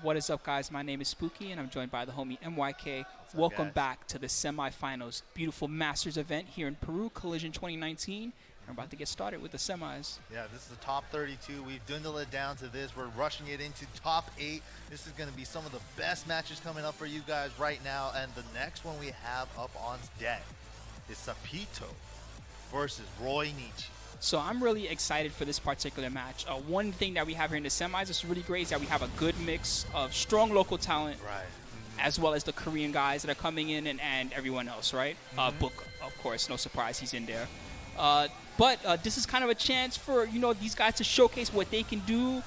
What is up, guys? My name is Spooky, and I'm joined by the homie MYK. What's up, Welcome guys? back to the semifinals. Beautiful Masters event here in Peru, Collision 2019. We're about to get started with the semis. Yeah, this is the top 32. We've dwindled it down to this. We're rushing it into top 8. This is going to be some of the best matches coming up for you guys right now. And the next one we have up on deck is Sapito versus Roy Nietzsche. So I'm really excited for this particular match. One thing that we have here in the semis that's really great is that we have a good mix of strong local talent, Right. as well as the Korean guys that are coming in and everyone else, right? Book, of course, no surprise, he's in there. But this is kind of a chance for, these guys to showcase what they can do,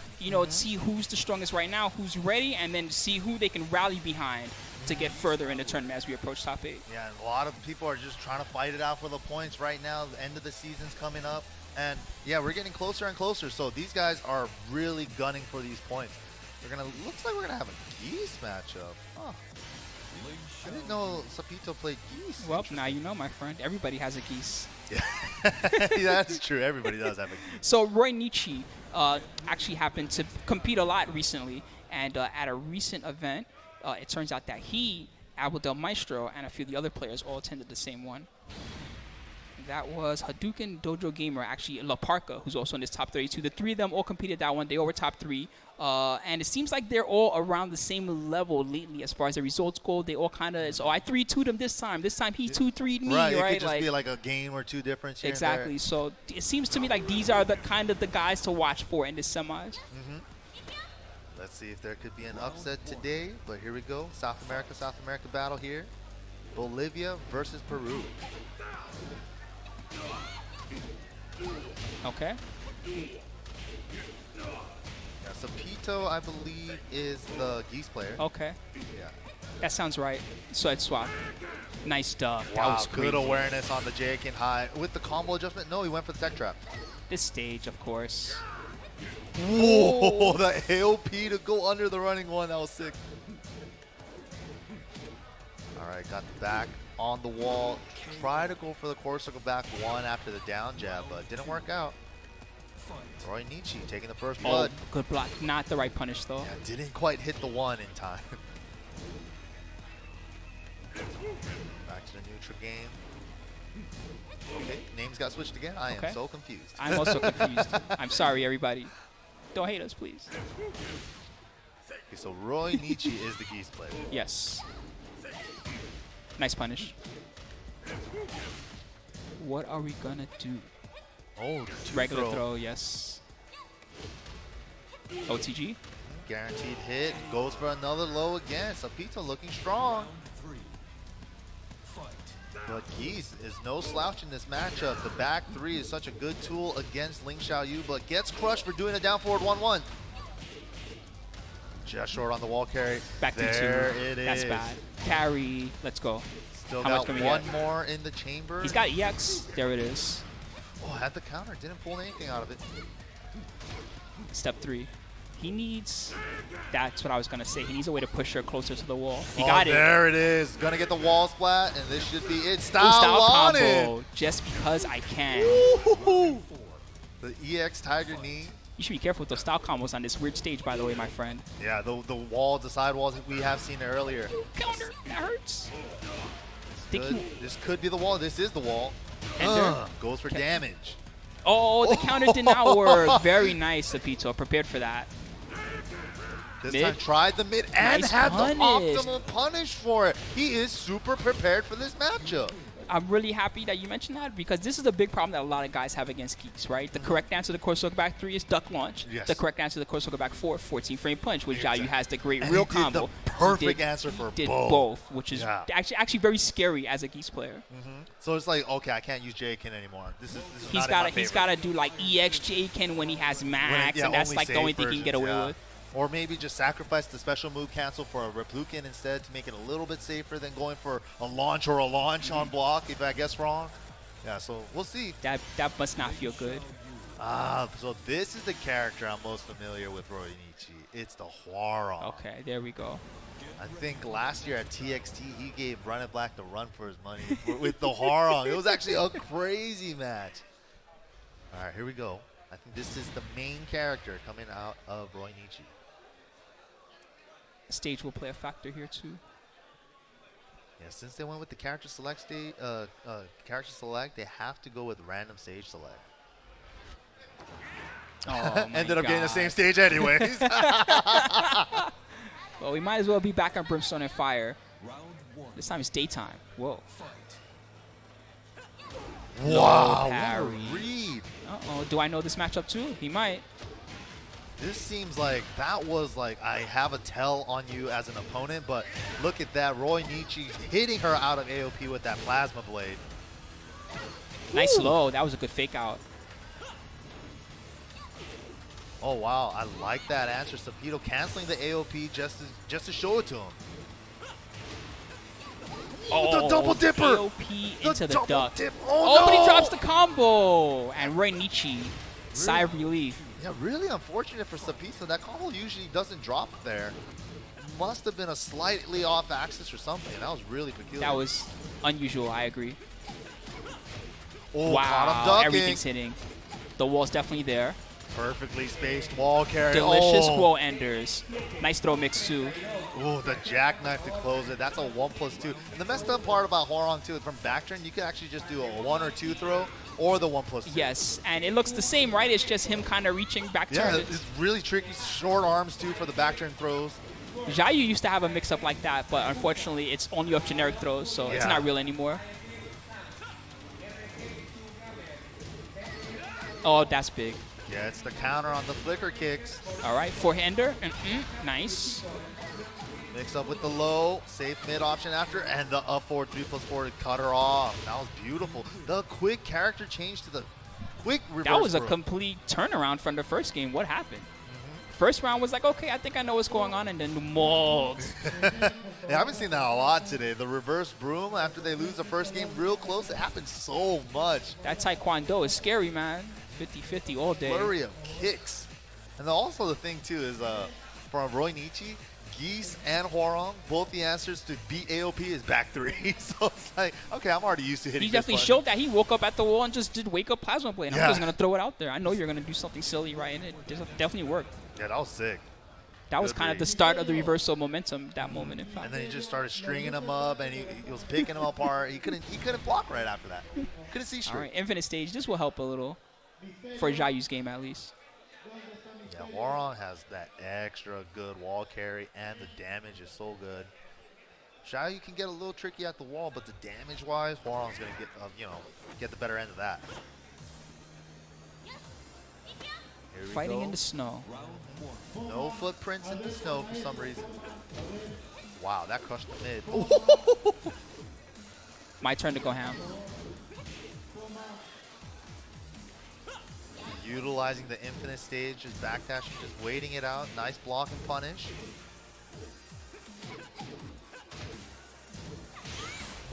see who's the strongest right now, who's ready, and then see who they can rally behind to get further in the tournament as we approach top 8. Yeah, and a lot of people are just trying to fight it out for the points right now. The end of the season's coming up. And, yeah, we're getting closer and closer. So these guys are really gunning for these points. Looks like we're going to have a Geese matchup. Huh. I didn't know Sapito played Geese. Well, now you know, my friend. Everybody has a Geese. Yeah, that's true. Everybody does have a Geese. So Roy Nietzsche actually happened to compete a lot recently. And at a recent event, it turns out that he, Abel Del Maestro, and a few of the other players all attended the same one. That was Hadouken Dojo Gamer, actually La Parka, who's also in this top 32. The three of them all competed that one. They all were top 3. And it seems like they're all around the same level lately as far as the results go. They all kind of, so I 3-2'd him this time. This time he 2-3'd me, right? It could just be like a game or two difference here. Exactly. So it seems to me like these are the kind of the guys to watch for in this semis. Let's see if there could be an upset today. But here we go. South America battle here. Bolivia versus Peru. Okay. Yeah, Sapito, I believe, is the Geese player. Okay. Yeah. That sounds right. So it's swap. Nice duck. That Wow, was good great. awareness on the Jake and high. With the combo adjustment, no, he went for the tech trap. This stage, of course. Whoa, the AOP to go under the running one. That was sick. All right, got the back on the wall. Try to go for the core circle back one after the down jab, but didn't work out. Roy Nietzsche taking the first blood. Oh, good block. Not the right punish, though. Yeah, didn't quite hit the one in time. Back to the neutral game. Okay, names got switched again. I am so confused. I'm also confused. I'm sorry, everybody. Don't hate us, please. Okay, so Roy Nietzsche is the Geese player. Yes. Nice punish. What are we gonna do? Oh, Regular throw, yes. OTG. Guaranteed hit. Goes for another low again. Sapito looking strong. But Geese is no slouch in this matchup. The back 3 is such a good tool against Ling Xiaoyu, but gets crushed for doing a down forward 1-1. Just short on the wall carry. Back to 2. There it is. That's bad. Carry. Let's go. Still How much got can we one get? more in the chamber. He's got EX. There it is. Oh, had the counter. Didn't pull anything out of it. Step 3. He needs, that's what I was going to say. He needs a way to push her closer to the wall. He got it. There it is. Gonna get the wall splat, and this should be it. Ooh, Style on combo. it. Just because I can. Ooh. The EX Tiger knee. You should be careful with those style combos on this weird stage, by the way, my friend. Yeah, the wall, the side walls we have seen earlier. Counter. That hurts. This could be the wall. This is the wall. Goes for damage. Oh, the counter did not work. Very nice, Sapito. Prepared for that. This Mid. time tried the mid and Nice had punish. the optimal punish for it. He is super prepared for this matchup. I'm really happy that you mentioned that because this is a big problem that a lot of guys have against Geeks, right? The correct answer to the core circle back 3 is duck launch. Yes. The correct answer to the core circle back 4, 14-frame punch, which Xiaoyu has the great And real he did combo. the perfect answer for both. Which is Yeah. actually very scary as a Geeks player. So it's like, okay, I can't use Jaykin anymore. This is He's got to do like EX Jaykin when he has max, and that's like the only thing he can get away with. Or maybe just sacrifice the special move cancel for a Replukin instead to make it a little bit safer than going for a launch on block if I guess wrong. Yeah, so we'll see. That must not feel good. So this is the character I'm most familiar with, Roy Nietzsche. It's the Huarong. Okay, there we go. I think last year at TXT, he gave Run It Black the run for his money with the Huarong. It was actually a crazy match. All right, here we go. I think this is the main character coming out of Roy Nietzsche. Stage will play a factor here too. Yeah, since they went with the character select stage, they have to go with random stage select. Oh Ended up getting the same stage anyways. Well, we might as well be back on Brimstone and Fire. This time it's daytime. Whoa. Wow, what parry. a read. Uh-oh, do I know this matchup too? He might. This seems like that was like I have a tell on you as an opponent, but look at that. Roy Nietzsche hitting her out of AOP with that plasma blade. Nice Woo. low. That was a good fake out. Oh, wow. I like that answer. Sapito canceling the AOP just to show it to him. Oh, the double dipper. AOP into the duck. Dip. Oh, no. but he drops the combo. And Roy Nietzsche, sigh of relief. Yeah, really unfortunate for Sapito. That combo usually doesn't drop there. Must have been a slightly off axis or something. That was really peculiar. That was unusual, I agree. Oh, wow, caught him ducking. Everything's hitting. The wall's definitely there. Perfectly spaced wall carry. Delicious quo enders. Nice throw mix too. Ooh, the jackknife to close it. That's a 1+2. And the messed up part about Hwoarang too, from back turn, you can actually just do a 1 or 2 throw or the 1+2. Yes, and it looks the same, right? It's just him kind of reaching back turn. Yeah, it's really tricky. Short arms too for the back turn throws. Xiaoyu used to have a mix-up like that, but unfortunately it's only off generic throws, so it's not real anymore. Oh, that's big. Yeah, it's the counter on the flicker kicks. All right, forehander. Nice. Mix up with the low, safe mid option after, and the up forward 3+4 to cut her off. That was beautiful. The quick character change to the quick reverse. That was a throw. complete turnaround from the first game. What happened? First round was like, okay, I think I know what's going on, and then the mold. Yeah, I haven't seen that a lot today. The reverse broom after they lose the first game real close. It happens so much. That Taekwondo is scary, man. 50-50 all day. Flurry of kicks. And then also the thing, too, is from Roy Nietzsche, Geese and Hwoarang, both the answers to beat AOP is back 3. So it's like, okay, I'm already used to hitting He definitely showed that. He woke up at the wall and just did wake up plasma blade. I'm just going to throw it out there. I know you're going to do something silly, right? And it definitely worked. Yeah, that was sick. That was kind of the start of the reversal momentum that moment, in fact. And then he just started stringing them up, and he was picking them apart. He couldn't block right after that. Couldn't see straight. All right, infinite stage. This will help a little for Xiaoyu's game, at least. Yeah, Hwoarang has that extra good wall carry, and the damage is so good. Xiaoyu can get a little tricky at the wall, but the damage-wise, Hwoarang's gonna get get the better end of that. Here we Fighting go. in the snow. No footprints in the snow for some reason. Wow, that crushed the mid. My turn to go ham. Utilizing the infinite stage, just backdash, just waiting it out. Nice block and punish.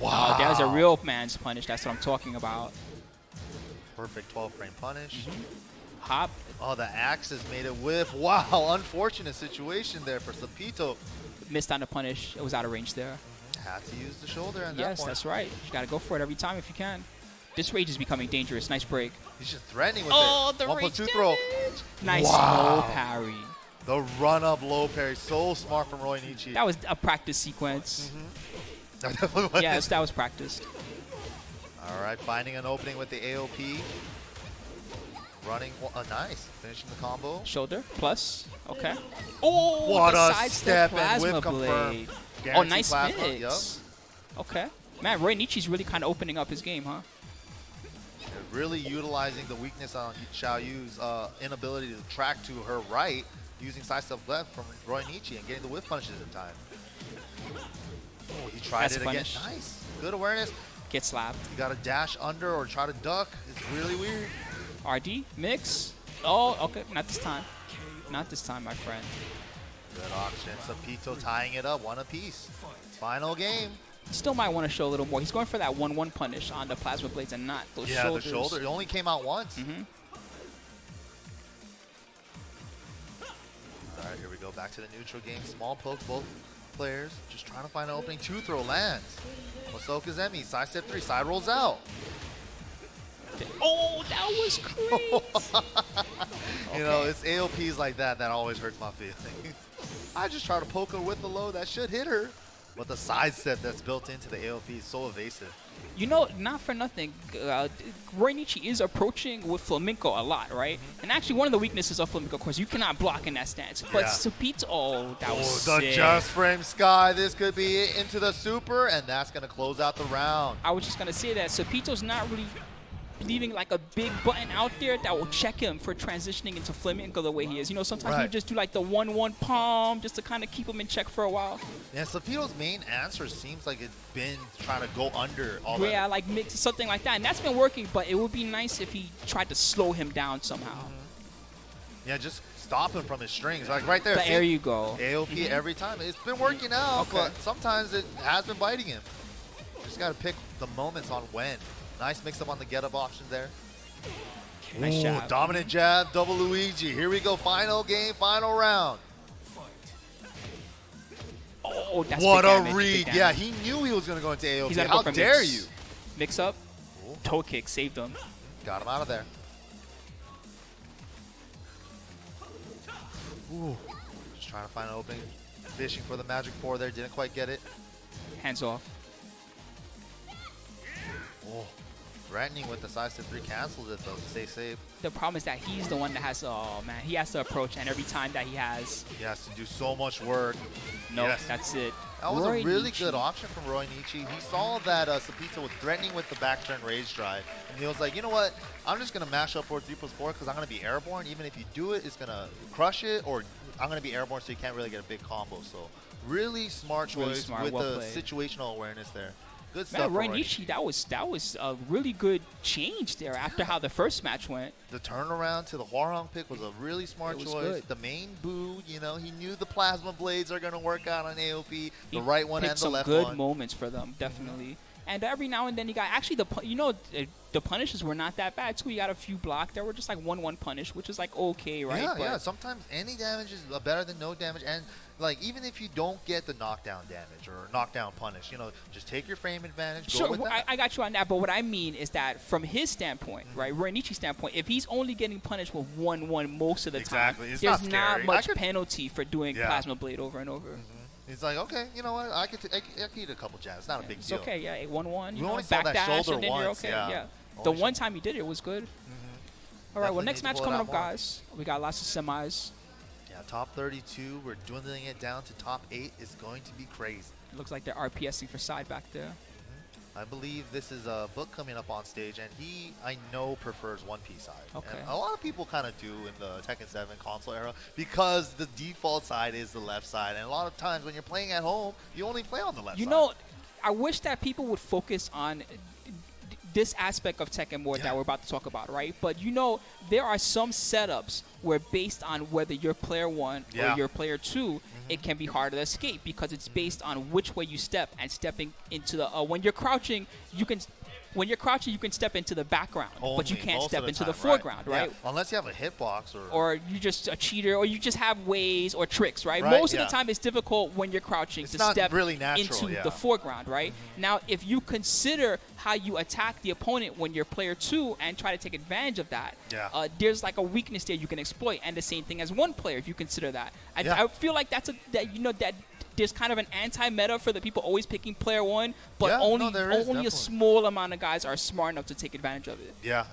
Wow. There's a real man's punish. That's what I'm talking about. Perfect 12-frame punish. Hop. Oh, the axes made it whiff. Wow, unfortunate situation there for Sapito. Missed on the punish. It was out of range there. Had to use the shoulder at that Yes, point. that's right. You got to go for it every time if you can. This rage is becoming dangerous. Nice break. He's just threatening with it. The 1+2 throw. Nice Wow. low parry. The run-up low parry. So smart from Roy Nietzsche. That was a practice sequence. That definitely was. Yes, that was practiced. All right, finding an opening with the AOP. Running, nice. Finishing the combo. Shoulder, plus. Okay. Oh, What the a side step and plasma whip confirmed. blade. Guaranteed Nice plasma, mix. Okay. Man, Roy Nietzsche's really kind of opening up his game, huh? They're really utilizing the weakness on Xiaoyu's inability to track to her right, using side step left from Roy Nietzsche and getting the whip punishes in time. Oh, he tried That's it a again. punish. Nice. Good awareness. Get slapped. You got to dash under or try to duck. It's really weird. RD, mix. Oh, okay. Not this time. Not this time, my friend. Good option. Sapito tying it up, one apiece. Final game. Still might want to show a little more. He's going for that 1-1 punish on the plasma blades and not those shoulders. The shoulder. It only came out once. All right, here we go. Back to the neutral game. Small pokes, both players. Just trying to find an opening. 2-throw lands. Masoka Zemi, side step 3, side rolls out. Oh, that was crazy. You know, it's AOPs like that that always hurts my feelings. I just try to poke her with the low. That should hit her. But the sidestep that's built into the AOP is so evasive. You know, not for nothing, Roy Nietzsche is approaching with Flamenco a lot, right? And actually, one of the weaknesses of Flamenco, of course, you cannot block in that stance. But Yeah. Sapito, oh, that was The sick. just frame Sky. This could be it into the super, and that's going to close out the round. I was just going to say that Sapito's not really leaving like a big button out there that will check him for transitioning into Flamenco the way he is. You know, sometimes Right. you just do like the 1-1 palm just to kind of keep him in check for a while. Yeah, Sapito's main answer seems like it's been trying to go under all Yeah, that. like mix something like that. And that's been working, but it would be nice if he tried to slow him down somehow. Yeah, just stop him from his strings. Like right there. But see? there you go. AOP every time. It's been working out, Okay. but sometimes it has been biting him. Just got to pick the moments on when. Nice mix up on the get-up option there. Nice Ooh, jab. dominant jab, double Luigi. Here we go, final game, final round. Oh, that's What big a damage, big read. damage. Yeah, he knew he was going to go into He's AOP. gotta How go for dare mix. you? Mix up, Ooh, toe kick, saved him. got him out of there. Ooh, just trying to find an opening. Fishing for the magic 4 there, didn't quite get it. Hands off. Oh, threatening with the side step 3 cancels it though to stay safe. The problem is that he's the one that has to, oh man, he has to approach, and every time that he has, He has to do so much work. nope, Yes. that's it. That was Roy a really Nietzsche. good option from Roy Nietzsche. He saw that Sapito was threatening with the back turn rage drive, and he was like, you know what? I'm just going to mash up for 3+4 because I'm going to be airborne. Even if you do it, it's going to crush it, or I'm going to be airborne so you can't really get a big combo. So really smart choice Really smart, with well the played. situational awareness there. Good Man, stuff. Roy from Roy Nietzsche, that was a really good change there after how the first match went. The turnaround to the Hwarang pick was a really smart It was choice. good. The main boo, you know, he knew the plasma blades are going to work out on AOP, He the right one picked and the some left good one. moments for them, definitely. And every now and then he got actually the punishes were not that bad too. He got a few blocked. There were just like 1-1 punish, which is like okay, right? Yeah, But yeah. Sometimes any damage is better than no damage, and like even if you don't get the knockdown damage or knockdown punish, you know, just take your frame advantage. Go Sure, with that. I got you on that, but what I mean is that from his standpoint, right, Roy Nietzsche's standpoint, if he's only getting punished with 1-1 most of the Exactly. time, It's there's not not scary. much I could- penalty for doing Yeah. Plasma Blade over and over. He's like, okay, you know what? I could eat a couple jabs. It's not a big It's deal. okay, yeah, 1-1, We you know, only saw that backdash, shoulder and then you're once, okay, yeah. The Only one time he did it was good. All right, well, Definitely next need to match pull coming it up, out more. guys. We got lots of semis. Yeah, top 32. We're dwindling it down to top 8. It's going to be crazy. Looks like they're RPSing for side back there. I believe this is a book coming up on stage, and he, I know, prefers One Piece side. Okay. And a lot of people kind of do in the Tekken 7 console era because the default side is the left side, and a lot of times when you're playing at home, you only play on the left You side. know, I wish that people would focus on this aspect of Tekken more that we're about to talk about, right? But you know, there are some setups where based on whether you're player 1 Yeah. or you're player 2, it can be harder to escape because it's based on which way you step, and stepping into the when you're crouching, you can step into the background, but you Only, can't most step of into the time, foreground, Yeah, right? unless you have a hitbox Or you just a cheater, or you just have ways or tricks, right? Right, Most of yeah. the time, it's difficult when you're crouching It's to not step really natural, into yeah. the foreground, right? Now, if you consider how you attack the opponent when you're player 2 and try to take advantage of that, Yeah. there's like a weakness there you can exploit, and the same thing as one player if you consider that. Yeah. I feel like that there's kind of an anti-meta for the people always picking player 1, but Yeah, no, only there is, only a definitely. small amount of guys are smart enough to take advantage of it. Yeah,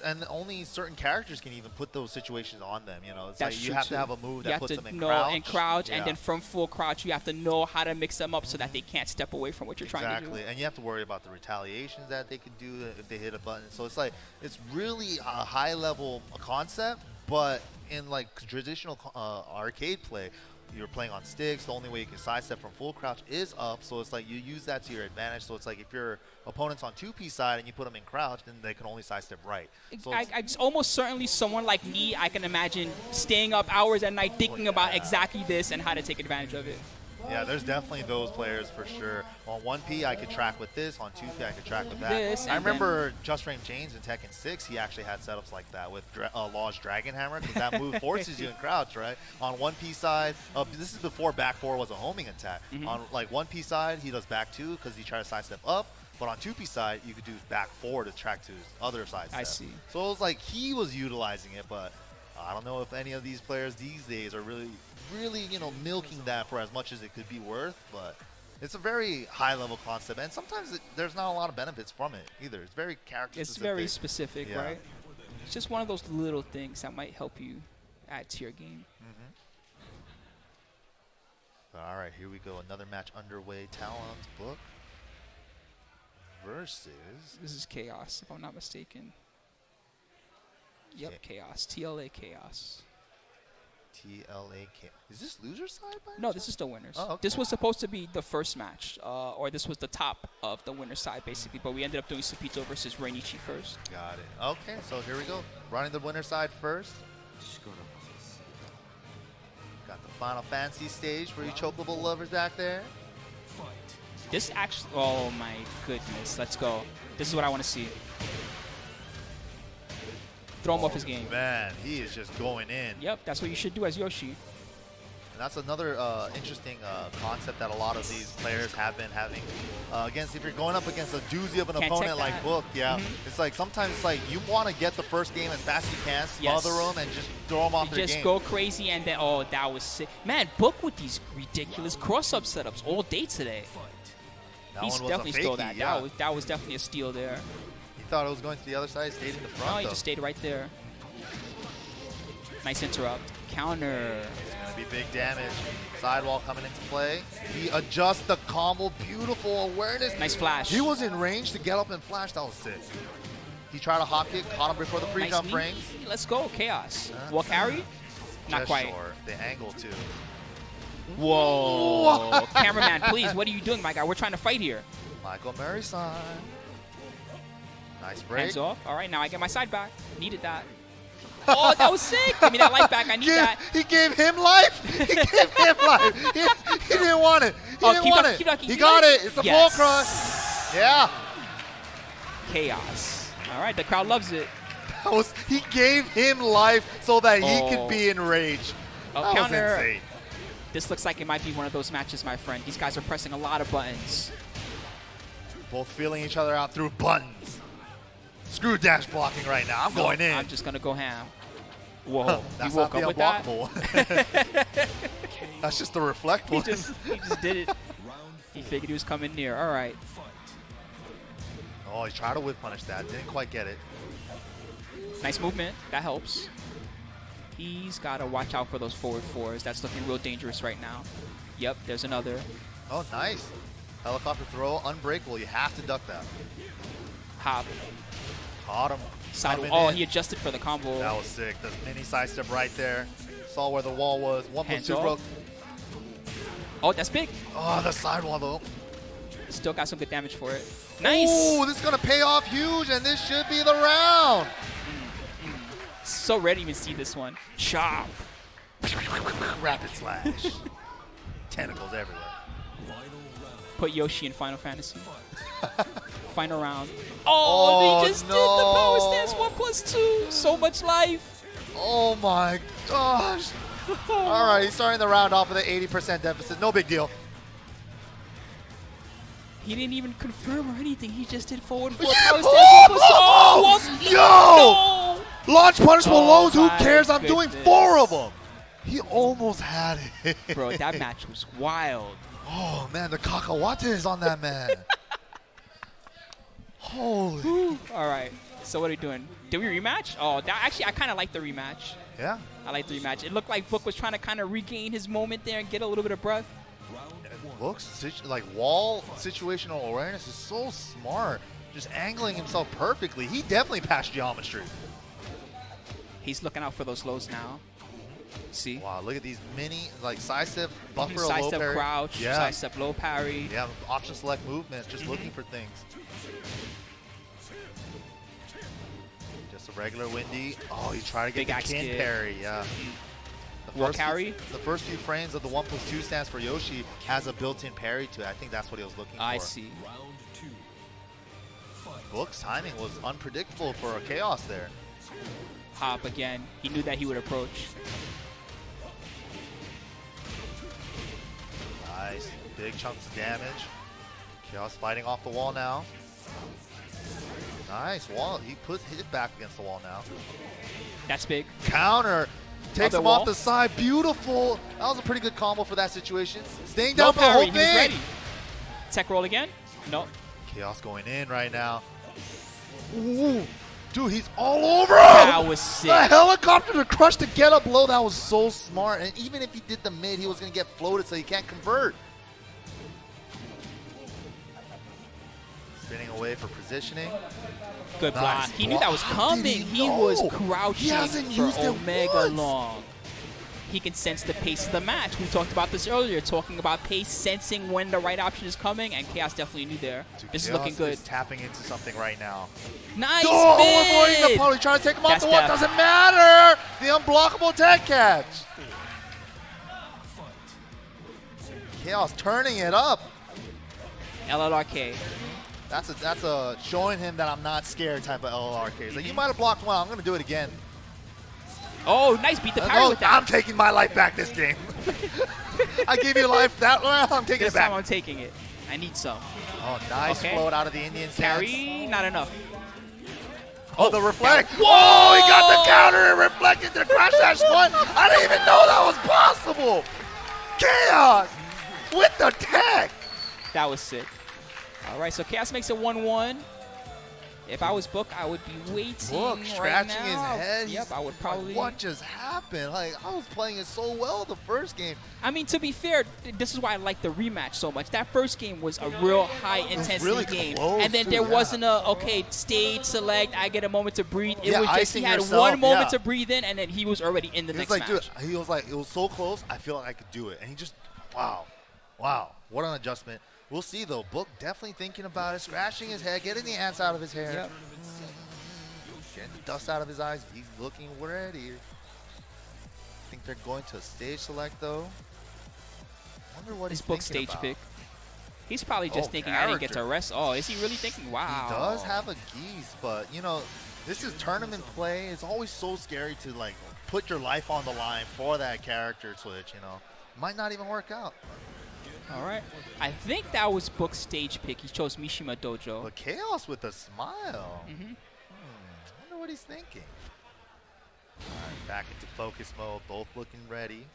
and only certain characters can even put those situations on them. You know, it's That's like you true, have too. to have a move You that have puts to them in know crouch. and crouch, and Yeah. then from full crouch, you have to know how to mix them up so that they can't step away from what you're trying to Exactly, do. and you have to worry about the retaliations that they could do if they hit a button. So it's like it's really a high-level concept, but in like traditional arcade play, you're playing on sticks. The only way you can sidestep from full crouch is up. So it's like you use that to your advantage. So it's like if your opponent's on 2P side and you put them in crouch, then they can only sidestep right. So it's- Almost certainly someone like me, I can imagine staying up hours at night thinking about exactly this and how to take advantage of it. yeah, there's definitely those players for sure. On 1P, I could track with this. On 2P, I could track with that. This, I and remember Just Frame James in Tekken 6, he actually had setups like that with Law's Dragon Hammer, because that move forces you in crouch, right? On 1P side, this is before back 4 was a homing attack. On like 1P side, he does back 2 because he tried to sidestep up. But on 2P side, you could do back 4 to track to his other side step. I see. So it was like he was utilizing it, but I don't know if any of these players these days are really really, you know, milking that for as much as it could be worth, but it's a very high-level concept, and sometimes there's not a lot of benefits from it either. It's very character-specific. It's very specific, Yeah. right? It's just one of those little things that might help you add to your game. All right, here we go. Another match underway. Talon's Book versus... This is Chaos, if I'm not mistaken. Yep, Okay. Chaos. TLA Chaos. TLAK. Is this loser side by any No, chance? this is the winners. Oh, okay. This was supposed to be the first match, or this was the top of the winner's side, basically. But we ended up doing Supito versus Reinichi first. Got it. Okay, so here we go. Running the winner side first. Got the Final Fantasy stage for you chocobo lovers out there. This actually, oh my goodness, let's go. This is what I want to see. Throw him off his game. Man, he is just going in. Yep, that's what you should do as Yoshi. And that's another interesting concept that a lot of these players have been having. If you're going up against a doozy of an Can't opponent take like that. Book, it's like sometimes it's like you want to get the first game as fast as you can, smother them, and just throw them off You their just game. go crazy and then, oh, that was sick. Man, Book with these ridiculous cross-up setups all day today. That He's one was definitely a stole fakie, that. yeah. That was definitely a steal there. He thought it was going to the other side, stayed in the front. Oh, he though. just stayed right there. Nice interrupt. Counter. Be big damage. Sidewall coming into play. He adjusts the combo. Beautiful awareness. Nice flash. He was in range to get up and flash. That was sick. He tried a hop kick, caught him before the pre-jump Nice rings. knee. Let's go, Chaos. Wall carry? Not Just quite. short. The angle too. Whoa. Cameraman, please, what are you doing, my guy? We're trying to fight here. Michael Murray-san. Nice break. Hands off. All right, now I get my side back. Needed that. Oh, that was sick. Give me that life back. I need that. He gave him life. He gave him life. He didn't want it. He didn't keep want ducking, it. keep ducking, He keep got ducking. it. It's a Yes. full cross. Yeah. Chaos. All right, the crowd loves it. He gave him life so that he Oh. could be enraged. Oh, That was counter. insane. This looks like it might be one of those matches, my friend. These guys are pressing a lot of buttons. Both feeling each other out through buttons. Screw dash blocking right now. I'm going in. I'm just going to go ham. Whoa. That's he woke not the up with that? unblockable. That's just the reflect He one. just did it. He figured he was coming near. All right. Oh, he tried to whip punish that. Didn't quite get it. Nice movement. That helps. He's got to watch out for those forward fours. That's looking real dangerous right now. Yep, there's another. Oh, nice. Helicopter throw, unbreakable. You have to duck that. Hop. Caught him. Side. Coming Oh, in. he adjusted for the combo. That was sick. The mini side step right there. Saw where the wall was. 1+2 Hands off. broke. Oh, that's big. Oh, the sidewall though. Still got some good damage for it. Nice. Oh, this is going to pay off huge, and this should be the round. So ready to even see this one. Chop. Rapid slash. Tentacles everywhere. Put Yoshi in Final Fantasy. Final round. Oh, they just did the power stance 1+2. So much life. Oh my gosh. All right, he's starting the round off with an 80% deficit. No big deal. He didn't even confirm or anything. He just did forward four power stance 1+2. Oh, Yo! no. Launch punishable Oh lows. Who my cares? I'm doing goodness. 4 of them. He almost had it. Bro, that match was wild. Oh man, the Kkokkoma is on that man. Holy. All right. So what are we doing? Did we rematch? Oh, that actually, I kind of like the rematch. Yeah. I like the rematch. It looked like Book was trying to kind of regain his moment there and get a little bit of breath. Looks like wall situational awareness is so smart. Just angling himself perfectly. He definitely passed geometry. He's looking out for those lows now. See? Wow, look at these mini, like side step, buffer, Side low step parry. crouch, Yeah. side step low parry. Yeah, option select movement, just looking for things. Just a regular windy. Oh, he tried to get Big the axe kin kick. parry, yeah. Wall carry? The first few frames of the 1+2 stance for Yoshi has a built-in parry to it. I think that's what he was looking for. I see. Book's timing was unpredictable for a chaos there. Hop again. He knew that he would approach. Nice, big chunks of damage. Chaos fighting off the wall now. Nice wall. He put hit back against the wall now. That's big. Counter. Takes Other him wall. off the side. Beautiful. That was a pretty good combo for that situation. Staying No down for the whole parry. He was thing. ready. Tech roll again. No. Chaos going in right now. Ooh. Dude, he's all over him. That was sick. The helicopter to crush the get up low. That was so smart. And even if he did the mid, he was going to get floated, so he can't convert. Spinning away for positioning. Good block. Nice He knew that was block. How did coming. he He know? was He crouching hasn't for used it Omega once. long. He can sense the pace of the match. We talked about this earlier, talking about pace, sensing when the right option is coming, and Chaos definitely knew there. Dude, This is Chaos looking good. is tapping into something right now. Nice avoiding the spin! poly, trying to take him off That's the wall. def. Doesn't matter. The unblockable tech catch. Chaos turning it up. LLRK. That's a showing him that I'm not scared type of LLRK. Like, you might have blocked one. I'm going to do it again. Oh, nice. Beat the parry No, with that. I'm taking my life back this game. I gave you life that round. I'm taking This it back. time I'm taking it. I need some. Oh, nice Okay. float out of the Indian stance. Carry, not enough. Oh, the reflect. Whoa! Oh, he got the counter and reflected to the crash dash one. I didn't even know that was possible. Chaos with the tech. That was sick. All right, so Chaos makes it 1-1. If I was Book, I would be waiting Book right scratching his now. head. Yep, I would probably. Like, what just happened? Like, I was playing it so well the first game. I mean, to be fair, this is why I like the rematch so much. That first game was a real high-intensity really game. close, And then too, there yeah. wasn't a, okay, stage, select, I get a moment to breathe. It Yeah, was just icing he had yourself, one moment yeah. to breathe in, and then he was already in the He was next like, match. dude, he was like, it was so close, I feel like I could do it. And he just, wow, what an adjustment. We'll see, though. Book definitely thinking about it, scratching his head, getting the ants out of his hair. Yep. Getting the dust out of his eyes. He's looking ready. I think they're going to stage select, though. Wonder what His he's Book thinking stage about. pick. He's probably just Oh, thinking I didn't get to character. rest. Oh, is he really thinking, wow. He does have a geese, but, you know, this is tournament play. It's always so scary to, like, put your life on the line for that character switch, you know. Might not even work out. All right. I think that was Book's stage pick. He chose Mishima Dojo. But Chaos with a smile. Mm-hmm. I wonder what he's thinking. All right, back into focus mode. Both looking ready.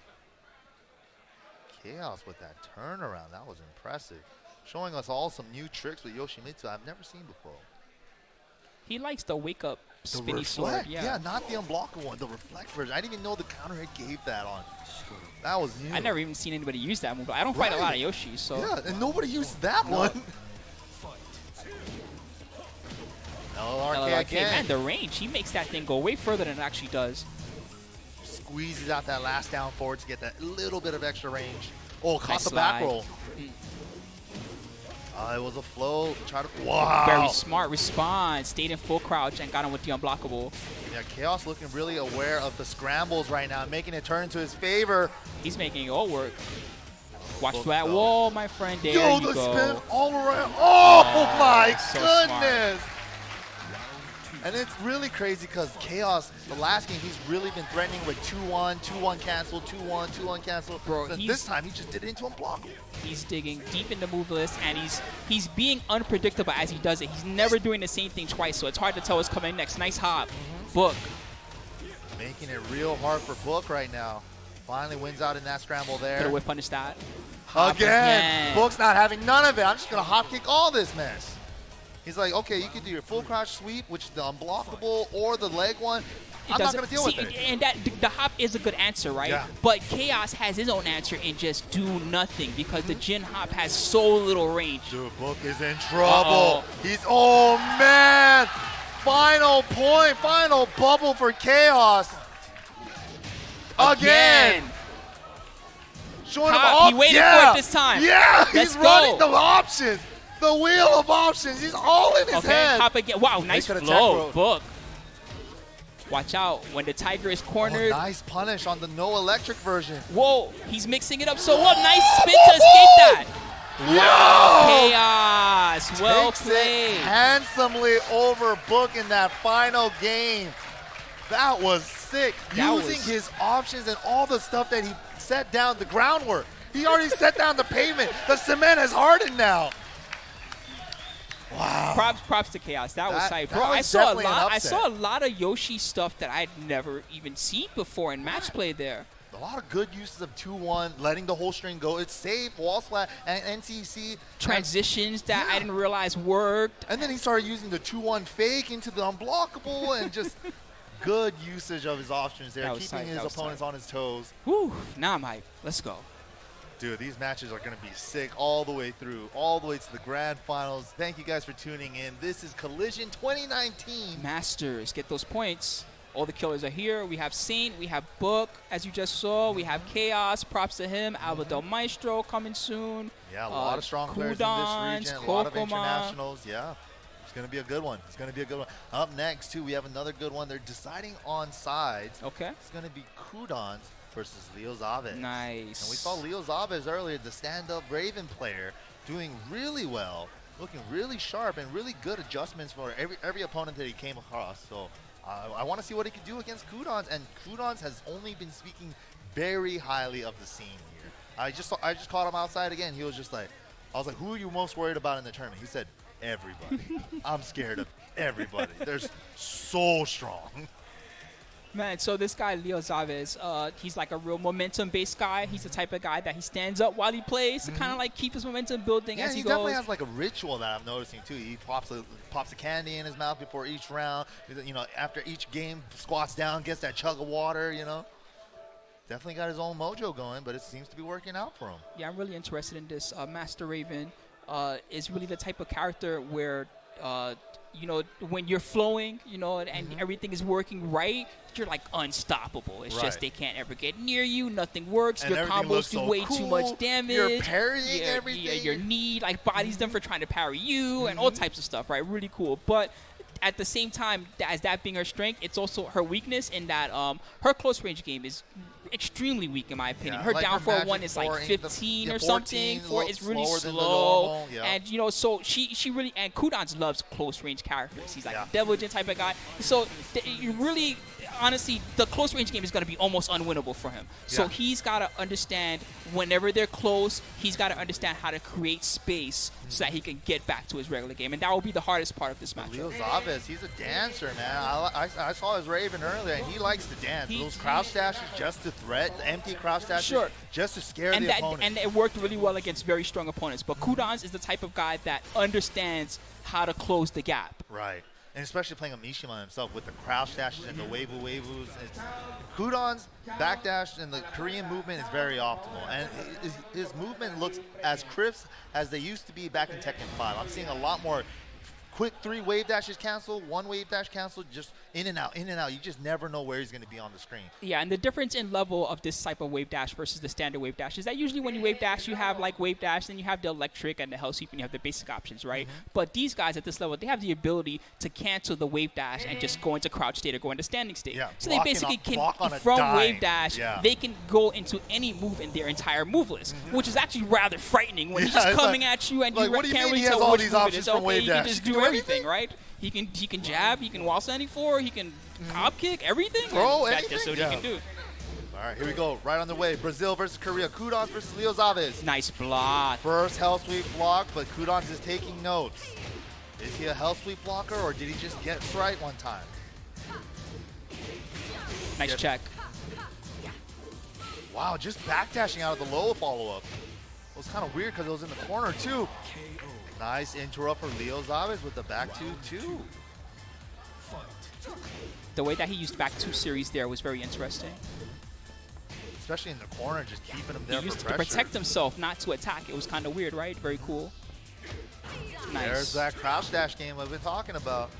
Chaos with that turnaround. That was impressive. Showing us all some new tricks with Yoshimitsu I've never seen before. He likes the wake-up The spinny sword. reflect. Yeah. Not the unblockable one. The reflect version. I didn't even know the counter hit gave that on. That was new. I never even seen anybody use that move. I don't fight a lot of Right. Yoshis, so. Yeah, and nobody used that one. LRK LLRK, again. man, the range, he makes that thing go way further than it actually does. Squeezes out that last down forward to get that little bit of extra range. Oh, caught Nice the back slide. roll. It was a flow. Try to. Wow. Very smart response. Stayed in full crouch and got him with the unblockable. Yeah, Chaos looking really aware of the scrambles right now, making it turn into his favor. He's making it all work. Watch Look, that though. wall, my friend. There Yo, you the go. spin all around. Oh, Oh, my so goodness. And it's really crazy because Chaos, the last game, he's really been threatening with 2-1, 2-1 cancel, 2-1, 2-1 cancel. Bro, So this time he just did it into unblockable. He's digging deep in the move list, and he's being unpredictable as he does it. He's never doing the same thing twice, so it's hard to tell what's coming next. Nice hop. Book. Making it real hard for Book right now. Finally wins out in that scramble Could have there. whip punished that. Hop Again, Book's not having none of it. I'm just going to hop kick all this mess. He's like, okay, you can do your full crouch sweep, which is the unblockable, or the leg one. I'm not going to deal with it. And that the hop is a good answer, right? Yeah. But Chaos has his own answer and just do nothing because the Jin hop has so little range. Dude, Book is in trouble. Oh man! Final point, final bubble for Chaos. Again. Showing him Hop, all. he waited for it this time. Yeah, Let's he's running go. the options. The wheel of options. He's all in his Okay, head. hop again. Wow, nice could attack flow, road. Book. Watch out when the Tiger is Oh, cornered. nice punish on the no electric version. Whoa, he's mixing it up so well. Nice spin to escape that. Wow, Chaos. Well Takes it played. handsomely over Book in that final game. That was sick. That Using was- his options and all the stuff that he set down, the groundwork. He already set down the pavement. The cement has hardened now. Wow. Props to Chaos. That was tight, that bro. was I saw a definitely an lot. I upset. saw a lot of Yoshi stuff that I'd never even seen before in match play there. A lot of good uses of 2-1, letting the whole string go. It's safe, wall splat, and NCC. Transitions that I didn't realize worked. And then he started using the 2-1 fake into the unblockable and just good usage of his options there, keeping his opponents on his toes. Whew, now I'm hyped. Let's go. Dude, these matches are going to be sick all the way through, all the way to the grand finals. Thank you guys for tuning in. This is Collision 2019. Masters, get those points. All the killers are here. We have Saint, we have Book, as you just saw. We have Chaos, props to him. Alba Del Maestro coming soon. Yeah, a lot of strong players Quadans, in this region, a lot of Kkokkoma. internationals. Yeah, it's going to be a good one. It's going to be a good one. Up next, too, we have another good one. They're deciding on sides. Okay. It's going to be Quadans versus Leo Zaves. Nice. And we saw Leo Zaves earlier, the stand-up Raven player, doing really well, looking really sharp, and really good adjustments for every opponent that he came across. So I want to see what he can do against Quadans, and Quadans has only been speaking very highly of the scene here. I just caught him outside again. He was just like, I was like, who are you most worried about in the tournament? He said, everybody. I'm scared of everybody. They're so strong. Man, so this guy, Leo Zaves, he's like a real momentum-based guy. He's the type of guy that he stands up while he plays to kind of like keep his momentum building as he goes. He definitely has like a ritual that I'm noticing too. He pops a candy in his mouth before each round. You know, after each game, squats down, gets that chug of water, you know. Definitely got his own mojo going, but it seems to be working out for him. Yeah, I'm really interested in this. Master Raven is really the type of character where you know, when you're flowing, you know, and everything is working right, you're like unstoppable. It's just they can't ever get near you. Nothing works. And your combos do way too much damage. You're parrying everything. Yeah, your knee like bodies them for trying to parry you and all types of stuff, right? Really cool. But at the same time, as that being her strength, it's also her weakness in that her close range game is extremely weak in my opinion. Yeah, her like down her for one magic is like 15 or 14, something. It's really slow. And you know, so she really, and Quadans loves close range characters. He's like a Deviljin type of guy. So you really, honestly, the close range game is going to be almost unwinnable for him. So he's got to understand whenever they're close, he's got to understand how to create space so that he can get back to his regular game. And that will be the hardest part of this matchup. Leo Zaves, he's a dancer, man. I saw his Raven earlier, and he likes to dance. Those crouch dashes just to threat, the empty crouch dashes just to scare the opponent. And it worked really well against very strong opponents. But Quadans is the type of guy that understands how to close the gap. Right. And especially playing a Mishima himself with the crouch dashes and the wavus. Quadans' backdash and the Korean movement is very optimal. And his movement looks as crisp as they used to be back in Tekken 5. I'm seeing a lot more quick 3 wave dashes cancel, 1 wave dash cancel, just in and out, in and out. You just never know where he's going to be on the screen. Yeah, and the difference in level of this type of wave dash versus the standard wave dash is that usually when you wave dash, you have like wave dash, then you have the electric and the hell sweep, and you have the basic options, right? But these guys at this level, they have the ability to cancel the wave dash and just go into crouch state or go into standing state. Yeah, so they basically can, from dime. wave dash, they can go into any move in their entire move list, which is actually rather frightening when he's just coming at you and like, you can't really tell which move it is. Okay, you can just do everything, right? He can jab, he can wall standing 4, he can hop kick, everything. Throw That's anything? just what he can do. All right, here we go. Right on the way. Brazil versus Korea. Quadans versus Leo Zaves. Nice block. First hell sweep block, but Quadans is taking notes. Is he a hell sweep blocker, or did he just get right one time? Nice check. Wow, just backdashing out of the low follow-up. It was kind of weird because it was in the corner, too. Nice interrupt for Leo Zaves with the back 2-2. The way that he used back 2 series there was very interesting. Especially in the corner, just keeping him there he used for it to pressure. protect himself, not to attack. It was kind of weird, right? Very cool. Nice. There's that crouch dash game I've been talking about.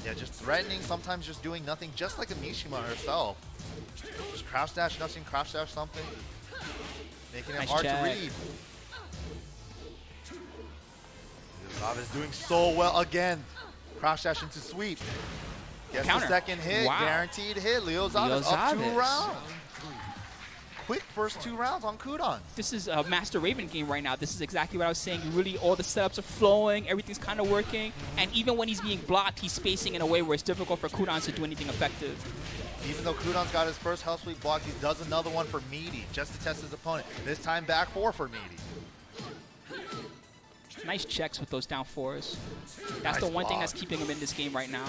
Yeah, just threatening, sometimes just doing nothing, just like a Mishima herself. Just crouch dash nothing, crouch dash something. Making it hard to read. Zaves doing so well again. Crouch dash into sweep. Gets the second hit, guaranteed hit. Leo Zaves up 2 rounds. Quick first 2 rounds on Quadans. This is a Master Raven game right now. This is exactly what I was saying. Really, all the setups are flowing. Everything's kind of working. And even when he's being blocked, he's spacing in a way where it's difficult for Quadans to do anything effective. Even though Quadans got his first hell sweep block, he does another one for Meaty, just to test his opponent. This time back 4 for Meaty. Nice checks with those down fours. That's Nice the one thing block. that's keeping him in this game right now.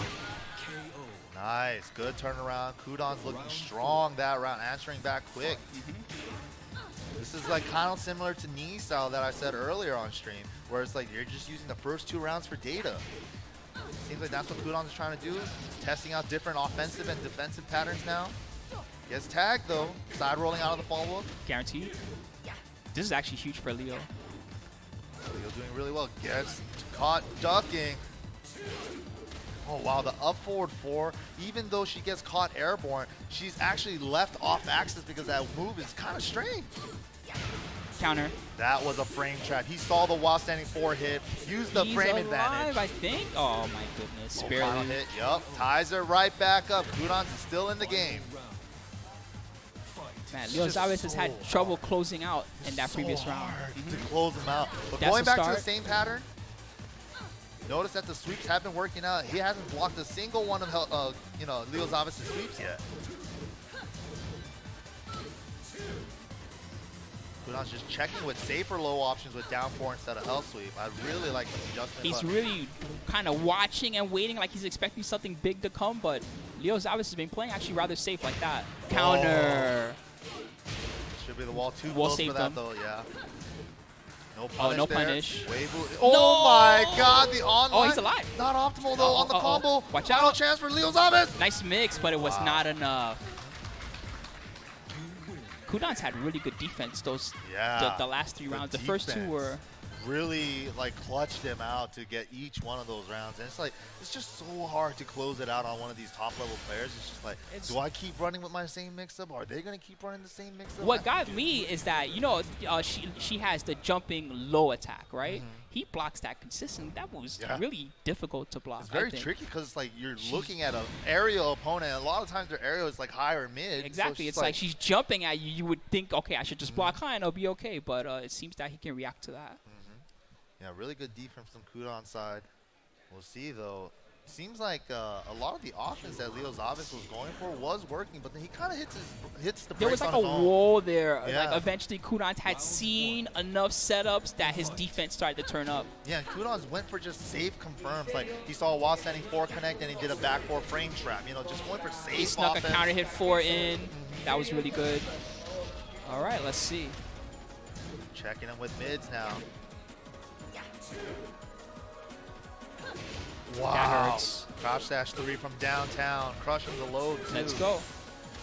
Nice, good turnaround. Quadans looking strong that round, answering back quick. This is like kind of similar to NeNe style that I said earlier on stream, where it's like you're just using the first 2 rounds for data. Seems like that's what Quadans is trying to do. He's testing out different offensive and defensive patterns now. Gets tagged though, side rolling out of the follow-up. Guaranteed. This is actually huge for Leo. Leo doing really well. Gets caught ducking. Oh wow, the up forward 4. Even though she gets caught airborne, she's actually left off axis because that move is kind of strange. Counter. That was a frame trap. He saw the while standing 4 hit, used the He's frame alive, advantage. I think. Oh my goodness. Oh, Barely. final hit. Yup. Ties her right back up. Quadans is still in the game. Man, It's Leo just Zalez has had so trouble closing out in that So previous round. hard to close him out. But That's going the back to start. the same pattern, notice that the sweeps have been working out. He hasn't blocked a single one of Leo Zalez's sweeps yet. Quadans just checking with safer low options with down 4 instead of hell sweep. I really like this adjustment. He's but really kind of watching and waiting like he's expecting something big to come, but Leo Zalez has been playing actually rather safe like that. Counter. should be the wall too We'll close save for that them. though, yeah. No punish Oh, no there. punish. Oh my god, the online. Oh, he's alive. Not optimal though on the combo. Watch Final out. chance for Leo Zalez. Nice mix, but it was Wow. not enough. Quadans had really good defense those the last 3 the rounds. The first 2 defense. were Really like clutched them out to get each one of those rounds, and it's just so hard to close it out on one of these top level players. It's just like, do I keep running with my same mix-up? Are they gonna keep running the same mix-up? What got me is that, she has the jumping low attack, right? He blocks that consistently. That was really difficult to block. It's very I think. tricky because it's like you're looking at an aerial opponent, and a lot of times their aerial is like high or mid. Exactly. So It's like she's jumping at you. You would think, okay, I should just block high and I'll be okay. But it seems that he can react to that. yeah, really good defense from Quadans side. We'll see though. Seems like a lot of the offense that Leo Zalez was going for was working, but then he kind of hits the There was brakes like on a his own. wall there. Yeah. Like eventually Quadans had seen enough setups that his defense started to turn up. Yeah, and Quadans went for just safe confirms. Like he saw a while standing 4 connect and he did a back 4 frame trap. Just going for safe He snuck offense. a counter hit 4 in. That was really good. All right, let's see. Checking him with mids now. Wow. That hurts. Crouch dash 3 from downtown. Crushing the load too. Let's go.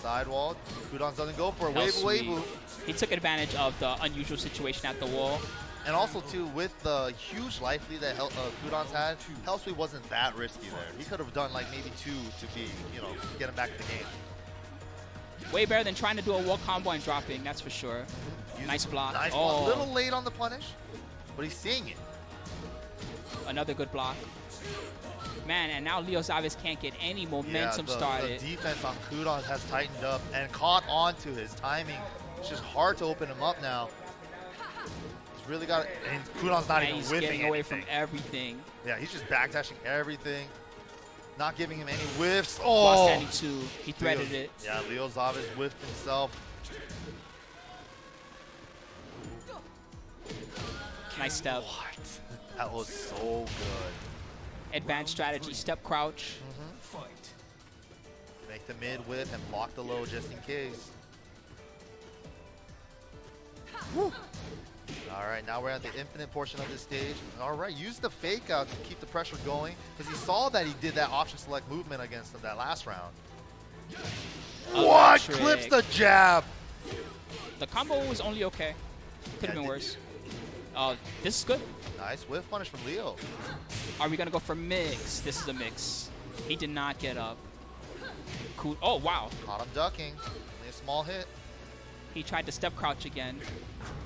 Sidewall. Quadans doesn't go for it. Hell Wave sweep. wave. He took advantage of the unusual situation at the wall. And also too, with the huge life lead that Quadans had, Hell Sweep wasn't that risky there. He could have done like maybe 2 to be, get him back in the game. Way better than trying to do a wall combo and dropping, that's for sure. Nice block. Nice Oh, block. Little late on the punish, but he's seeing it. another good block. Man, and now Leo Zalez can't get any momentum The started. defense on Quadans has tightened up and caught on to his timing. It's just hard to open him up now. He's really got it. And Quadans not And even he's whiffing getting away anything. from everything. Yeah, he's just backdashing everything. Not giving him any whiffs. While Oh! standing 2, he threaded it. Yeah, Leo Zalez whiffed himself. Nice step. What? That was so good. Advanced strategy, step crouch. Make the mid whip and block the low just in case. Woo. All right, now we're at the infinite portion of this stage. All right, use the fake out to keep the pressure going because he saw that he did that option select movement against him that last round. What? Electric. Clips the jab. The combo was only okay. Could have been did- worse. This is good. Nice whiff punish from Leo. Are we going to go for mix? This is a mix. He did not get up. Cool. Oh, wow. Caught him ducking. Only a small hit. He tried to step crouch again.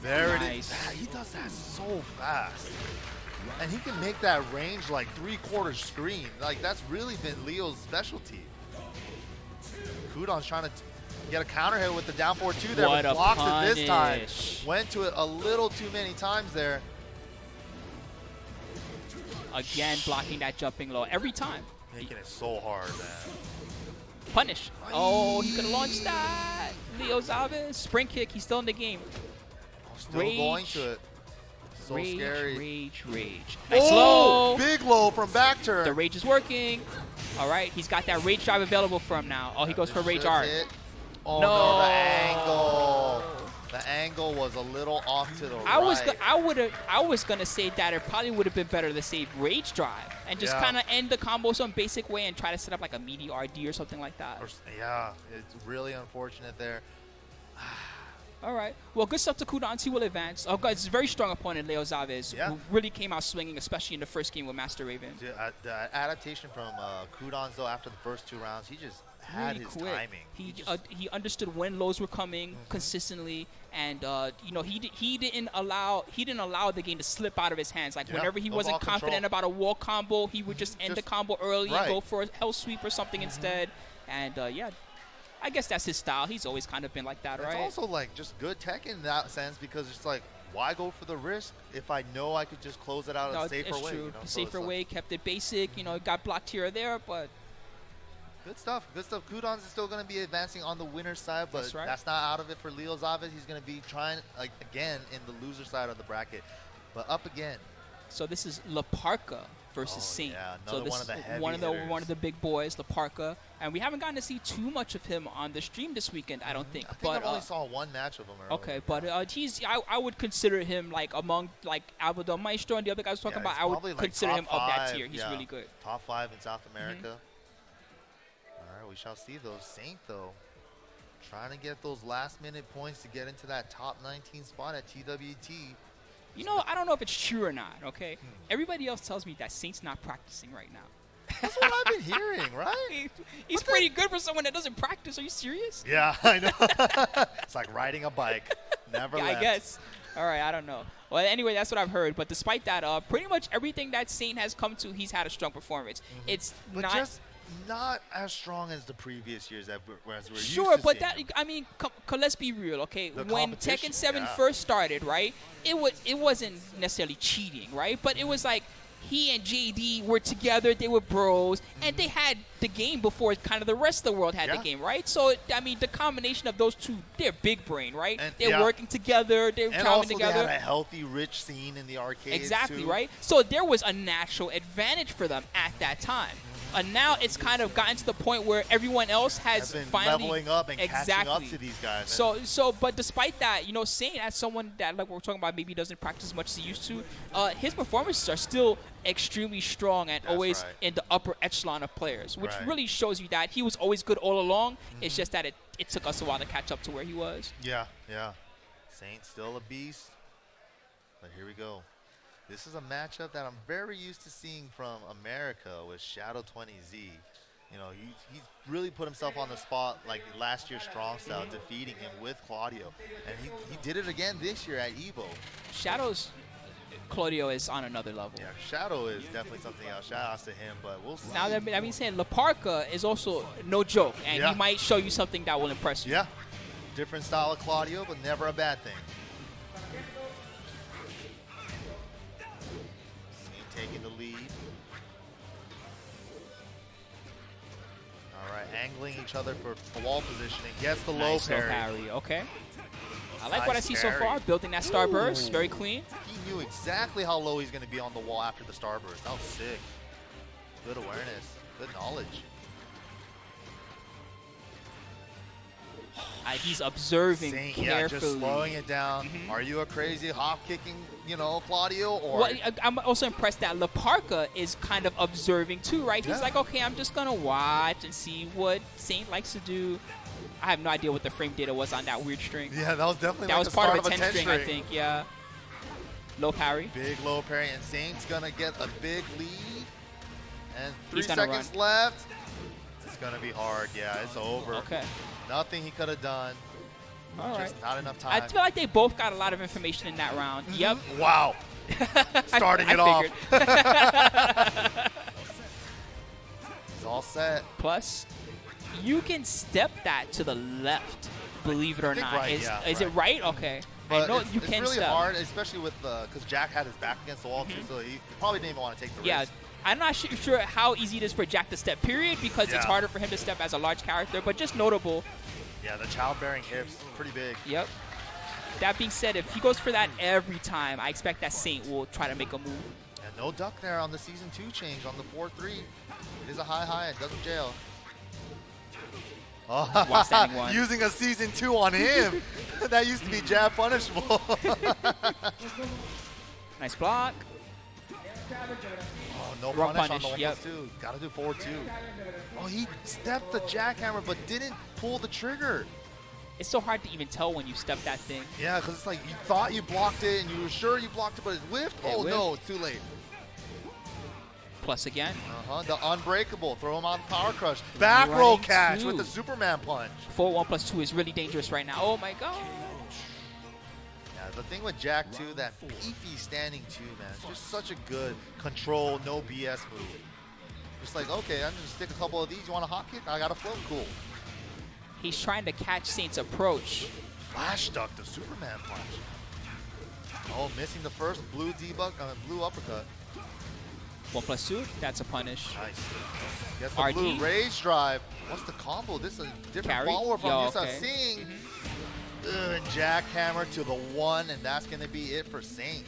There it Nice. is. He does that so fast. And he can make that range like 3/4 screen. Like that's really been Leo's specialty. Quadans trying to get a counter hit with the down 4-2 there, What but a blocks it this time. punish. Went to it a little too many times there. Again, blocking that jumping low every time. Making it so hard, man. Punish. Oh, he could have launched that. Leo Zalez. Spring kick. He's still in the game. Still Rage. going to it. So rage, scary. Rage. Nice low. Big low from back turn. The rage is working. All right, he's got that rage drive available for him now. Oh, he goes for rage art. Oh No. the angle. The angle was a little off to the right. I was gonna say that it probably would have been better to save rage drive and just kind of end the combo some basic way and try to set up like a meaty RD or something like that. Yeah, it's really unfortunate there. All right. Well, good stuff to Quadans. He will advance. Oh, God, it's a very strong opponent, Leo Zaves, who really came out swinging, especially in the first game with Master Raven. Dude, the adaptation from Quadans, though, after the first 2 rounds, he just had really his quick. timing. He understood when lows were coming consistently, and you know he didn't allow the game to slip out of his hands. Like whenever he wasn't confident about a wall combo, he would just end the combo early and go for a hell sweep or something instead. And yeah. I guess that's his style. He's always kind of been like that, right? It's also like just good tech in that sense because it's like, why go for the risk if I know I could just close it out in a safer way? True. You know? Safer way, kept it basic. You know, it got blocked here or there, but good stuff. Good stuff. Quadans is still going to be advancing on the winner's side, but that's not out of it for Leo Zaves. He's going to be trying again in the loser side of the bracket, but up again. So this is La Parka versus Saint. Yeah, so this one of the heavy one of the big boys, La Parka, and we haven't gotten to see too much of him on the stream this weekend, I don't think. I think I only saw 1 match of him earlier. Okay, but I would consider him like among like Alvaro Maestro and the other guys talking about. I would consider him of that tier. He's really good. Top 5 in South America. All right, we shall see those. Saint though, trying to get those last-minute points to get into that top 19 spot at TWT. You know, I don't know if it's true or not, okay? Everybody else tells me that Saint's not practicing right now. That's what I've been hearing, right? He's pretty good for someone that doesn't practice. Are you serious? Yeah, I know. It's like riding a bike. Never left. I guess. All right, I don't know. Well, anyway, that's what I've heard. But despite that, pretty much everything that Saint has come to, he's had a strong performance. It's not as strong as the previous years that we're used to Sure, but seeing. I mean, let's be real, okay? When Tekken 7 first started, right, it wasn't necessarily cheating, right? But it was like he and JD were together, they were bros, and they had the game before kind of the rest of the world had the game, right? So, I mean, the combination of those two, they're big brain, right? And they're working together, they're traveling together. And also they had a healthy, rich scene in the arcades, exactly, too. Right? So there was a natural advantage for them at that time. And now it's kind of gotten to the point where everyone else has been finally leveling up and catching up to these guys. But despite that, you know, Saint as someone that like we're talking about maybe doesn't practice as much as he used to, his performances are still extremely strong and always in the upper echelon of players, which really shows you that he was always good all along. It's just that it took us a while to catch up to where he was. Yeah. Saint still a beast. But here we go. This is a matchup that I'm very used to seeing from America with Shadow 20Z. You know, he's really put himself on the spot like last year's Strong Style, defeating him with Claudio. And he did it again this year at EVO. Shadow's Claudio is on another level. Yeah, Shadow is definitely something else. Shout outs to him, but we'll see. Now that I've been saying, La Parka is also no joke, and he might show you something that will impress you. Yeah, different style of Claudio, but never a bad thing. Taking the lead. All right, angling each other for wall positioning. Gets the low parry. Okay. I like what I see so far. Building that starburst, very clean. He knew exactly how low he's going to be on the wall after the starburst. That was sick. Good awareness. Good knowledge. He's observing carefully. Yeah, just slowing it down. Are you a crazy hop-kicking, you know, Claudio? Or well, I'm also impressed that La Parka is kind of observing too, right? He's like, okay, I'm just going to watch and see what Saint likes to do. I have no idea what the frame data was on that weird string. Yeah, that was definitely that like was the part start of a 10 string, I think, yeah. Low parry. Big low parry, and Saint's going to get a big lead. And 3 seconds left. It's going to be hard. Yeah, it's over. Okay. Nothing he could have done. All just not enough time. I feel like they both got a lot of information in that round. Yep. Wow. Starting it off. He's all set. Plus, you can step that to the left, believe it or not. Is it right? Okay. But I know it's, you can really step. hard, especially with because Jack had his back against the wall too, so he probably didn't even want to take the risk. I'm not sure how easy it is for Jack to step, period, because it's harder for him to step as a large character, but just notable. Yeah, the childbearing hips, pretty big. Yep. That being said, if he goes for that every time, I expect that Saint will try to make a move. And no duck there on the Season 2 change on the 4-3. It is a high, it doesn't jail. While standing one. Using a Season 2 on him. That used to be jab punishable. Nice block. Oh, no Wrong punish on punish, the 1+2. Gotta do 4-2. Oh, he stepped the jackhammer but didn't pull the trigger. It's so hard to even tell when you step that thing. Yeah, because it's like you thought you blocked it and you were sure you blocked it, but it whiffed. Oh, no, it's too late. Plus again. The unbreakable. Throw him on power crush. Back roll catch with the Superman punch. 4-1+2 is really dangerous right now. Oh, my God. Yeah, the thing with Jack, too, that beefy standing, too, man. Just such a good control, no BS move. Just like, okay, I'm going to stick a couple of these. You want a hot kick? I got a float. Cool. He's trying to catch Saint's approach. Flash duck the Superman punch. Oh, missing the first blue blue uppercut. 1+2, that's a punish. Nice. Gets the blue rage drive. What's the combo? This is a different follower from Yusa Singh. And jackhammer to the 1, and that's going to be it for Saint.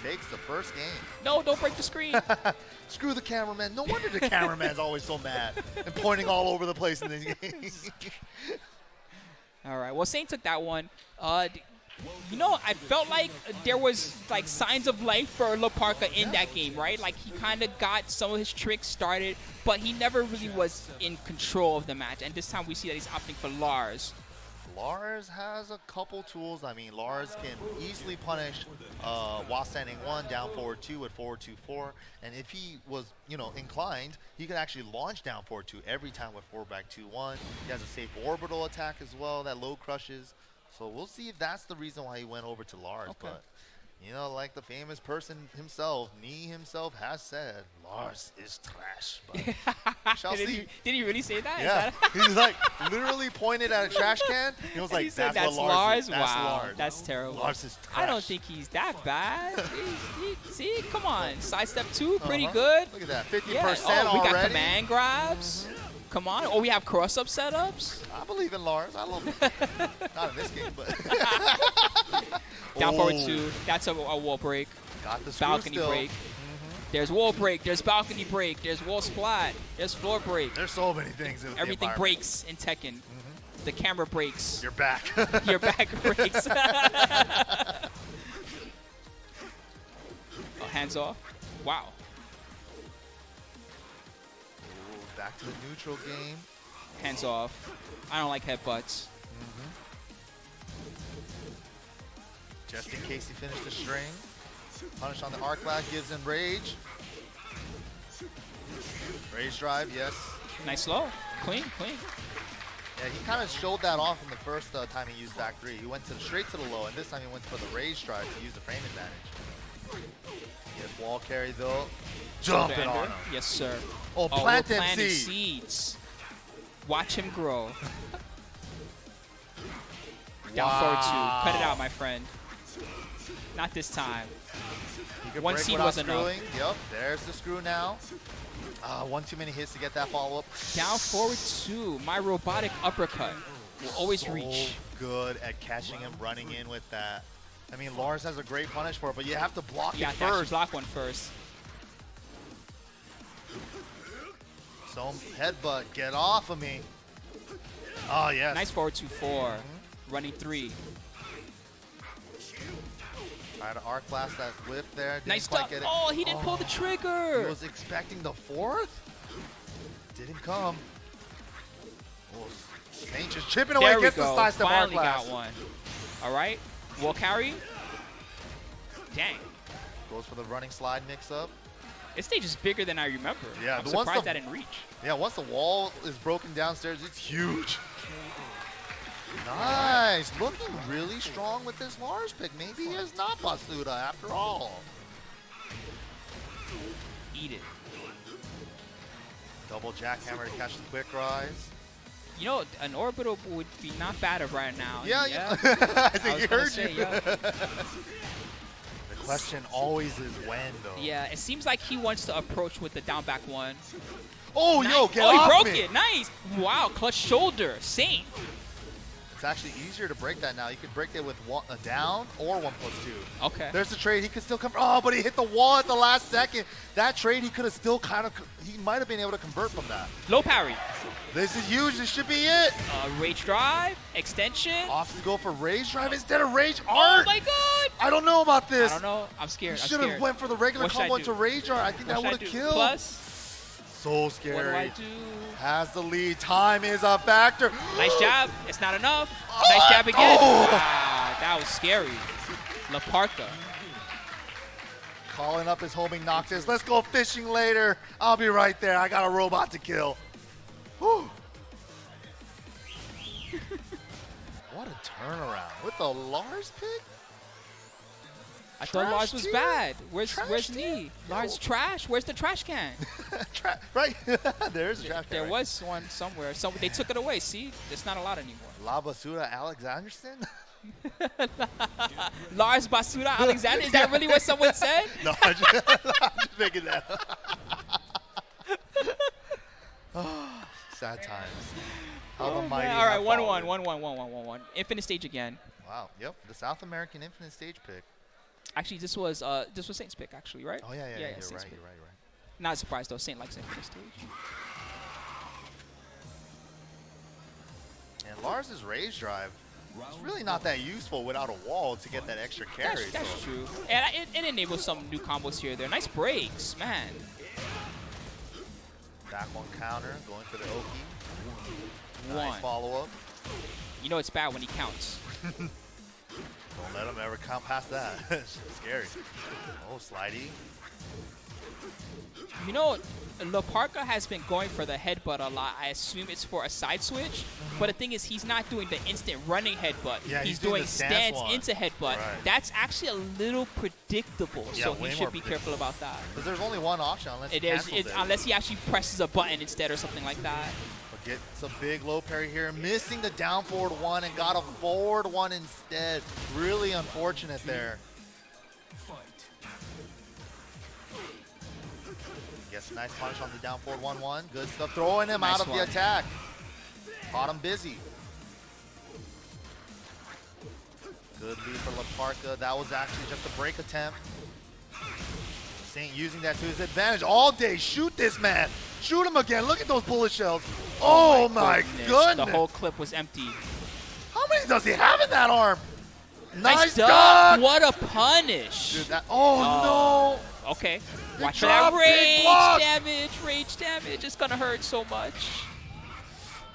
Takes the first game. No, don't break the screen. Screw the cameraman. No wonder the cameraman's always so mad and pointing all over the place in these games. All right, well, Saint took that one. You know, I felt like there was like signs of life for Loparka in that game, right? Like he kind of got some of his tricks started, but he never really was in control of the match. And this time we see that he's opting for Lars. Lars has a couple tools. I mean, Lars can easily punish while standing 1, down forward 2 with forward 2-4. And if he was, you know, inclined, he could actually launch down forward 2 every time with forward back 2-1. He has a safe orbital attack as well that low crushes. So we'll see if that's the reason why he went over to Lars. Okay. But, you know, like the famous person himself, NeNe himself has said, Lars is trash. But shall see. Did he really say that? Yeah. He's like literally pointed at a trash can. He was like, that's what Lars is. That's wow, Lars. That's terrible. Lars is trash. I don't think he's that bad. See, come on. Sidestep 2, pretty good. Look at that, 50% yeah. already. We got command grabs. Come on. Oh, we have cross-up setups. I believe in Lars. I love him. Not in this game, but. Down forward 2. That's a wall break. Got the balcony break. There's wall break. There's balcony break. There's wall splat. There's floor break. There's so many things in Everything breaks in Tekken. The camera breaks. Your back. Your back breaks. Oh, hands off. Wow. Back to the neutral game. Hands off. I don't like headbutts. Just in case he finished the string. Punish on the arc blast gives him rage. Rage drive, yes. Nice slow. Clean. Yeah, he kind of showed that off in the first time he used back 3. He went straight to the low, and this time he went for the rage drive to use the frame advantage. Yes, wall carry though. Jump it on him. Yes, sir. Oh, plant them seeds. Watch him grow. Down forward 2. Cut it out, my friend. Not this time. One seed was enough. Yep, there's the screw now. One too many hits to get that follow-up. Down forward 2. My robotic uppercut will always reach. Good at catching him, running in with that. I mean, Lars has a great punish for it, but you have to block it first. Block one first. So headbutt, get off of me. Oh, yes. Nice forward 2-4. Running 3. Tried to arc blast that whip there. Didn't nice quite stuff. get it. Oh, he didn't pull the trigger. He was expecting the 4th. Didn't come. Oh, Saint just chipping away. Gets the sidestep arc blast. Finally got one. All right. Wall carry. Dang. Goes for the running slide mix-up. This stage is bigger than I remember. Yeah, I'm surprised that didn't reach. Yeah, once the wall is broken downstairs, it's huge. Nice. Looking really strong with this Lars pick. Maybe he is not Basuda after all. Eat it. Double jackhammer to catch the quick rise. You know, an orbital would be not bad right now. Yeah. I think he heard you. Yeah. The question always is when, though. Yeah, it seems like he wants to approach with the down back 1. Oh, nice. Yo, get off he broke me. it. Nice. Wow, clutch shoulder. Saint. It's actually easier to break that now. You can break it with a down or 1+2. Okay. There's the trade. He could still come. Oh, but he hit the wall at the last second. That trade, he could have still he might have been able to convert from that. Low parry. This is huge. This should be it. Rage drive, extension. Off to go for rage drive instead of rage Oh art. my god! I don't know about this. I don't know. I'm scared. You should have went for the regular combo into rage art. I think that would have killed. Plus. So scary. What do I do? Has the lead. Time is a factor. Nice jab. It's not enough. Nice jab again. Oh. Wow, that was scary. La Parka. Calling up his homing Noctis. Let's go fishing later. I'll be right there. I got a robot to kill. Whew. What a turnaround. With the Lars pick? I thought Lars was tier? bad. Where's tier? NeNe? Lars trash? Where's the trash can? Right. There's a trash can. There right. was one somewhere. They took it away. See? It's not a lot anymore. La Basura Alexanderson? Lars Basura Alexander? Is that really what someone said? No, I'm just making that up. Sad times. How the mighty All right, have 1-1, fallen. 1-1. Infinite stage again. Wow. Yep. The South American Infinite Stage pick. Actually, this was Saint's pick, actually, right? Oh yeah. Yeah, You're Saint's right. pick. You're right. Not surprised though. Saint likes Infinite stage. And Lars's rage drive is really not that useful without a wall to get that extra carry. That's true. And it enables some new combos here. There, nice breaks, man. Back one counter, going for the Oki. One. Nice follow up. You know it's bad when he counts. Don't let him ever count past that. It's scary. Oh, slidey. You know, La Parka has been going for the headbutt a lot. I assume it's for a side switch. But the thing is, he's not doing the instant running headbutt. Yeah, he's doing doing the stance one. into headbutt. Right. That's actually a little predictable. Yeah, So way he more should be careful about that. Because there's only one option unless he cancels it. Unless he actually presses a button instead or something like that. But gets a big low parry here, missing the down forward one and got a forward one instead. Really unfortunate there. Gets a nice punish on the down forward 1-1. Good stuff. Throwing him Nice out of one. the attack. Caught him busy. Good lead for La Parka. That was actually just a break attempt. Saint using that to his advantage all day. Shoot this man. Shoot him again. Look at those bullet shells. Oh my goodness. The whole clip was empty. How many does he have in that arm? Nice duck. duck. What a punish. Dude, no. Okay. Good Watch for job, that big rage block. damage. Rage damage. It's going to hurt so much.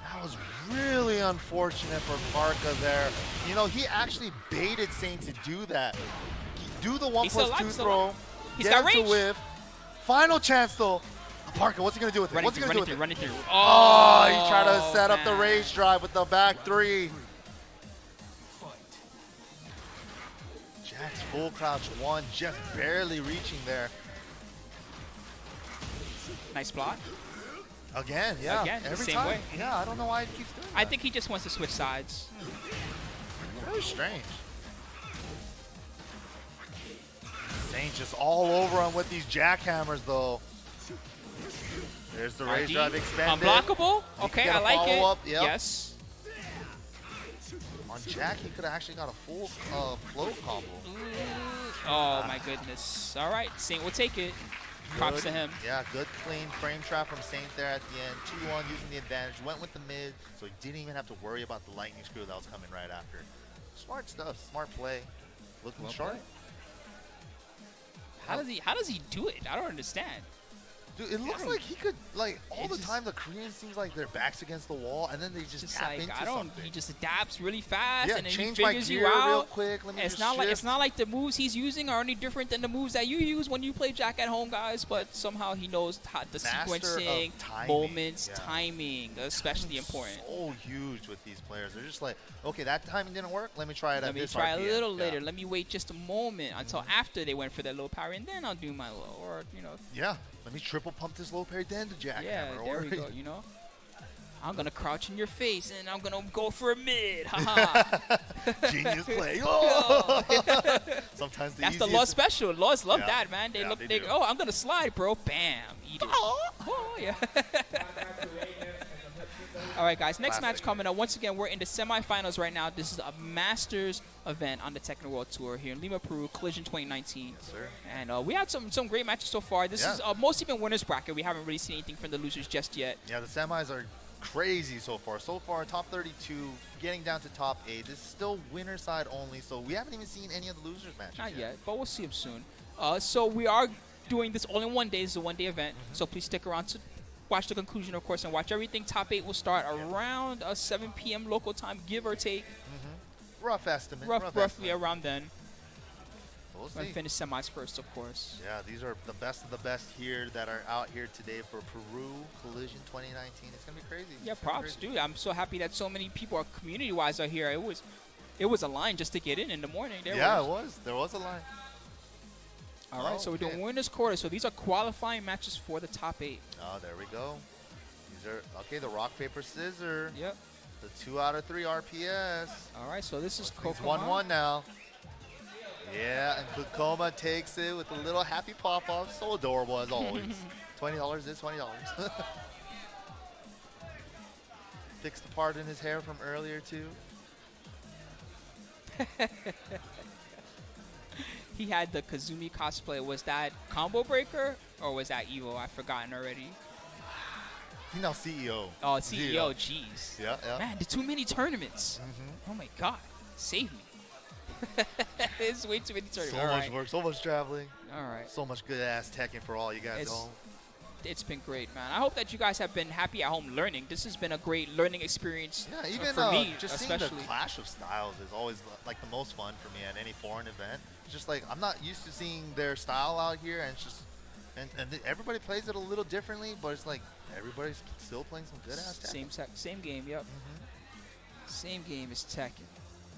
That was really unfortunate for Parka there. You know, he actually baited Saint to do that. Do the 1+2 throw. He's Get got him to range. whiff. Final chance though. Parka, what's he going to do with it? What's he going to do with it? Running through. Oh, he tried to set up the man. rage drive with the back three. Jack's full crouch one, just barely reaching there. Nice block. Again, yeah. Again, every same time. way. Yeah, I don't know why he keeps doing that. I think he just wants to switch sides. Very strange. Saint just all over him with these jackhammers, though. There's the rage RD. drive expanded. Unblockable. He Okay, could get I a like it. follow-up, yep. Yes. On Jack, he could have actually got a full float combo. Oh my goodness. All right, Saint will take it. Props to him. Yeah, good clean frame trap from Saint there at the end. 2-1 using the advantage. Went with the mid, so he didn't even have to worry about the lightning screw that was coming right after. Smart stuff, smart play. Looking Well sharp. played. How does he do it? I don't understand. Dude, it looks like he could, like, all It the just- time the Koreans seems like their backs against the wall, and then they just tap Like into he something. just adapts really fast Yeah, and then he change my figures gear you out. real quick. Let me It's just shift. not like the moves he's using are any different than the moves that you use when you play Jack at home, guys. But somehow he knows how the Master of sequencing, timing, moments, yeah. timing, especially important. So huge with these players. They're just like, okay, that timing didn't work. Let me try it Let at me this try a RPM. little Yeah. later. Let me wait just a moment until after they went for their low power, and then I'll do my low. Or Yeah, let me triple pump this low parry, then the jackhammer. yeah, there or we go. I'm gonna crouch in your face and I'm gonna go for a mid. Haha. Genius play. Oh! Sometimes That's the easiest- Law special. Laws love Yeah. that, man. They Yeah, look. they They do. oh, I'm gonna slide, bro. Bam. Eat it. Oh, yeah. All right, guys. Next Classic. match coming up. Once again, we're in the semifinals right now. This is a Masters event on the Tekken World Tour here in Lima, Peru, Collision 2019. Yes, sir. And we had some great matches so far. This is mostly been winners bracket. We haven't really seen anything from the losers just yet. Yeah, the semis are crazy so far. So far, top 32, getting down to top 8. This is still winner side only, so we haven't even seen any of the losers matches Not yet, but we'll see them soon. So we are doing this all in one day. This is a one-day event, so please stick around to watch the conclusion, of course, and watch everything. Top 8 will start around 7 p.m. local time, give or take. Rough estimate. Roughly estimate. around then. We'll We're going see. to finish semis first, of course. Yeah, these are the best of the best here that are out here today for Peru Collision 2019. It's gonna be crazy. Yeah, It's gonna be props, crazy. dude. I'm so happy that so many people are community-wise out here. It was a line just to get in the morning. There was a line. All right, so we're doing Okay. winners quarter. So these are qualifying matches for the top 8. Oh, there we go. These are okay. The rock paper scissor. Yep. The 2 out of 3 RPS. All right, so this is It's Kkokkoma. 1-1 now. Yeah, and Kkokkoma takes it with a little happy pop-off. So adorable as always. $20 is $20. Fixed the part in his hair from earlier too. He had the Kazumi cosplay. Was that Combo Breaker or was that Evo? I've forgotten already. He's now CEO. Oh, CEO, jeez. Yeah, yeah. Man, the too many tournaments. Oh my God, save me. It's way too many tournaments. So All much right. work, so much traveling, All right. so much good ass Tekken for all you guys at home. It's been great, man. I hope that you guys have been happy at home learning. This has been a great learning experience Yeah, even for me, just especially. seeing the clash of styles is always like the most fun for me at any foreign event. It's just like I'm not used to seeing their style out here, and it's just and everybody plays it a little differently, but it's like everybody's still playing some good ass Tekken. Same game, yep. Same game as Tekken.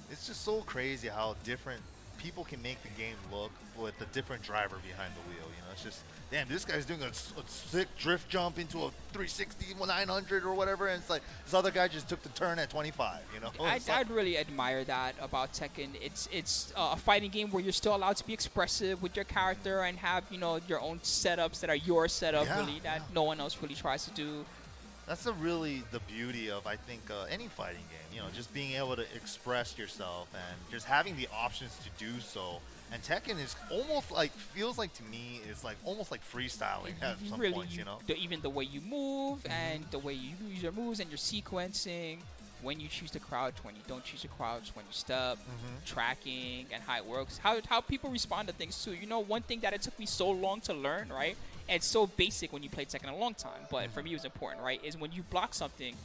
It's just so crazy how different people can make the game look with a different driver behind the wheel. You know, it's just, damn, this guy's doing a sick drift jump into a 360 900 or whatever, and it's like this other guy just took the turn at 25. You know, I'd really admire that about Tekken. It's a fighting game where you're still allowed to be expressive with your character and have your own setups that are your setup, really, that no one else really tries to do. That's really the beauty of, I think, any fighting game. You know, just being able to express yourself and just having the options to do so. And Tekken is almost like, feels like to me, is like almost like freestyling at some Really, points, you know? even the way you move and the way you use your moves and your sequencing, when you choose to crouch, when you don't choose to crouch, when you step, tracking, and how it works, how people respond to things too. You know, one thing that it took me so long to learn, right? And it's so basic when you play Tekken a long time, but for me it was important, right? Is when you block something,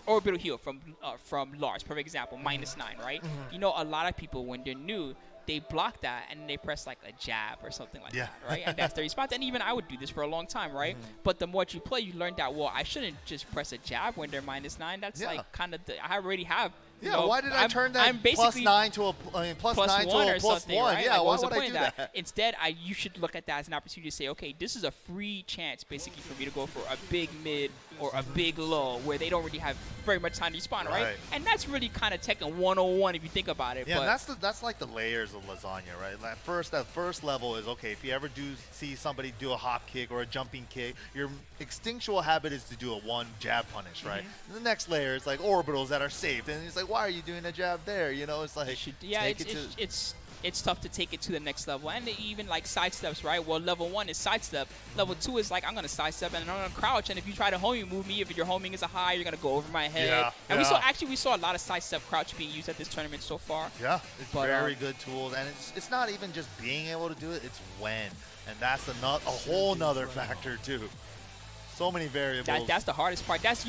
orbital heal from Lars, perfect example, -9, right? You know, a lot of people when they're new, they block that and they press like a jab or something like that, right? And that's the response. And even I would do this for a long time, right? But the more you play, you learn that, well, I shouldn't just press a jab when they're -9. That's like kind of I already have. Yeah, why did I turn that +9 to a +1 or something, +1? right? Yeah, like, why what's the would point I of do that? Instead, you should look at that as an opportunity to say, okay, this is a free chance, basically, for me to go for a big mid or a big low where they don't really have very much time to respond, right? And that's really kind of Tekken 101 if you think about it. Yeah, but and that's like the layers of lasagna, right? That first level is, okay, if you ever do see somebody do a hop kick or a jumping kick, your instinctual habit is to do a one jab punish, right? And the next layer is like orbitals that are saved, and it's like, why are you doing a jab there? You know, it's like, it's tough to take it to the next level, and even like sidesteps, right? Well, level 1 is sidestep. Level 2 is like, I'm gonna sidestep and I'm gonna crouch, and if you try to homing move me, if your homing is a high, you're gonna go over my head. And we saw a lot of sidestep crouch being used at this tournament so far. Yeah, it's very good tools, and it's not even just being able to do it; it's when, and that's a whole nother factor too. So many variables. That's the hardest part. That's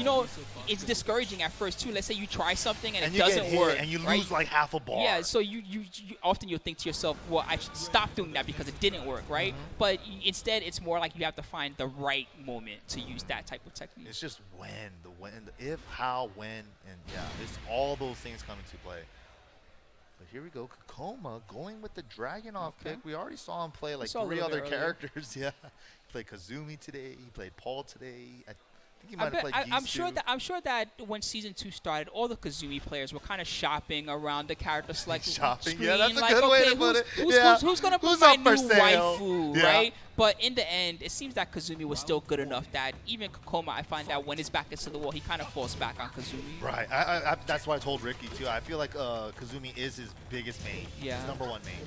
it's discouraging at first too. Let's say you try something and it you doesn't work, and you right? lose like half a bar. Yeah, so you often you'll think to yourself, well, I should stop doing that because it didn't work, right? But instead, it's more like you have to find the right moment to use that type of technique. It's just when, the if, how, when, and yeah, it's all those things come into play. But here we go, Kkokkoma going with the dragon off kick. We already saw him play like 3 other characters. Yeah, he played Kazumi today. He played Paul today. I think he might have played Gisu. I'm sure that when season 2 started, all the Kazumi players were kind of shopping around the character select shopping. screen. Yeah, that's a like, good way to put it. Who's gonna be my new waifu, right? But in the end, it seems that Kazumi was still good enough that even Kkokkoma, I find that when his back is to the wall, he kind of falls back on Kazumi. Right. That's why I told Ricky, too. I feel like Kazumi is his biggest main. Yeah. His #1 main.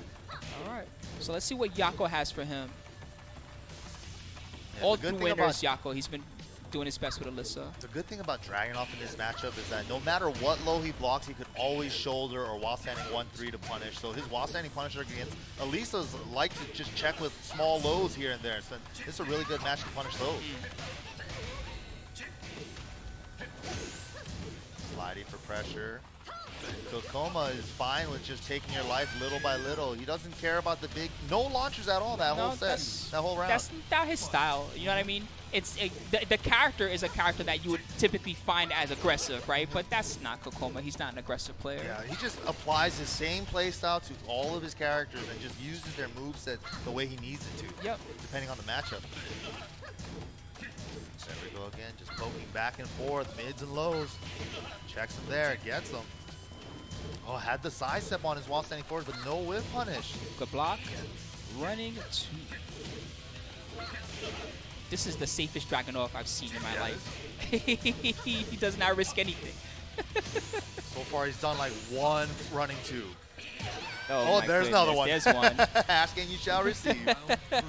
All right. So let's see what Yako has for him. Yeah, All through winners, Yako. He's been doing his best with Alyssa. The good thing about Dragunov in this matchup is that no matter what low he blocks, he could always shoulder or while standing 1-3 to punish. So his while standing punisher against Alyssa's like to just check with small lows here and there. So it's a really good match to punish those. Slidey for pressure. Kkokkoma is fine with just taking your life little by little. He doesn't care about the big, no launchers at all that whole set, that whole round. That's not his style. You know what I mean? The character is a character that you would typically find as aggressive, right? But that's not Kkokkoma. He's not an aggressive player. Yeah, he just applies his same play style to all of his characters and just uses their moveset the way he needs it to. Yep. Depending on the matchup. There we go again, just poking back and forth, mids and lows. Checks him there, gets him. Oh, had the side step on his while standing forward, but no whip punish. Good block. Running 2. This is the safest Dragunov I've seen in my life. He does not risk anything. So far, he's done like 1 running 2. Oh, there's another one. There's one. Ask and you shall receive.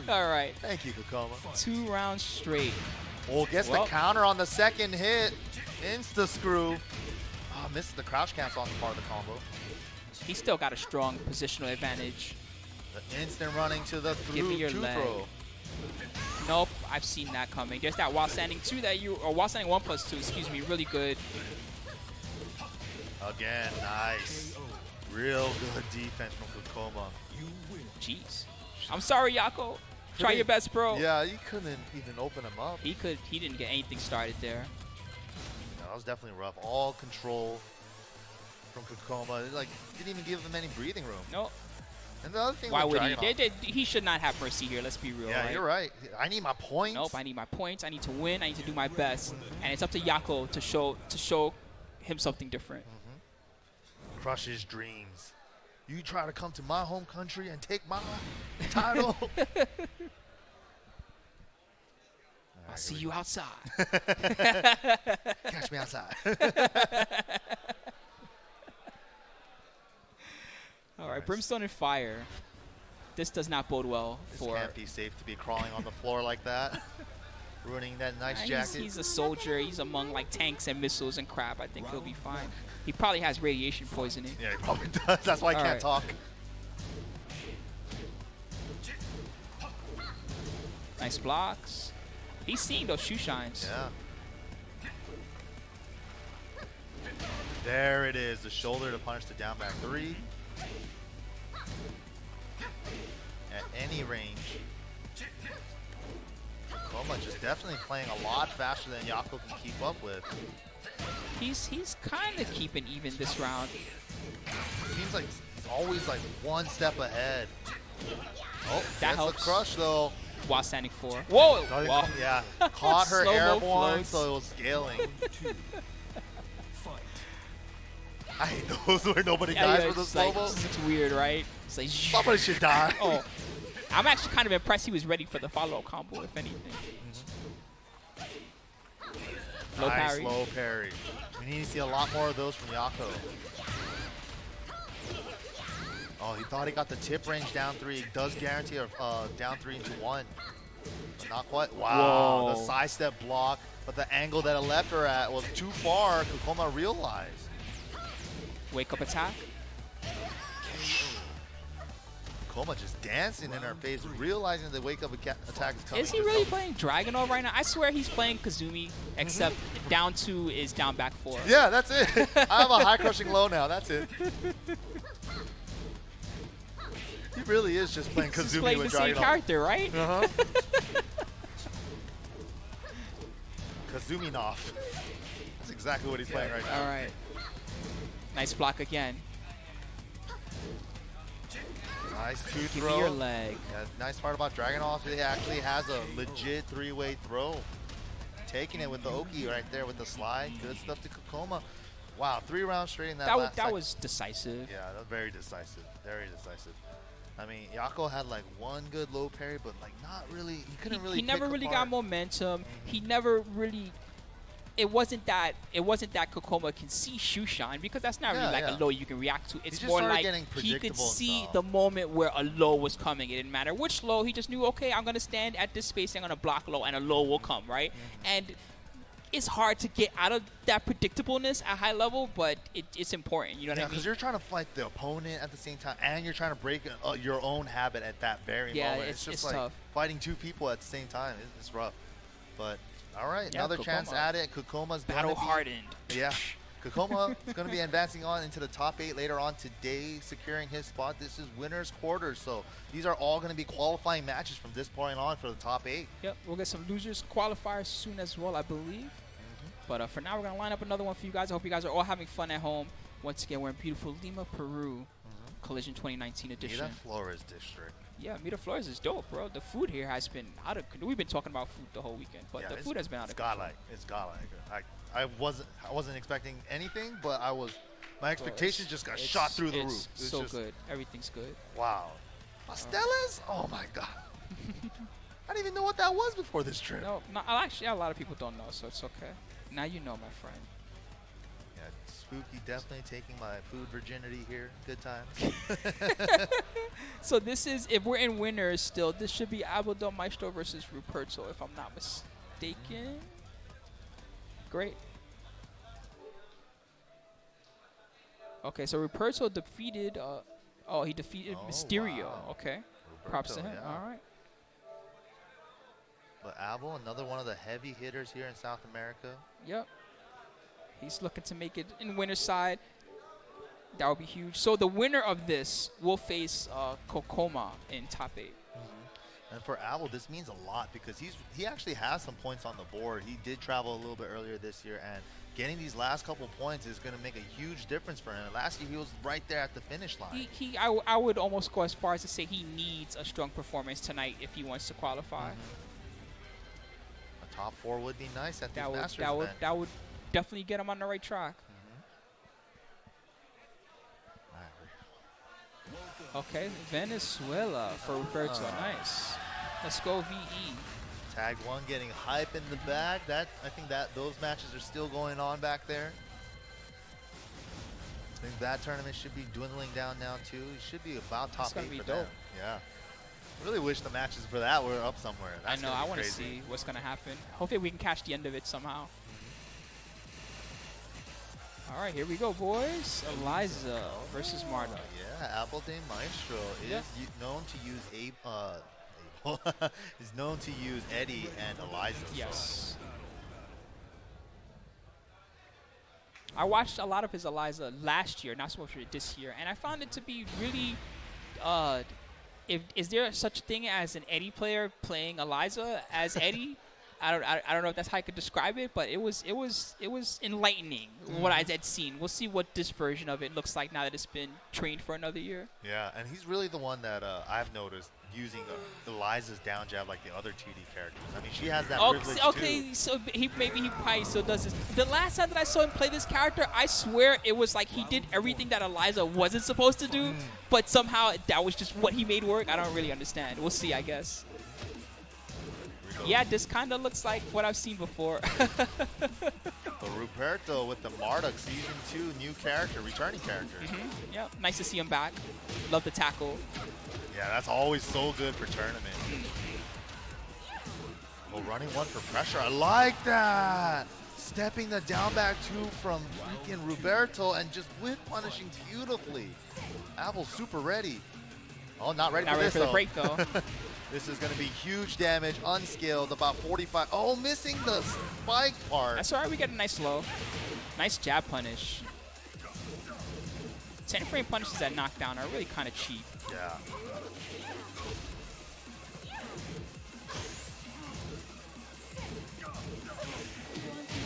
All right. Thank you, Kkokkoma. 2 rounds straight. Oh, gets the counter on the second hit. Insta screw. Oh, missed the crouch cancel on the part of the combo. He's still got a strong positional advantage. The instant running to the Give me your two leg. throw. Nope, I've seen that coming. There's that while standing 2 that or while standing 1+2, excuse me, really good. Again, nice. Real good defense from Kkokkoma. Jeez. I'm sorry, Yako. Try your best, bro. Yeah, you couldn't even open him up. He didn't get anything started there. No, that was definitely rough. All control from Kkokkoma. Like, didn't even give him any breathing room. Nope. And the other thing Why with would he? He should not have mercy here. Let's be real. Yeah, right? you're right. I need my points. Nope, I need my points. I need to win. I need to do my best. And it's up to Yako to show him something different. Crush his dreams. You try to come to my home country and take my title. I'll see you outside. Catch me outside. All right, Brimstone and Fire. This does not bode well for. This can't be safe to be crawling on the floor like that. Ruining that nice jacket. He's a soldier. He's among like tanks and missiles and crap. I think he'll be fine. He probably has radiation poisoning. Yeah, he probably does. That's why he can't talk. Nice blocks. He's seeing those shoe shines. Yeah. There it is. The shoulder to punish the down back 3. At any range. Kkokkoma just definitely playing a lot faster than Yako can keep up with. He's kind of keeping even this round. Seems like he's always like 1 step ahead. Oh, that helps. A crush though. While standing 4. Whoa! Whoa. Yeah, caught her airborne, floats. so it was scaling. I hate those where nobody dies with the slow-mo. It's weird, right? It's like somebody should die. Oh, I'm actually kind of impressed he was ready for the follow-up combo, if anything. Low nice parry. Low parry. We need to see a lot more of those from Yako. Oh, he thought he got the tip range down 3. It does guarantee a down 3 into 1. But not quite. Wow, Whoa. the side step block, but the angle that it left her at was too far. Kkokkoma realized. Wake up attack. Kkokkoma just dancing in her face, realizing the wake up attack is coming. Is he really playing Dragunov right now? I swear he's playing Kazumi, except down 2 is down back 4. Yeah, that's it. I have a high crushing low now. That's it. He really is just playing He's Kazumi playing with the same Dragunov. character, right? Kazumi-noff. That's exactly what he's playing right now. All right. Nice block again. Nice 2 Give throw. me your leg. Yeah, nice part about Dragunov, he actually has a legit 3-way throw. Taking it with the Oki right there with the slide. Good stuff to Kkokkoma. Wow, 3 rounds straight in that last That second. was decisive. Yeah, that was very decisive. Very decisive. I mean, Yako had like one good low parry, but like not really. He couldn't really. He never pick really apart. got momentum. He never really. It wasn't that Kkokkoma can see Shushan, because that's not really like a low you can react to. It's just more started like getting he could predictable and see stuff. the moment where a low was coming. It didn't matter which low. He just knew, okay, I'm gonna stand at this space. I'm gonna block low, and a low will come, right? And it's hard to get out of that predictableness at high level, but it's important. You know what I mean? Because you're trying to fight the opponent at the same time, and you're trying to break your own habit at that very moment. It's just like tough. fighting two people at the same time. It's rough. But all right, Yeah, another chance Kkokkoma. at it. Kkokoma's Battle hardened. Yeah. Kkokkoma is going to be advancing on into the top 8 later on today, securing his spot. This is winner's quarters, so these are all going to be qualifying matches from this point on for the top 8. Yep, we'll get some losers qualifiers soon as well, I believe. But for now, we're going to line up another one for you guys. I hope you guys are all having fun at home. Once again, we're in beautiful Lima, Peru, Collision 2019 edition. Miraflores district. Yeah, Miraflores is dope, bro. The food here has been out of. We've been talking about food the whole weekend, but the food has been out of control. It's godlike. I wasn't expecting anything, but my expectations just got shot through the roof. It's so good. Everything's good. Wow. Pastelas? Oh my god. I didn't even know what that was before this trip. No, actually, a lot of people don't know, so it's okay. Now you know, my friend. Yeah, Spooky definitely taking my food virginity here. Good times. So this is, if we're in winners still, this should be Abel Maestro versus Ruperto, if I'm not mistaken. Great. Okay, so Ruperto defeated, he defeated Mysterio. Wow. Okay. Roberto, Props to him. yeah. All right. But Abel, another one of the heavy hitters here in South America. Yep. He's looking to make it in winner's side. That would be huge. So the winner of this will face Kkokkoma in top 8. And for Abel, this means a lot because he actually has some points on the board. He did travel a little bit earlier this year, and getting these last couple points is going to make a huge difference for him. Last year, he was right there at the finish line. I would almost go as far as to say he needs a strong performance tonight if he wants to qualify. A top 4 would be nice at this Masters event. That would definitely get him on the right track. Okay, Venezuela for Roberto. Nice. Let's go VE. Tag 1 getting hype in the back. I think that those matches are still going on back there. I think that tournament should be dwindling down now too. It should be about top 8 for them. Yeah. Really wish the matches for that were up somewhere. I know. I want to see what's going to happen. Hopefully we can catch the end of it somehow. All right, here we go, boys. Eliza versus Marta. Yeah, Abel de Maestro is known to use is known to use Eddie and Eliza. Yes. I watched a lot of his Eliza last year, not so much this year, and I found it to be really. Is there such a thing as an Eddie player playing Eliza as Eddie? I don't know if that's how I could describe it, but it was enlightening what I had seen. We'll see what this version of it looks like now that it's been trained for another year. Yeah, and he's really the one that I've noticed using Eliza's down jab like the other 2D characters. I mean, she has that privilege too. So he probably still does this. The last time that I saw him play this character, I swear it was like he did everything that Eliza wasn't supposed to do, but somehow that was just what he made work. I don't really understand. We'll see, I guess. Yeah, this kind of looks like what I've seen before. So Ruperto with the Marduk Season 2 new character, returning character. Yeah, nice to see him back. Love the tackle. Yeah, that's always so good for tournament. Oh, running one for pressure. I like that. Stepping the down back 2 from freaking Roberto and just whip punishing beautifully. Abel's super ready. Oh, not ready for this, the break, though. This is going to be huge damage, unscaled, about 45. Oh, missing the spike part. That's all right. We get a nice low. Nice jab punish. 10 frame punishes that knockdown are really kind of cheap. Yeah.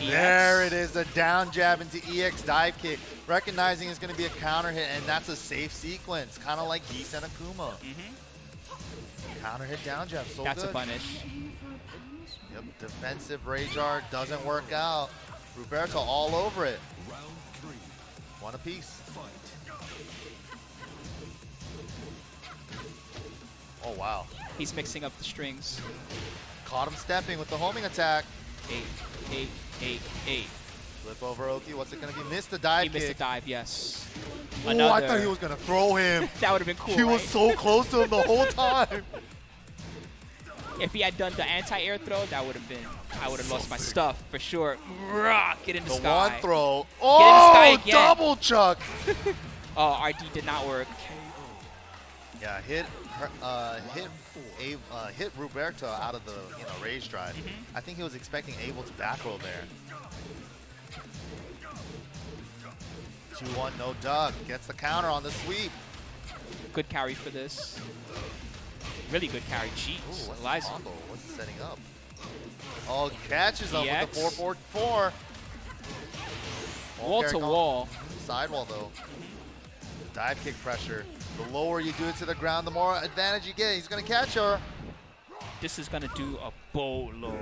There it is, the down jab into EX dive kick. Recognizing it's going to be a counter hit, and that's a safe sequence, kind of like Geese and Akuma. Counter hit down jab, so that's good. A punish. Yep, defensive rage art doesn't work out. Roberto all over it. One apiece. Oh, wow. He's mixing up the strings. Caught him stepping with the homing attack. 8, 8, 8. Flip over Oki. What's it going to be? Missed the dive He missed kick. the dive, yes. Oh, I thought he was going to throw him. That would have been cool, He was right? so close to him the whole time. If he had done the anti-air throw, that would have been, I would have lost my stuff for sure. Rah, get in the sky. One throw. Get in the sky Oh, again. double chuck. Oh, RD did not work. Yeah, hit Roberto out of the rage drive. I think he was expecting Abel to back roll there. 2-1, no duck. Gets the counter on the sweep. Good carry for this. Really good carry. Jeez. Ooh, what's the Eliza. combo? What's he setting up? Oh, catches him with the EX. 4-4-4. Wall to wall. Sidewall though. Dive kick pressure. The lower you do it to the ground, the more advantage you get. He's gonna catch her. This is going to do a boatload.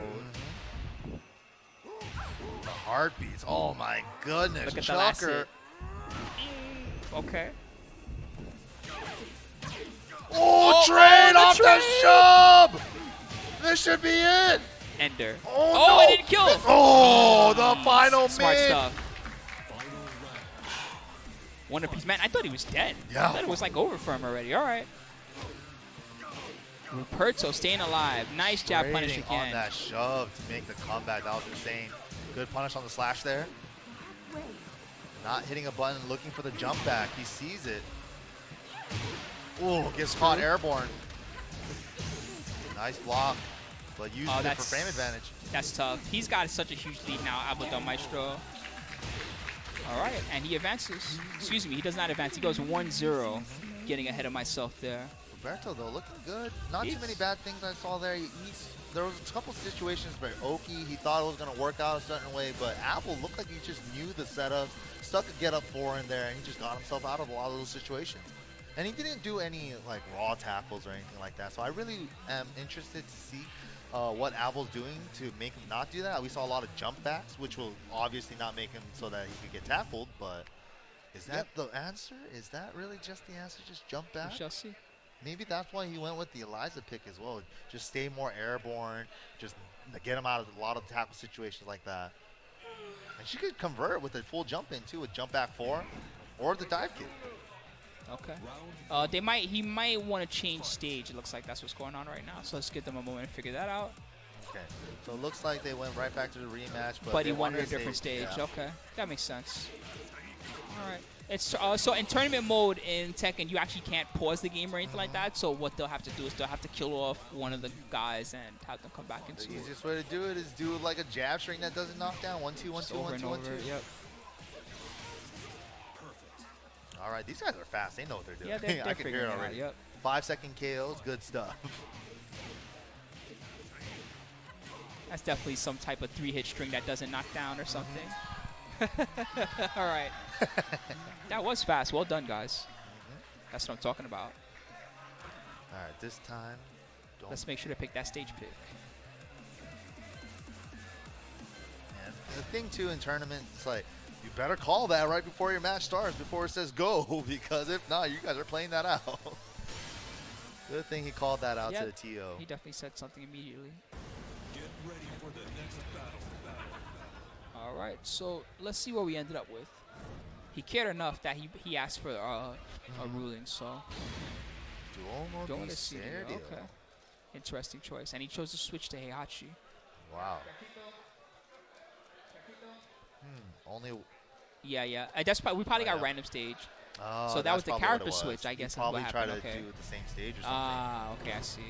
The heartbeats. Oh my goodness. Look at the last Chucker. hit. Okay. Oh, trade the off the shove. This should be it. Ender. Oh, Oh, no. it didn't kill him. Oh, the final Smart mid. stuff. Wonder Piece. Man, I thought he was dead. Yeah. I thought it was like over for him already. All right. Ruperto staying alive. Nice jab punish Trading again. on that shove to make the comeback. That was insane. Good punish on the slash there. Not hitting a button, looking for the jump back. He sees it. Ooh, gets caught airborne. Nice block, but uses it for frame advantage. That's tough. He's got such a huge lead now, Abel Maestro. All right, and he advances. Excuse me, he does not advance. He goes 1-0, getting ahead of myself there. Roberto, though, looking good. Not too many bad things I saw there. There was a couple situations where Oki, he thought it was going to work out a certain way, but Apple looked like he just knew the setup, stuck a get up 4 in there, and he just got himself out of a lot of those situations. And he didn't do any like raw tackles or anything like that. So I really am interested to see what Apple's doing to make him not do that. We saw a lot of jump backs, which will obviously not make him so that he could get tackled, but is that the answer? Is that really just the answer? Just jump back? We shall see. Maybe that's why he went with the Eliza pick as well. Just stay more airborne, just get him out of a lot of tackle situations like that. And she could convert with a full jump in too, with jump back 4 or the dive kick. Okay. He might want to change stage. It looks like that's what's going on right now. So let's give them a moment to figure that out. Okay. So it looks like they went right back to the rematch, But he wanted a different stage. Yeah. Okay, that makes sense. All right. It's so in tournament mode in Tekken, you actually can't pause the game or anything like that. So what they'll have to do is they'll have to kill off one of the guys and have them come back into The it. easiest way to do it is do like a jab string that doesn't knock down. 1-2, 1-2, Over 1-2, and 1-2. over. Yep. All right, these guys are fast. They know what they're doing. Yeah, they're I can hear figuring it it out. already. Yep. 5-second KOs, good stuff. That's definitely some type of 3-hit string that doesn't knock down or something. All right. That was fast. Well done, guys. That's what I'm talking about. All right, this time, don't. Let's make sure to pick that stage pick. And the thing too in tournaments, it's like you better call that right before your match starts, before it says go, because if not, you guys are playing that out. Good thing he called that out to the TO. He definitely said something immediately. Get ready for the next battle. All right, so let's see what we ended up with. He cared enough that he asked for a ruling, so. Duomo di see. Serio. Okay. Interesting choice. And he chose to switch to Heihachi. Wow. Only. Yeah. That's we probably got yeah. random stage. Oh, So that was that's the probably character what it was. switch, I guess, He is what probably tried happened. to Okay. do the same stage or something. Ah, okay, I see.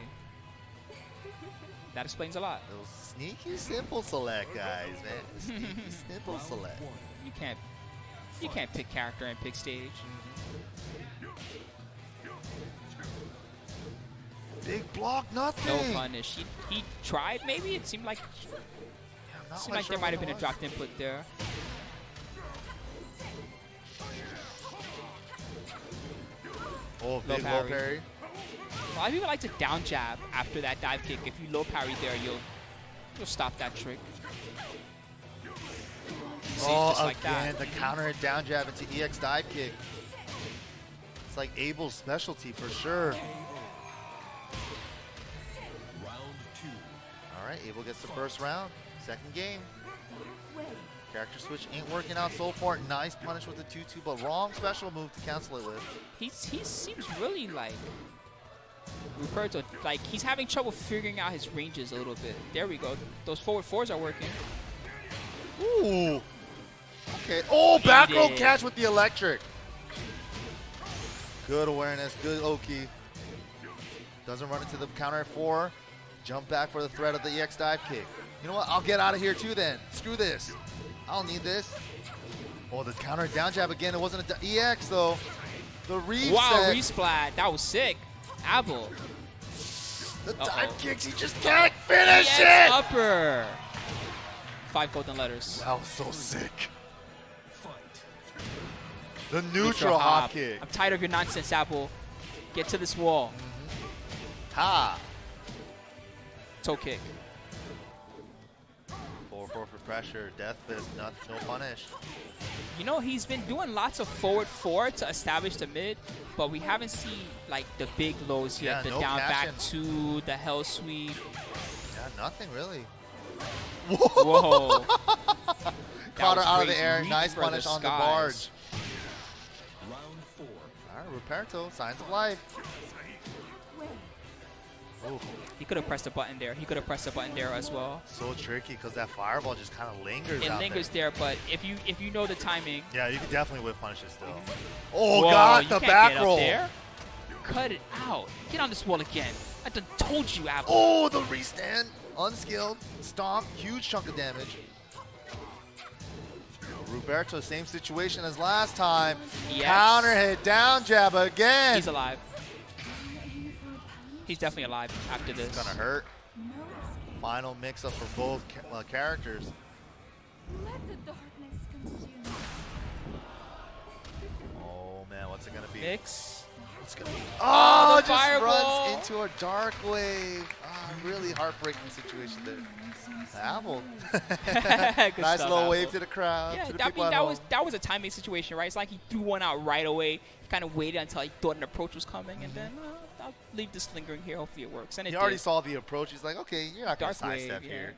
That explains a lot. It was sneaky simple select, guys, man. Sneaky simple select. You can't pick character and pick stage. Big block, nothing. No punish. He tried, maybe? It seemed like there might have been a dropped input there. Oh, big low parry. A lot of people like to down jab after that dive kick. If you low parry there, you'll stop that trick. See, Oh, just like again, that. the counter and down jab into EX dive kick. It's like Abel's specialty for sure. All right, Abel gets the first round. Second game. Character switch ain't working out so far. Nice punish with the 2-2, but wrong special move to cancel it with. He seems really like Ruperto, like he's having trouble figuring out his ranges a little bit. There we go. Those forward fours are working. Ooh. Okay. Oh, back row catch with the electric. Good awareness. Good Oki. Doesn't run into the counter at 4. Jump back for the threat of the EX dive kick. You know what? I'll get out of here too then. Screw this. I don't need this. Oh, the counter down jab again. It wasn't an EX though. The reset. Wow, resplat. That was sick. Abel. The dive kicks. He just can't finish EX it. upper. 5 golden letters. That was so sick. Fight. The neutral hop kick. I'm tired of your nonsense, Apple. Get to this wall. Ha. Toe kick. 4-4 for pressure. Death fist. No punish. You know, he's been doing lots of forward 4 to establish the mid, but we haven't seen like the big lows yet. Yeah, The no down back cash-in. 2, the hell sweep. Yeah, nothing really. Whoa. Caught her out of the crazy. air. Reach Nice for punish the on the skies. barge. Round 4. All right, Ruperto, signs of life. Ooh, He could have pressed a button there. He could have pressed a button there as well. so tricky because that fireball just kind of lingers It out lingers there, but if you know the timing. there. Yeah, you can definitely whip punish it still. Oh, Whoa, God, you the can't back get up roll. there. Cut it out. Get on this wall again. I done told you, Apple. Oh, the restand. Unskilled. Stomp. Huge chunk of damage. Ruperto, same situation as last time. Yes. Counter hit, down jab again. He's alive. He's definitely alive after this. It's gonna hurt. Final mix-up for both characters. Let the darkness consume you. Oh man, what's it gonna be? Mix. It's gonna be. Oh, Oh, the just fireball. runs into a dark wave. Ah, really heartbreaking situation there. Apple. Good Nice stuff, little wave Apple. to the crowd. Yeah, to the I people mean, at home. that was a timing situation, right? It's like he threw one out right away. He kind of waited until he thought an approach was coming, and then I'll leave this lingering here. Hopefully it works. And it He already did. saw the approach. He's like, okay, you're not going to Dark wave, sidestep yeah. here.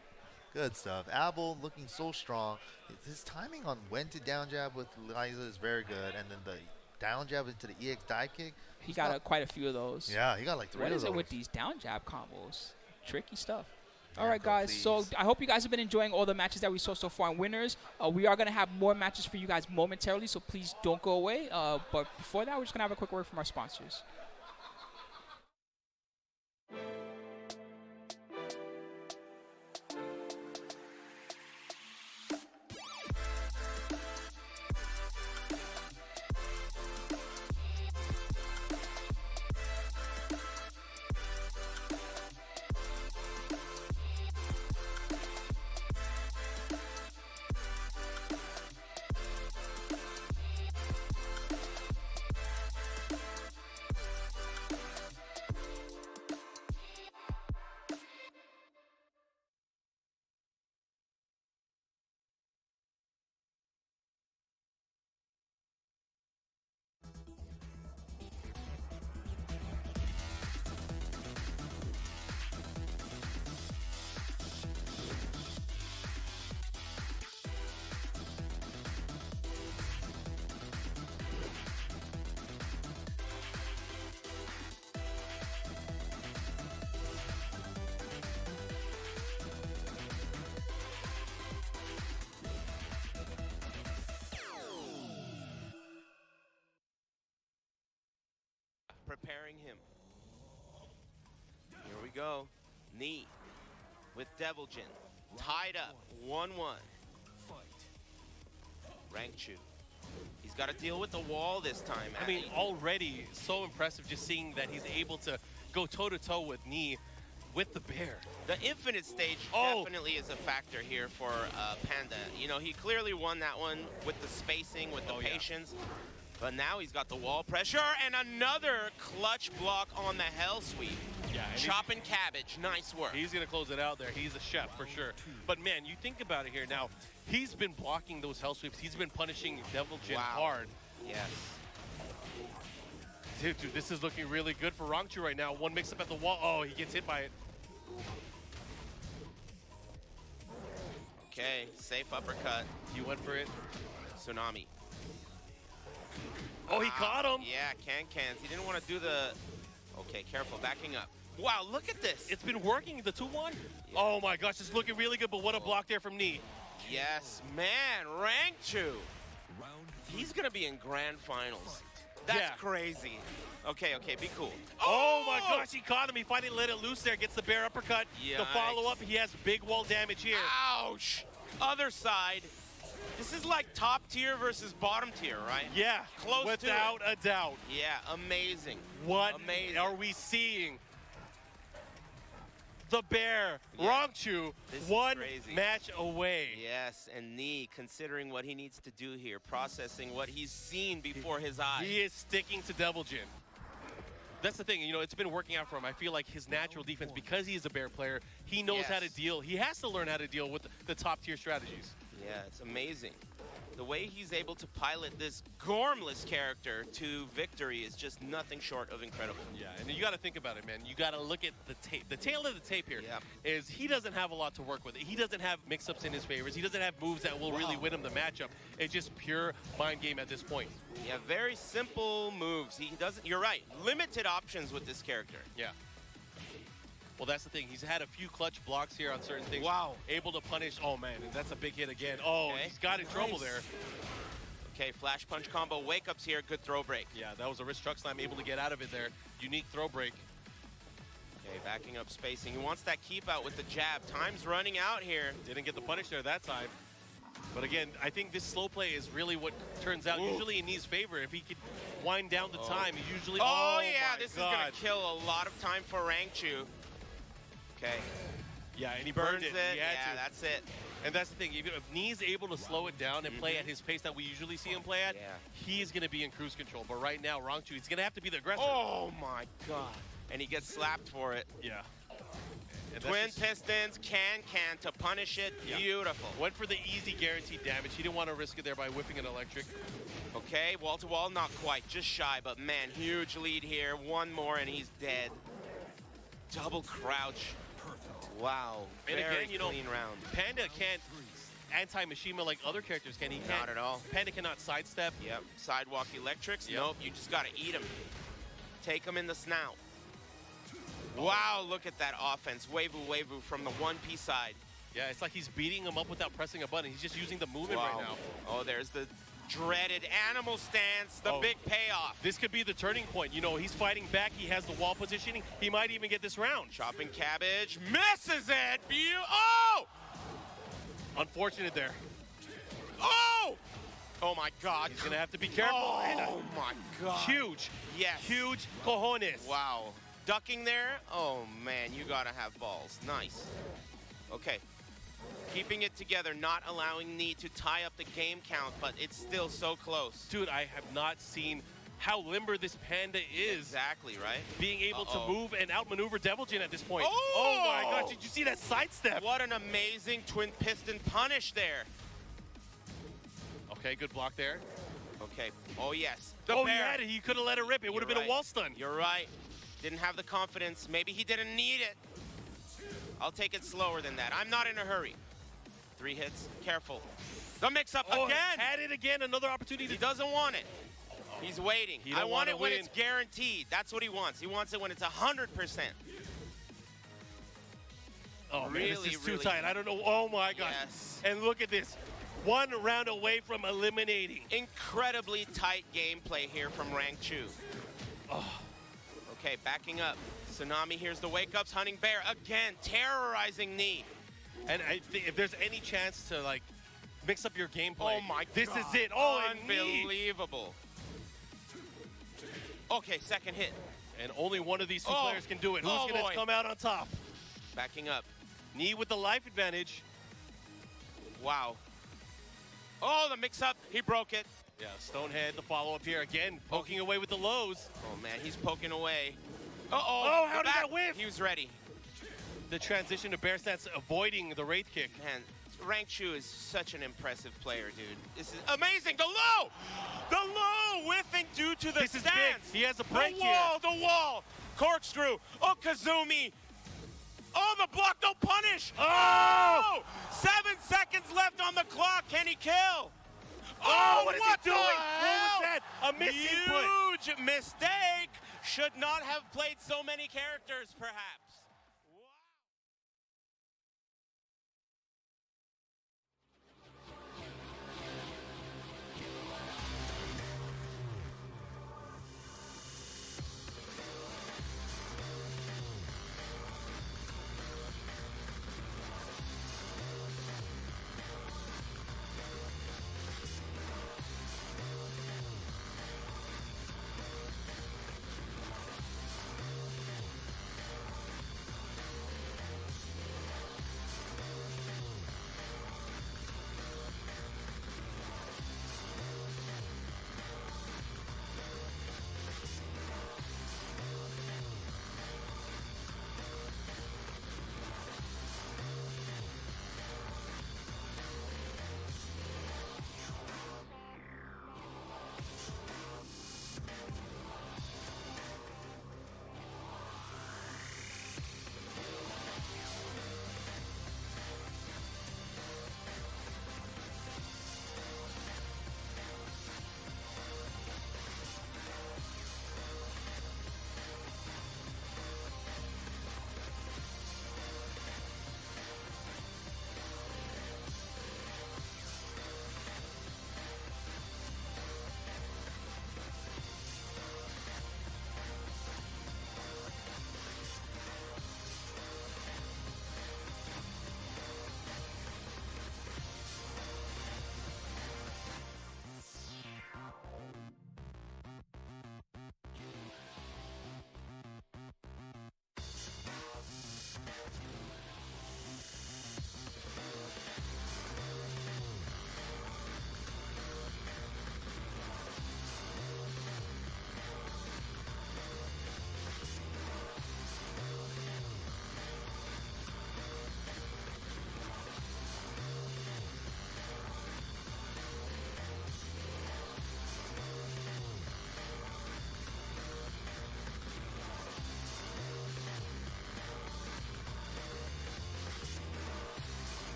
Good stuff. Abel looking so strong. His timing on when to down jab with Liza is very good, and then the down jab into the EX dive kick. He got quite a few of those. Yeah, he got like 3 What of is those. it with these down jab combos? Tricky stuff. Yeah, All right, bro, guys. So please. I hope you guys have been enjoying all the matches that we saw so far in winners. We are going to have more matches for you guys momentarily, so please don't go away. But before that, we're just going to have a quick word from our sponsors. Preparing him. Here we go. Knee with Devil Jin. Tied up. 1-1. Fight. Rangchu. He's got to deal with the wall this time. I mean, already so impressive just seeing that he's able to go toe-to-toe with NeNe with the bear. The infinite stage Oh. definitely is a factor here for Panda. You know, he clearly won that one with the spacing, with the Oh, yeah. patience. But now he's got the wall pressure and another clutch block on the hell sweep. Yeah, and Chopping cabbage. Nice work. he's going to close it out there. He's a chef for sure. But, man, you think about it here now. He's been blocking those hell sweeps. He's been punishing Devil Jin Wow. hard. Yes. Dude, this is looking really good for Rangchu right now. One mix-up at the wall. Oh, he gets hit by it. Okay, safe uppercut. He went for it. Tsunami. Oh, he caught him. Yeah, cans. He didn't want to do the... Okay, careful, backing up. Wow, look at this. It's been working, the 2-1. Oh my gosh, it's looking really good, but what a block there from NeNe. Yes, man, rank 2. Round He's going to be in grand finals. That's Yeah. crazy. Okay, be cool. Oh my gosh, he caught him. He finally let it loose there, gets the bear uppercut. The Yikes. follow-up, he has big wall damage here. Ouch! Other side. This is like top tier versus bottom tier, right? Yeah, Close to without a doubt. Yeah, amazing. What Amazing. are we seeing? The bear, Yeah. Rongchu, This is one crazy. match away. Yes, and NeNe, considering what he needs to do here, processing what he's seen before his eyes. He is sticking to Devil Jin. That's the thing, you know, it's been working out for him. I feel like his natural defense, because he is a bear player, he knows how to Yes. deal. He has to learn how to deal with the top tier strategies. Yeah, it's amazing. The way he's able to pilot this gormless character to victory is just nothing short of incredible. Yeah, and you got to think about it, man. You got to look at the tape. The tail of the tape here is Yeah. he doesn't have a lot to work with. He doesn't have mix-ups in his favors. He doesn't have moves that will really win him the matchup. It's just pure mind game at this point. Yeah, very simple moves. He doesn't, you're right, limited options with this character. Yeah. Well, that's the thing. He's had a few clutch blocks here on certain things. Wow. Able to punish. Oh, man, and that's a big hit again. Oh, Okay. he's got in trouble Nice. there. Okay, flash punch combo, wake ups here, good throw break. Yeah, that was a wrist truck slam, able to get out of it there. Unique throw break. Okay, backing up spacing. He wants that keep out with the jab. Time's running out here. Didn't get the punish there that time. But again, I think this slow play is really what turns out usually in NeNe's favor. If he could wind down the time, he usually... Oh, yeah, my this God. is going to kill a lot of time for Rangchu. Okay, Yeah, and he burns burned it. it. He had Yeah, to. that's it. And that's the thing. If NeNe's able to slow it down and play at his pace that we usually see him play at, Yeah. he's going to be in cruise control. But right now, Rongchu, he's going to have to be the aggressor. Oh, my God. And he gets slapped for it. Yeah. And that's Twin just- pistons, can to punish it. Yeah. Beautiful. Went for the easy guaranteed damage. He didn't want to risk it there by whipping an electric. Okay, wall to wall, not quite, just shy, but man, huge lead here. One more and he's dead. Double crouch. Wow, And very again, you know, clean round. Panda can't anti-Mishima like other characters can. He can't. Not at all. Panda cannot sidestep. Yep, sidewalk electrics. Yep. Nope, you just gotta eat him. Take him in the snout. Wow, look at that offense. Wavoo from the 1P side. Yeah, it's like he's beating him up without pressing a button. He's just using the movement right now. Oh, there's the dreaded animal stance, the Oh. big payoff. This could be the turning point. You know, he's fighting back. He has the wall positioning. He might even get this round. Chopping cabbage, misses it. Oh! Unfortunate there. Oh! Oh my God. He's going to have to be careful. Oh my God. Huge. Yes. Huge cojones. Wow. Ducking there? Oh man, you gotta have balls. Nice. Okay. Keeping it together, not allowing NeNe to tie up the game count, but it's still so close. Dude, I have not seen how limber this Panda is. Exactly, right? Being able to move and outmaneuver Devil Jin at this point. Oh! My gosh, did you see that sidestep? What an amazing twin piston punish there. Okay, good block there. Okay. Oh yes. He bear. had it. He could have let it rip. It would have been You're a wall stun. You're right. Didn't have the confidence. Maybe he didn't need it. I'll take it slower than that. I'm not in a hurry. 3 hits. Careful. The mix-up again. Had it again. Another opportunity. He doesn't want it. He's waiting. He I don't want wanna it when win. it's guaranteed. That's what he wants. He wants it when it's 100%. Oh, man, Really, this is too really tight. I don't know. Oh, my gosh. Yes. And look at this. 1 round away from eliminating. Incredibly tight gameplay here from Rangchu. Oh. Okay, backing up. Tsunami here's the wake-ups. Hunting Bear again, terrorizing NeNe. And I think if there's any chance to, like, mix up your gameplay, Oh my God. this is it. Oh, and NeNe. unbelievable. Okay, second hit. And only one of these two Oh. players can do it. Who's Oh, going boy. to come out on top? Backing up. NeNe with the life advantage. Wow. Oh, the mix-up. He broke it. Yeah, Stonehead, the follow-up here. Again, poking away with the lows. Oh, man, he's poking away. Uh-oh. Oh, how the did back. that whiff? He was ready. The transition to bear stance, avoiding the wraith kick. Man, Rangchu is such an impressive player, dude. This is amazing. The low! The low whiffing due to the This is stance. big. He has a break the wall, here. The wall! Corkscrew. Oh, Kazumi. Oh, the block, no punish. Oh! 7 seconds left on the clock. Can he kill? Oh, what is he doing? What was that? A misinput. Huge mistake. Should not have played so many characters, perhaps.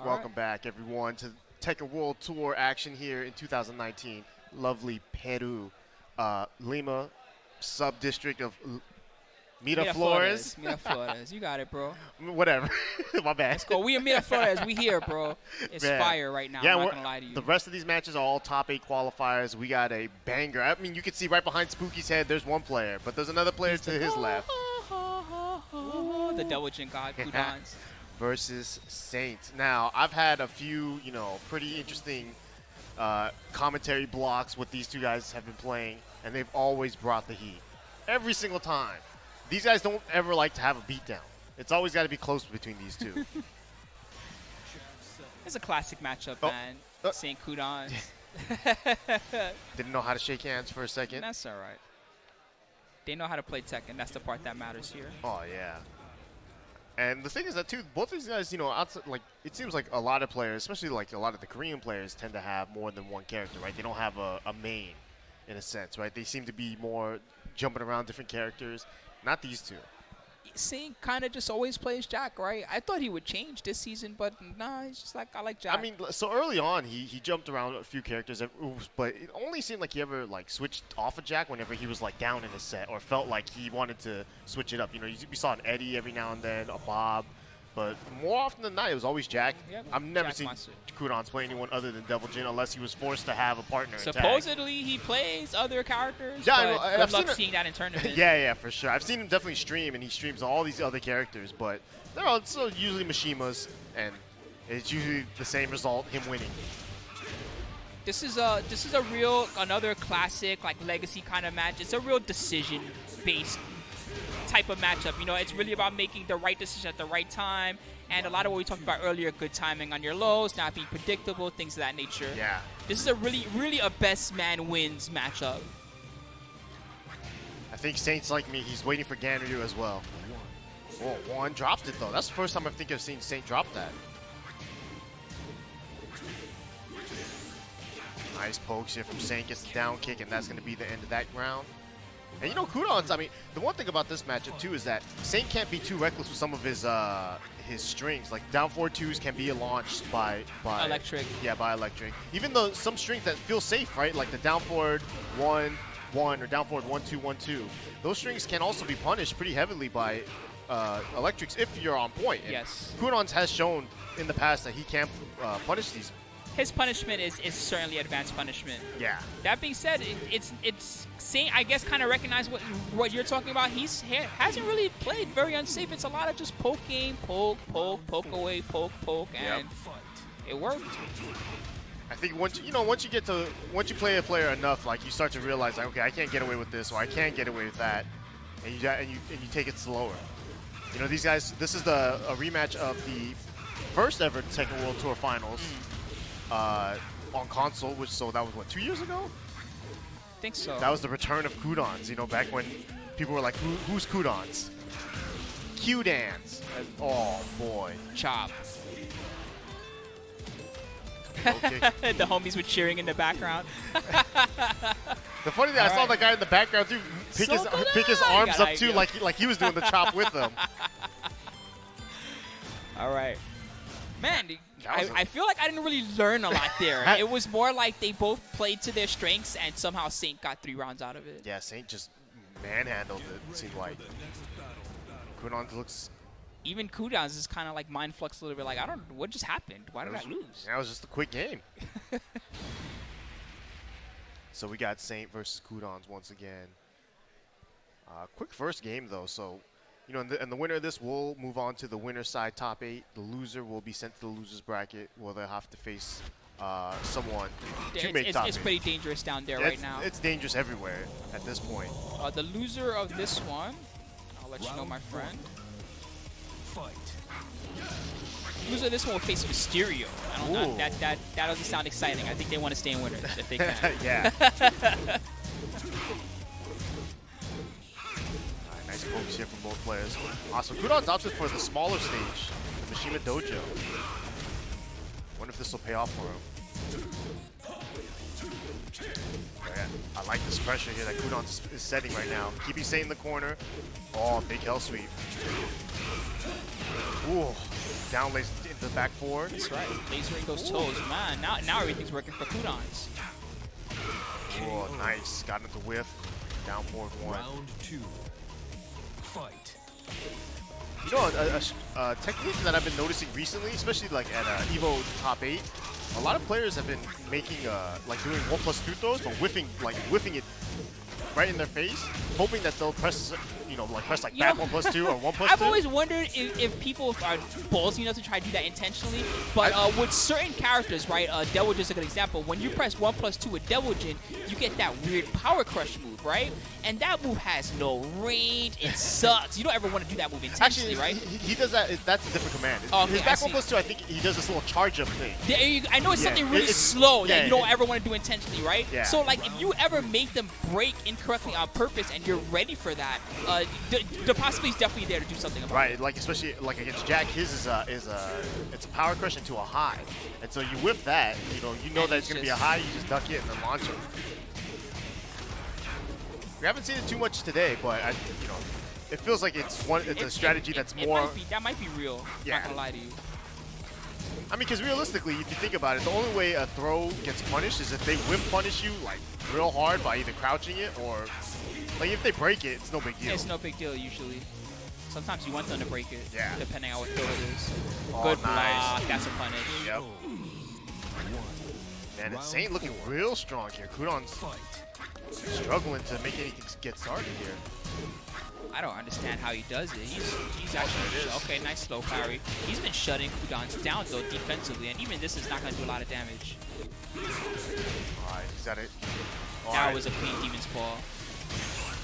Welcome back, everyone, to Tekken World Tour action here in 2019. Lovely Peru. Lima, sub-district of Miraflores. Miraflores. You got it, bro. Whatever. My bad. Let's go. We in Miraflores. We here, bro. It's Man. fire right now. Yeah, I'm not going to lie to you. The rest of these matches are all top 8 qualifiers. We got a banger. I mean, you can see right behind Spooky's head, there's one player, but there's another player to his left. The Devil Jin God, Quadans. Versus Saint. Now, I've had a few, pretty interesting commentary blocks what these two guys have been playing, and they've always brought the heat. Every single time. These guys don't ever like to have a beatdown. It's always got to be close between these two. It's a classic matchup, man. Saint Quadans. Didn't know how to shake hands for a second. That's all right. They know how to play Tekken. That's the part that matters here. Oh, yeah. And the thing is that, too, both these guys, outside, it seems like a lot of players, especially like a lot of the Korean players, tend to have more than one character, right? They don't have a main, in a sense, right? They seem to be more jumping around different characters. Not these two. Saint kind of just always plays Jack, right? I thought he would change this season, but nah, he's just like, I like Jack. I mean, so early on, he jumped around a few characters, but it only seemed like he ever, switched off of Jack whenever he was, down in his set or felt like he wanted to switch it up. We saw an Eddie every now and then, a Bob, but more often than not, it was always Jack. Yep, I've never Jack seen Monster. Quadans play anyone other than Devil Jin unless he was forced to have a partner in tag. Supposedly, he plays other characters, Yeah, but good luck seeing that in tournaments. Yeah, for sure. I've seen him definitely stream, and he streams all these other characters, but they're all still usually Mishimas, and it's usually the same result, him winning. This is a real another classic like legacy kind of match. It's a real decision based type of matchup. You know, it's really about making the right decision at the right time, and a lot of what we talked about earlier, good timing on your lows, not being predictable, things of that nature. Yeah. This is a really a best man wins matchup. I think Saint's like me. He's waiting for Ganryu as well. Oh, one dropped it though. That's the first time I think I've seen Saint drop that. Nice pokes here from Saint. Gets the down kick, and that's going to be the end of that round. And you know, Quadans, I mean, the one thing about this matchup too is that Saint can't be too reckless with some of his strings. Like down forward twos can be launched by electric. Yeah, by electric. Even though some strings that feel safe, right? Like the down forward 1-1 or down forward 1-2-1-2. Those strings can also be punished pretty heavily by electrics if you're on point. And yes. Quadans has shown in the past that he can punish these. His punishment is certainly advanced punishment. Yeah. That being said, it's Saint, I guess, kind of recognize what you're talking about. Hasn't really played very unsafe. It's a lot of just poke game, poke away, poke, and it worked. I think once you play a player enough, like you start to realize, like, okay, I can't get away with this, or I can't get away with that, and you take it slower. You know, these guys. This is a rematch of the first ever Tekken World Tour Finals. On console, that was what, 2 years ago? I think so. That was the return of Quadans, you know, back when people were like, who's Quadans? Q-Dance. Oh boy. Chop. Okay. The homies were cheering in the background. The funny thing, I saw that guy in the background too pick his arms up too, like he was doing the chop with them. All right. Man, I feel like I didn't really learn a lot there. It was more like they both played to their strengths, and somehow Saint got 3 rounds out of it. Yeah, Saint just manhandled it seemed like. Quadans looks... Even Quadans is kind of like mind flux a little bit, like, I don't know, what just happened? Why did I lose? That was just a quick game. So we got Saint versus Quadans once again. Quick first game, though, so... You know, and the winner of this will move on to the winner's side top 8. The loser will be sent to the loser's bracket, where they'll have to face someone to make top 8. It's pretty dangerous down there right now. It's dangerous everywhere at this point. The loser of this one, I'll let you know, my friend. Fight. Loser of this one will face Mysterio. I don't know. That doesn't sound exciting. I think they want to stay in winners if they can. Yeah. Nice pokes here from both players. Awesome. Quadans opted for the smaller stage, the Mishima Dojo. Wonder if this will pay off for him. Yeah, I like this pressure here that Quadans is setting right now. Keeping Saint in the corner. Oh, big hell sweep. Ooh, down lays into the back forward. That's right. Lasering those toes. Man, now everything's working for Quadans. Oh, nice. Got into whiff. Down forward 1. Round 2. Fight. You know, a technique that I've been noticing recently, especially like at Evo Top 8, a lot of players have been making like doing 1+2 throws, but whiffing it right in their face, hoping that they'll press, press like back 1+2 or 1+2. I've always wondered if people are ballsy enough to try to do that intentionally, but with certain characters, right, Devil Jin's a good example. When you press 1+2 with Devil Jin, you get that weird power crush move, right? And that move has no range. It sucks. You don't ever want to do that move intentionally, right? He does that. That's a different command. Okay, his back 1+2, I think he does this little charge up thing. I know it's something really slow that you don't yeah. ever want to do intentionally, right? Yeah. So, like, if you ever make them break incorrectly on purpose and you're ready for that, the possibility is definitely there to do something about it. Right, like especially like against Jack, his is it's a power crush into a high, and so you whip that, you know that it's gonna be a high, you just duck it and then launch it. We haven't seen it too much today, but it feels like it's a strategy that's more. That might be real. Yeah. I'm not gonna lie to you. I mean, because realistically, if you think about it, the only way a throw gets punished is if they whip punish you like real hard by either crouching it or like if they break it, it's no big deal. It's no big deal usually. Sometimes you want them to break it, Yeah. depending on what throw it is. Oh, Good nice. block. That's a punish. Yep. Man, it's Saint looking real strong here. Quadans Fight. struggling to make anything get started here. I don't understand how he does it. He's actually okay. Nice slow parry. He's been shutting Quadans down though defensively, and even this is not going to do a lot of damage. All right, he's got it. That was a clean Demon's Paw.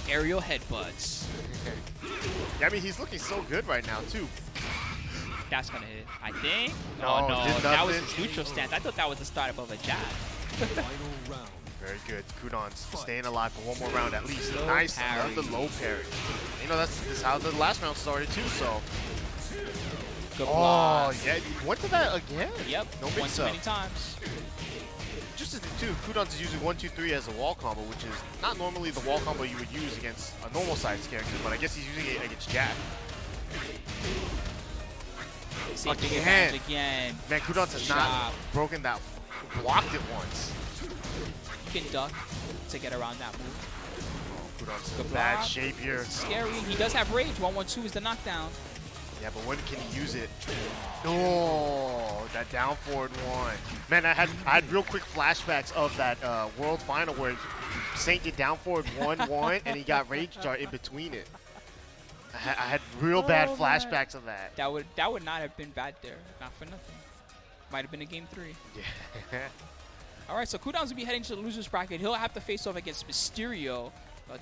Aerial headbutts. Yeah, I mean, he's looking so good right now, too. That's going to hit, I think. No, Oh, no. did That was nothing. his neutral stance. I thought that was the start of a jab. Final round. Very good. Quadans staying alive for one more round at least. Low Nice. parry. Another low parry. You know, that's how the last round started, too, so. Good Oh, block. yeah. He went to that again. Yep. No One mix too up. many times. Just as the two, Quadans is using 1-2-3 as a wall combo, which is not normally the wall combo you would use against a normal sized character, but I guess he's using it against Jack. Same big Again. advantage again. Man, Quadans has not Chop. broken that, blocked it once. You can duck to get around that move. Quadans Good in bad block. shape here. Scary. He does have rage. 1-1-2 is the knockdown. Yeah, but when can he use it? No, that down forward one. Man, I had real quick flashbacks of that World Final where Saint did down forward 1-1 and he got rage dart in between it. I had real bad Oh, man. flashbacks of that. That would not have been bad there. Not for nothing. Might have been a game 3. Yeah. All right, so Quadans will be heading to the losers bracket. He'll have to face off against Mysterio.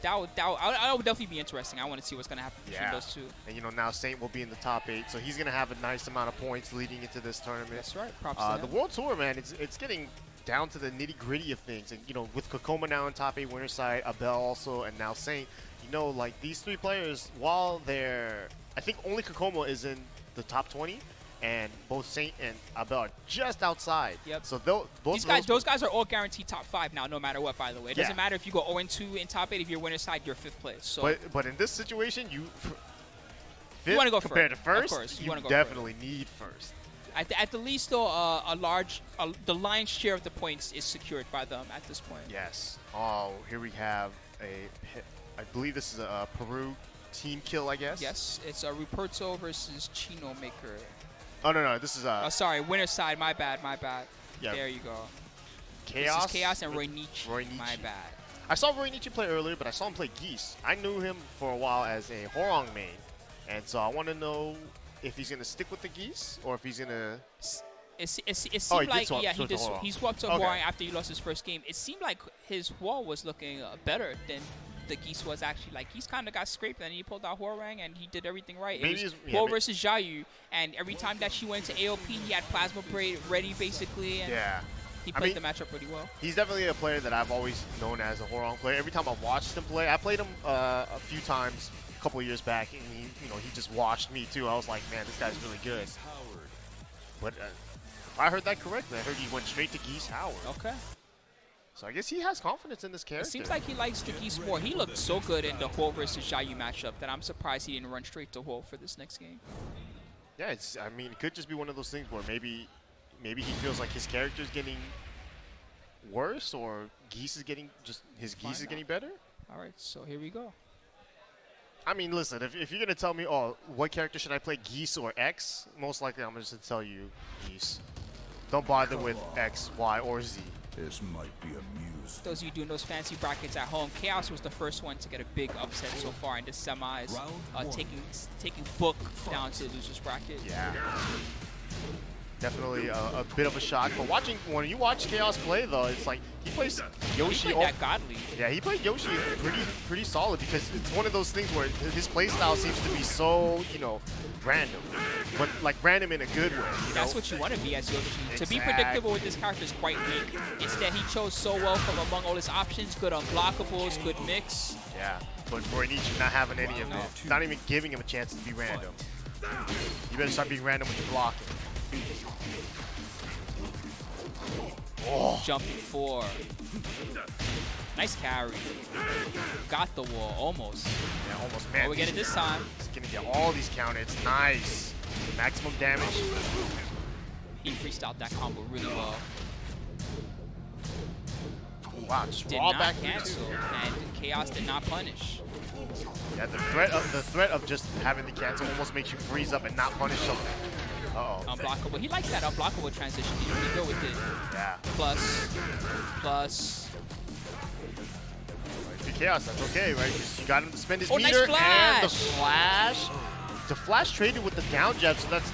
That would definitely be interesting. I want to see what's going to happen between those two. And you know, now Saint will be in the top 8, so he's going to have a nice amount of points leading into this tournament. That's right. Props to The him. World Tour, man, it's getting down to the nitty-gritty of things. And, you know, with Kkokkoma now in top 8 winner side, Abel also, and now Saint, you know, like these three players, while they're, I think only Kkokkoma is in the top 20, and both Saint and Abel are just outside. Yep. So those Those guys are all guaranteed top 5 now, no matter what, by the way. It Yeah. doesn't matter if you go 0-2 in top 8. If you're winner side, you're 5th place. So But in this situation, you wanna go compared first. to first, Of course, you you wanna go definitely need first. at the least, though, the lion's share of the points is secured by them at this point. Yes. Oh, here we have I believe this is a Peru team kill, I guess. Yes, it's Ruperto versus Chino Maker. Oh no, this is Oh, sorry, winner side. My bad. Yeah. There you go. Chaos. This is Chaos and Roy Nietzsche. Roy Nietzsche. My bad. I saw Roy Nietzsche play earlier, but I saw him play Geese. I knew him for a while as a Horong main, and so I want to know if he's gonna stick with the Geese or if he's gonna. It seemed Oh, he did like swap he to Horong. he swapped to Okay. Horong after he lost his first game. It seemed like his wall was looking better than the Geese was actually. Like Geese kind of got scraped, and he pulled out Horang, and he did everything right. Maybe It was it's- yeah, Huo may- versus Xiaoyu, and every time that she went to AOP, he had Plasma Braid ready basically, and Yeah. he I played mean- the matchup pretty well. He's definitely a player that I've always known as a Horong player. Every time I've watched him play, I played him a few times a couple of years back, and he just washed me too. I was like, man, this guy's really good. Howard. But if I heard that correctly, I heard he went straight to Geese Howard. Okay. So I guess he has confidence in this character. It seems like he likes the Geese more. He looked so good in the Huo versus Xiaoyu matchup that I'm surprised he didn't run straight to Huo for this next game. Yeah, I mean, it could just be one of those things where maybe he feels like his character's getting worse, or Geese is getting his Geese is getting better. All right, so here we go. I mean, listen, if you're gonna tell me, oh, what character should I play, Geese or X? Most likely, I'm just gonna tell you Geese. Don't bother with X, Y, or Z. This might be amusing. Those of you doing those fancy brackets at home, Chaos was the first one to get a big upset so far in the semis, Round one. taking Book down to the losers bracket. Yeah. Definitely a bit of a shock. But when you watch Chaos play, though, it's like he plays He Yoshi. played that godly. Yeah, he played Yoshi pretty solid, because it's one of those things where his playstyle seems to be so, random. But like random in a good way. That's what you want to be as Yoshi. To be Exactly. predictable with this character is quite weak. Instead, he chose so well from among all his options. Good unblockables, good mix. Yeah, but Roy Nietzsche not having any of it. Not even giving him a chance to be random. You better start being random with your blocking. Oh, Jumping 4. Nice carry. Got the wall, almost. yeah, almost. Man, Oh, we get it this time. he's gonna get all these counters. Nice. Maximum damage. He freestyled that combo really well. Wow, just Did raw not back through cancel, too. and Chaos did not punish. Yeah, the threat of just having the cancel almost makes you freeze up and not punish something. Uh-oh. Unblockable. He likes that unblockable transition. He's really good with it. Yeah. Plus. you're Chaos, that's okay, right? 'Cause you got him to spend his Oh, nice meter and the flash. flash. The flash traded with the down jab, so that's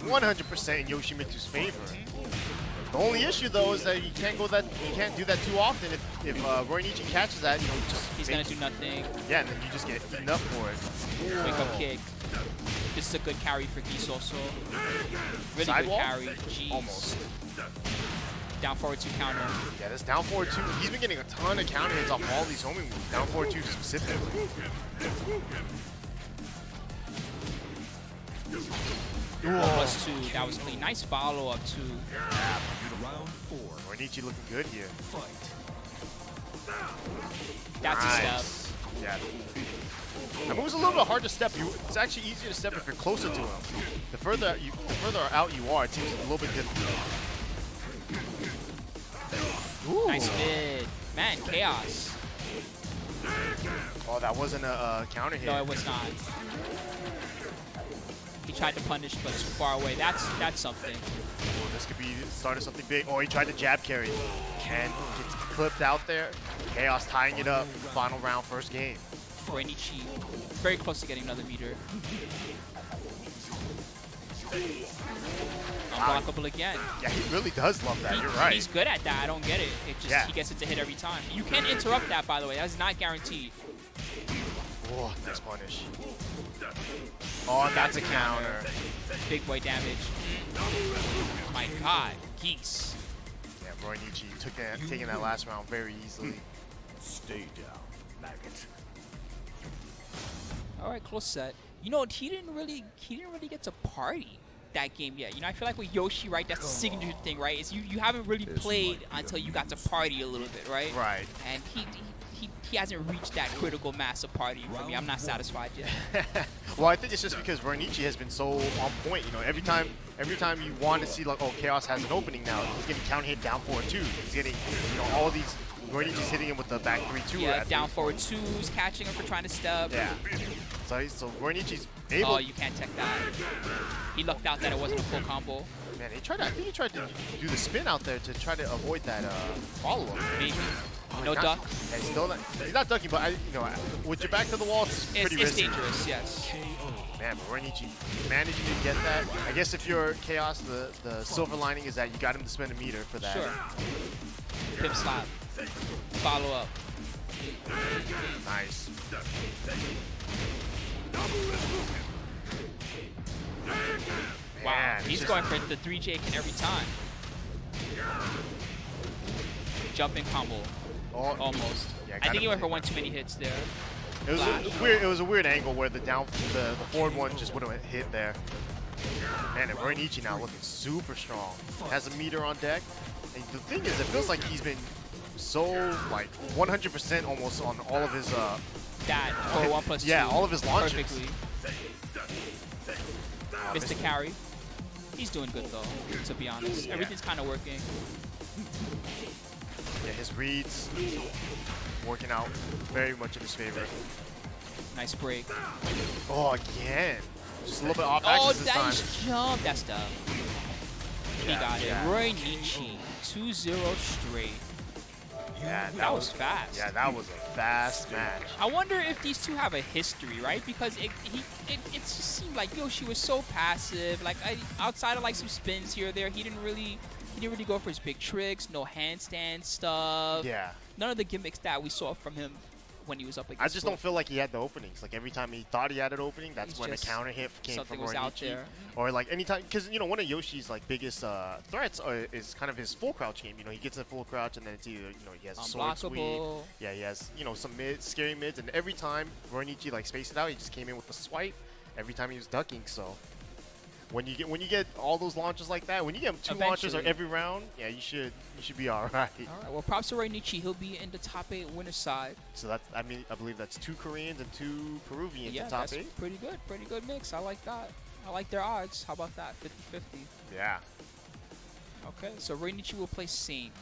100% in Yoshimitsu's favor. The only issue though is that you can't go that you can't do that too often. If Roy Nietzsche catches that, you know, He's gonna do nothing. yeah, and then you just get eaten up for it. Wake up kick. This is a good carry for Geese also. Really Sidewall? good carry. Jeez. Almost. Down forward 2 counter. Yeah, this down forward 2, he's been getting a ton of counter hits off all these homing moves. Down forward 2 specifically. +2. That was clean. Nice follow up too. Round 4. Roy Nietzsche looking good here. Fight. That's a Nice. step. Yeah. That move's a little bit hard to step. It's actually easier to step if you're closer to him. The further out you are, it seems a little bit difficult. Ooh. Nice mid. Man, chaos. Oh, that wasn't a counter hit. No, it was not. He tried to punish, but too far away. That's something. Oh, this could be starting something big. Oh, he tried to jab carry. And gets clipped out there. Chaos tying it up. Final round, first game. Nietzsche very close to getting another meter. Unblockable again. Yeah, he really does love that. You're right. He's good at that. I don't get it. It just Yeah. he gets it to hit every time. You can interrupt that, by the way. That's not guaranteed. Oh, nice punish. Oh, that's a counter. Big boy damage. My God, Geese. Yeah, Roy Nietzsche taking that last round very easily. Stay down, maggot. All right, close set. You know, he didn't really get to party that game yet. You know, I feel like with Yoshi, right, that's the signature thing, right? Is you haven't really played until you got to party a little bit, right? Right. And he hasn't reached that critical mass of partying for me. I'm not satisfied yet. Well, I think it's just because Roy Nietzsche has been so on point. You know, every time you want to see like, oh, Chaos has an opening now. He's getting counter hit down forward 2. He's getting, you know, all of these. Roy Nietzsche's hitting him with the back 3-2. Yeah, down forward 2s, catching him for trying to step. Yeah. So Roy Nietzsche's able. Oh, you can't tech that. He lucked out that it wasn't a full combo. Man, I think he tried to do the spin out there to try to avoid that follow-up. Maybe. Oh, No duck. Yeah, he's not ducking, but with your back to the wall, it's pretty It's risky. dangerous, yes. Man, but Roy Nietzsche managing to get that. I guess if you're Chaos, the silver lining is that you got him to spend a meter for that. Sure. Pip slap. Follow up. Nice. Wow, Man, he's just- going for the 3J every time. Jumping combo, almost. Yeah, I got think he him. went for one too many hits there. It was a weird. It was a weird angle where the forward one just would have hit there. Man, and Roy Nietzsche now looking super strong. Has a meter on deck. And the thing is, it feels like he's been so like 100% almost on all of his. That for 1+2. Yeah, all of his launches. Perfectly. Missed the carry. He's doing good though, to be honest. Everything's kind of working. Yeah, his reads working out very much in his favor. Nice break. Oh, again. Just a little bit off Oh, axis this time. nice jump. That's tough. He got it. yeah. Roy Nietzsche, 2-0 straight. Yeah, That was fast. Yeah, that was a fast match. I wonder if these two have a history, right? Because it just seemed like Yoshi was so passive. Like outside of like some spins here or there, he didn't really go for his big tricks. No handstand stuff. Yeah. None of the gimmicks that we saw from him when he was up against. I just don't feel like he had the openings. Like every time he thought he had an opening, that's He's when a just- counter hit came something from was Roy out Nietzsche. there. Or like anytime, because you know one of Yoshi's like biggest threats is kind of his full crouch game. You know he gets a full crouch and then it's either he has a sword sweep. Unblockable. Yeah, he has some scary mids, and every time Roy Nietzsche like spaced it out, he just came in with the swipe. Every time he was ducking, so. When you get all those launches like that, when you get 2 launches Eventually. every round, yeah, you should be all right. All right. Well, props to Roy Nietzsche. He'll be in the top 8 winner side. So that's I believe that's 2 Koreans and 2 Peruvians Yeah, in top that's 8. pretty good. Pretty good mix. I like that. I like their odds. How about that? 50-50. Yeah. Okay, so Roy Nietzsche will play Saint.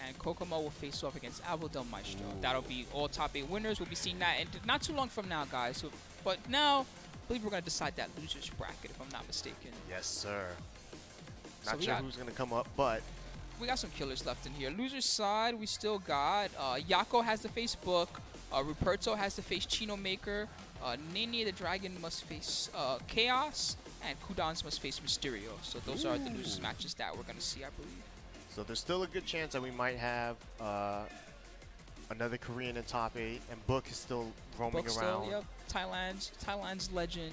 And Kkokkoma will face off against Alvo Del Maestro. That'll be all top 8 winners. We'll be seeing that in not too long from now, guys. So, but now, I believe we're going to decide that loser's bracket, if I'm not mistaken. Yes, sir. So Not we sure got- who's going to come up, but we got some killers left in here. Loser's side, we still got Yako has to face Book. Ruperto has to face Chino Maker. NeNe the Dragon must face Chaos. And Quadans must face Mysterio. So those are the losers matches that we're going to see, I believe. So there's still a good chance that we might have another Korean in top 8, and Book is still roaming Book around. still, yep. Thailand's legend.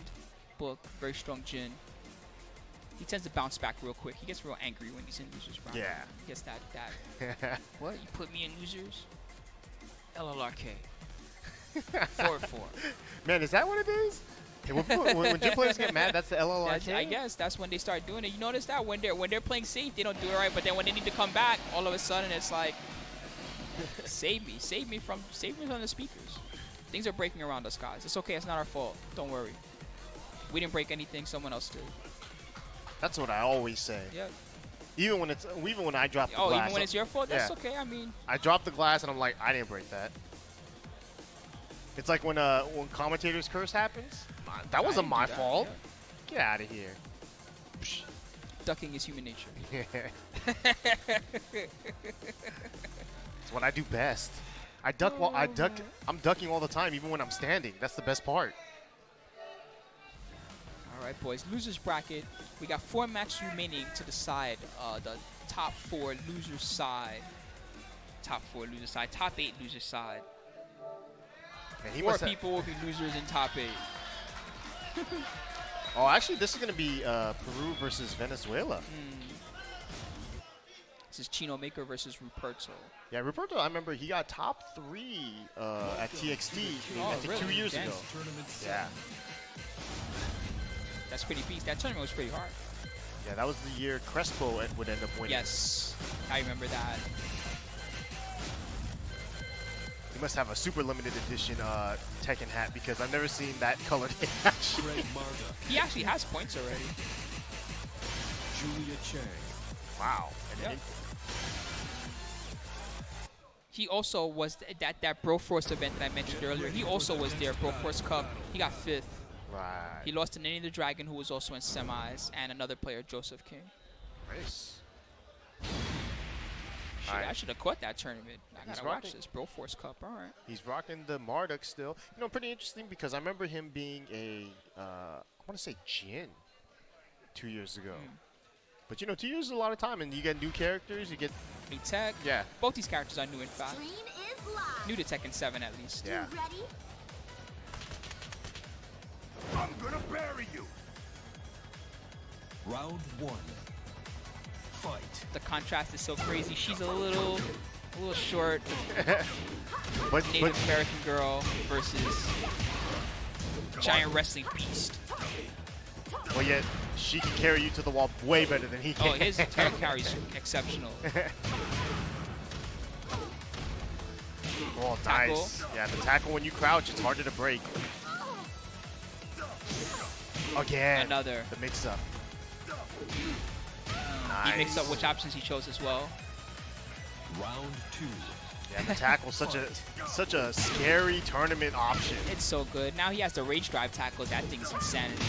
Book, very strong Jin. He tends to bounce back real quick. He gets real angry when he's in losers round. Yeah. He gets that. What? You put me in losers? LLRK. 4-4. Man, is that what it is? When gym players get mad, that's the LLRK? I guess that's when they start doing it. You notice that when they're playing safe, they don't do it right. But then when they need to come back, all of a sudden it's like, save me from the speakers. Things are breaking around us, guys. It's okay. It's not our fault. Don't worry. We didn't break anything. Someone else did. That's what I always say. Yep. Even when I drop the glass. Even when it's your fault, that's Yeah. okay. I mean, I drop the glass and I'm like, I didn't break that. It's like when commentators curse happens. That wasn't my fault. Yeah. Get out of here. Ducking is human nature. It's what I do best. I'm ducking all the time, even when I'm standing. That's the best part. All right, boys. Losers bracket. We got 4 matches remaining to decide the top 4 losers side. Top 4 loser side. Top 8 loser side. And 4 people will be losers in top 8. Oh, actually, this is going to be Peru versus Venezuela. This is Chino Maker versus Ruperto. Yeah, Ruperto, I remember he got top 3 at TXT, I think really? 2 years Dang. ago. Yeah. That's pretty beast. That tournament was pretty hard. Yeah, that was the year Crespo would end up winning. Yes, I remember that. He must have a super limited edition Tekken hat because I've never seen that colored hat. He actually has points already. Julia Chang. Wow. Yeah. He also was that Broforce event that I mentioned earlier. He also was there, Broforce Cup. He got 5th. Right. He lost to NeNe the Dragon, who was also in semis, and another player, Joseph King. Nice. Shit, I should have caught that tournament. I gotta watch rocking. this Broforce Cup. All right. He's rocking the Marduk still. You know, pretty interesting because I remember him being a, I want to say Jin 2 years ago. But, you know, 2 years is a lot of time, and you get new characters, you get... New tech. Yeah. Both these characters are new, in fact. Dream is live. New to Tekken 7, at least. Yeah. You ready? I'm gonna bury you. Round 1. Fight. The contrast is so crazy. She's a little short But Native American girl versus giant wrestling beast. yet she can carry you to the wall way better than he can. Oh, his turn carry's exceptional. Oh, Tackle. nice. Yeah, the tackle when you crouch, it's harder to break. Again. Another. The mix-up. He mixed up which options he chose as well. Round 2. Yeah, the tackle's such a scary tournament option. It's so good. Now he has the rage drive tackle. That thing's insanity.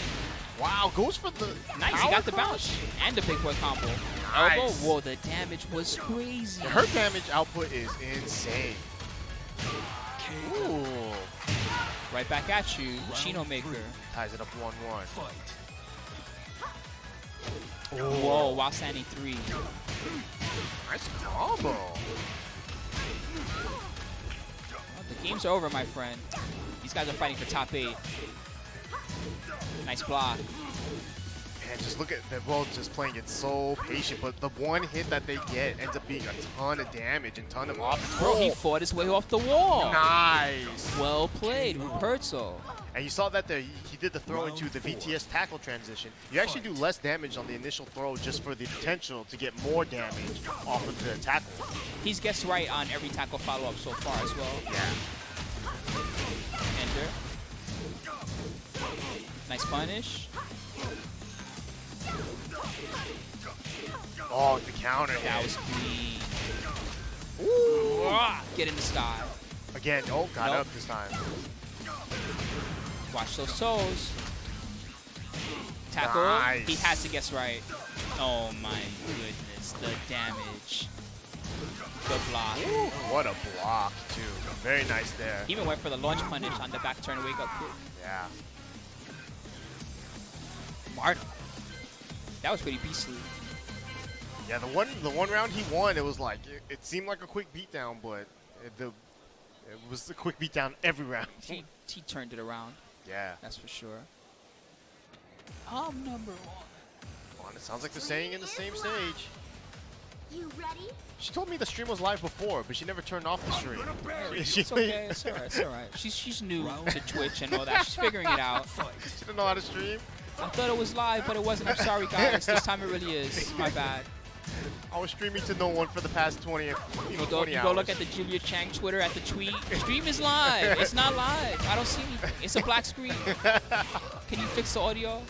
Wow, goes for the Nice, he power got the crush? bounce and the big boy combo. Nice. Elbow. Whoa, the damage was crazy. Her damage output is insane. Ooh. Right back at you, Chino Maker. Ties it up 1-1. Fight. Whoa, while standing 3. Nice combo. Well, the game's over, my friend. These guys are fighting for top 8. Nice block. Man, just look at, they're both just playing it so patient, but the one hit that they get ends up being a ton of damage and ton of offense. Bro, he fought his way off the wall. Nice. Well played, Ruperto. And you saw that there, he did the throw into the VTS tackle transition. You actually do less damage on the initial throw just for the potential to get more damage off of the tackle. He's guessed right on every tackle follow-up so far as well. Yeah. Ender. Nice punish. Oh, the counter hit. That was clean. Ooh. Get in the sky. Again, oh, got Nope. up this time. Watch those toes. Tackle. Nice. He has to guess right. Oh my goodness. nice. The damage. Good block. Ooh, what a block, too. Very nice there. He even went for the launch punish on the back turn wake up quick. Yeah. Mark. That was pretty beastly. Yeah, the one round he won, it was like, it seemed like a quick beatdown, but it was a quick beatdown every round. He turned it around. Yeah. That's for sure. I'm number 1. Come on, it sounds like they're staying in the same stage. You ready? She told me the stream was live before, but she never turned off the stream. It's okay. It's alright. It's alright. She's new to Twitch and all that. She's figuring it out. She didn't know how to stream. I thought it was live, but it wasn't. I'm sorry, guys. This time it really is. My bad. I was streaming to no one for the past 20 You hours. go look at the Julia Chang Twitter at the tweet. Stream is live. It's not live. I don't see anything. It's a black screen. Can you fix the audio?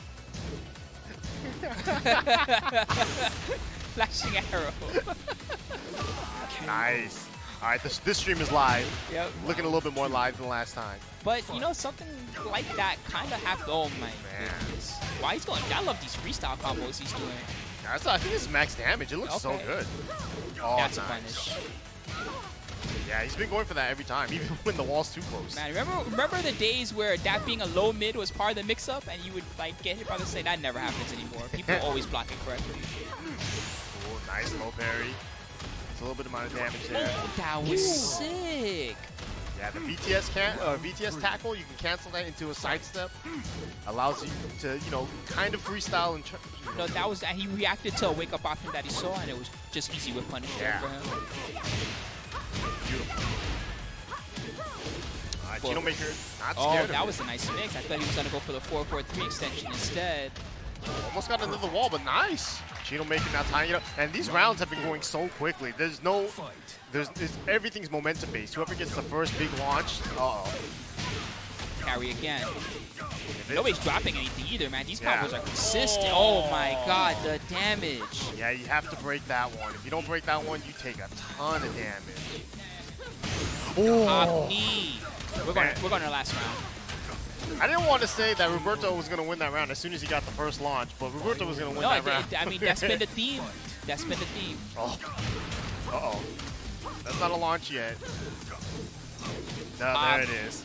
Flashing arrow. Nice. All right, this stream is live. Yep. Looking a little bit more live than last time. But you know, something like that kind of happened. Oh my goodness. Why he's going? I love these freestyle combos he's doing. I think it's max damage. It looks so Okay. good. Oh, That's a nice. punish. Yeah, he's been going for that every time, even when the wall's too close. Man, remember the days where that being a low mid was part of the mix-up, and you would like get hit by the say that never happens anymore. People always block it correctly. Oh, nice low parry. It's a little bit amount of damage there. That was sick. Yeah, the VTS tackle, you can cancel that into a sidestep. Allows you to, kind of freestyle and. No, that was he reacted to a wake-up option that he saw, and it was just easy with punish there for him. Beautiful. Chino Maker, not scared Oh, of that it. was a nice mix. I thought he was gonna go for the 4-4-3 extension instead. Almost got into the wall, but nice. Chino Maker now tying it up. And these rounds have been going so quickly. There's no, everything's momentum based. Whoever gets the first big launch, Carry again. Nobody's dropping anything either, man. These combos are consistent. Oh my god, the damage. Yeah, you have to break that one. If you don't break that one, you take a ton of damage. Top knee. We're going to the last round. I didn't want to say that Roberto was going to win that round as soon as he got the first launch, but Roberto was going to win that round. I mean, that's been the theme. That's been the theme. Oh. Uh-oh. That's not a launch yet. No, there it is.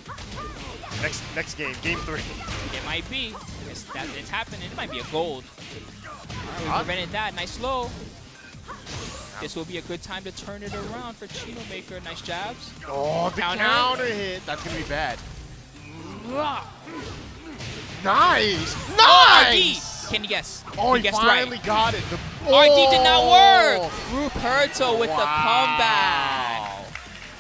Next game, game 3. It might be. It's happening. It might be a gold. We prevented that. Nice low. This will be a good time to turn it around for Chino Maker. Nice jabs. Oh, the counter hit. That's going to be bad. Nice! Nice! RD! Can you guess? Oh, he guessed finally right. got it. RD did not work! Ruperto with the comeback.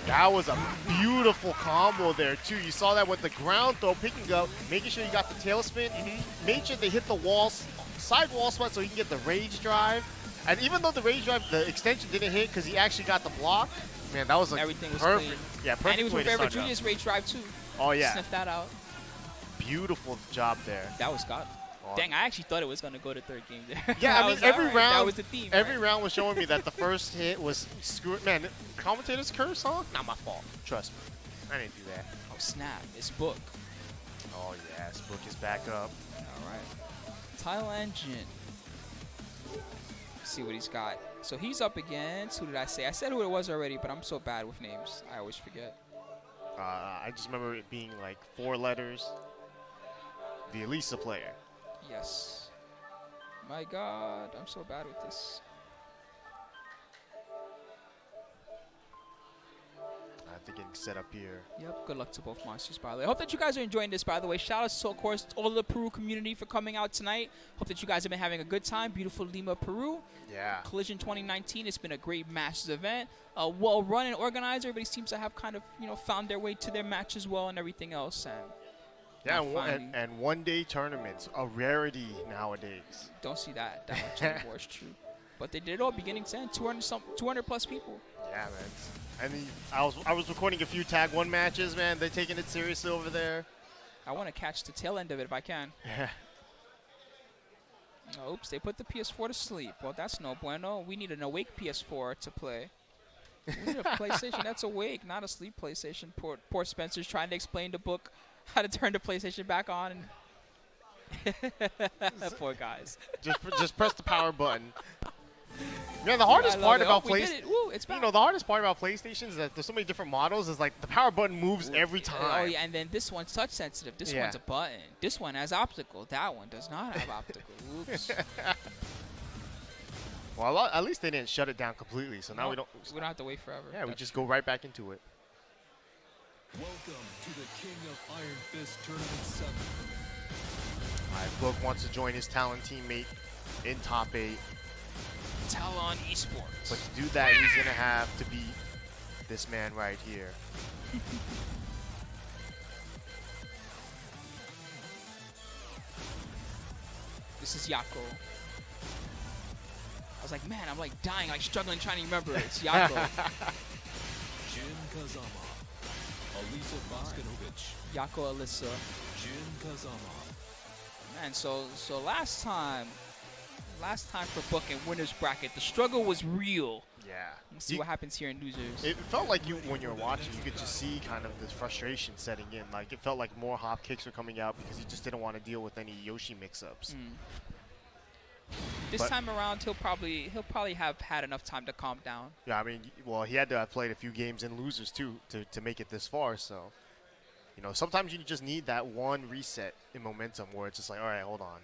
That was a beautiful combo there, too. You saw that with the ground throw, picking up, making sure you got the tailspin. Made sure they hit the walls, side wall spot so he can get the rage drive. And even though the rage drive, the extension didn't hit because he actually got the block, man, that was like Everything was perfect. clean. Yeah, perfect And it was way with to Forever start it Junior's rage drive too. Oh, yeah. Sniff that out. Beautiful job there. That was God. Dang, I actually thought it was going to go to third game there. Yeah, I mean, every round, that was the theme. every round was showing me that the first hit was screw. Man, commentators curse, huh? Not my fault. Trust me, I didn't do that. Oh, snap. It's Book. Oh yeah, this book is back up. All right. Tile Engine. See what he's got. So he's up against, who did I say? I said who it was already, but I'm so bad with names. I always forget. I just remember it being like 4 letters. The Elisa player. Yes. My God, I'm so bad with this. I think getting set up here. Yep, good luck to both monsters, by the way. I hope that you guys are enjoying this, by the way. Shout out to, of course, all of the Peru community for coming out tonight. Hope that you guys have been having a good time. Beautiful Lima, Peru. Yeah. Collision 2019. It's been a great Masters event. Well run and organized. Everybody seems to have kind of, found their way to their match as well and everything else. And Yeah, finally, and one-day tournaments, a rarity nowadays. don't see that much anymore. It's true. But they did it all beginning to end. 200 plus people. Yeah, man. I mean, I was recording a few Tag 1 matches, man. They're taking it seriously over there. I want to catch the tail end of it if I can. Yeah. Oops, they put the PS4 to sleep. Well, that's no bueno. We need an awake PS4 to play. We need a PlayStation that's awake, not a sleep PlayStation. Poor Spencer's trying to explain the book how to turn the PlayStation back on. And poor guys. Just press the power button. Yeah, the hardest I love part it. about We did it. Woo, it's back. you know, the hardest part about PlayStation is that there's so many different models. Is like the power button moves every time. Oh yeah, and then this one's touch sensitive. This Yeah. one's a button. This one has optical. That one does not have optical. Oops. Well, at least they didn't shut it down completely. So now we don't. We don't have to wait forever. Yeah, we That's just go right back into it. Welcome to the King of Iron Fist Tournament 7. All right, Book wants to join his Talon teammate in top 8. Talon Esports. But to do that, he's going to have to beat this man right here. This is Yako. I was like, man, I'm like dying, like struggling, trying to remember. It's Yako. Jin Kazama. Alisa Voskanovic. Yako Alyssa. Jin Kazama. Man, so last time for Book in winners bracket, the struggle was real. Yeah. Let's see what happens here in losers. It felt like when you were watching, you could just see kind of this frustration setting in. Like it felt like more hop kicks were coming out because he just didn't want to deal with any Yoshi mix-ups. This But- time around, he'll probably have had enough time to calm down. Yeah, I mean, well, he had to have played a few games in losers too to make it this far. So, you know, sometimes you just need that one reset in momentum where it's just like, all right, hold on,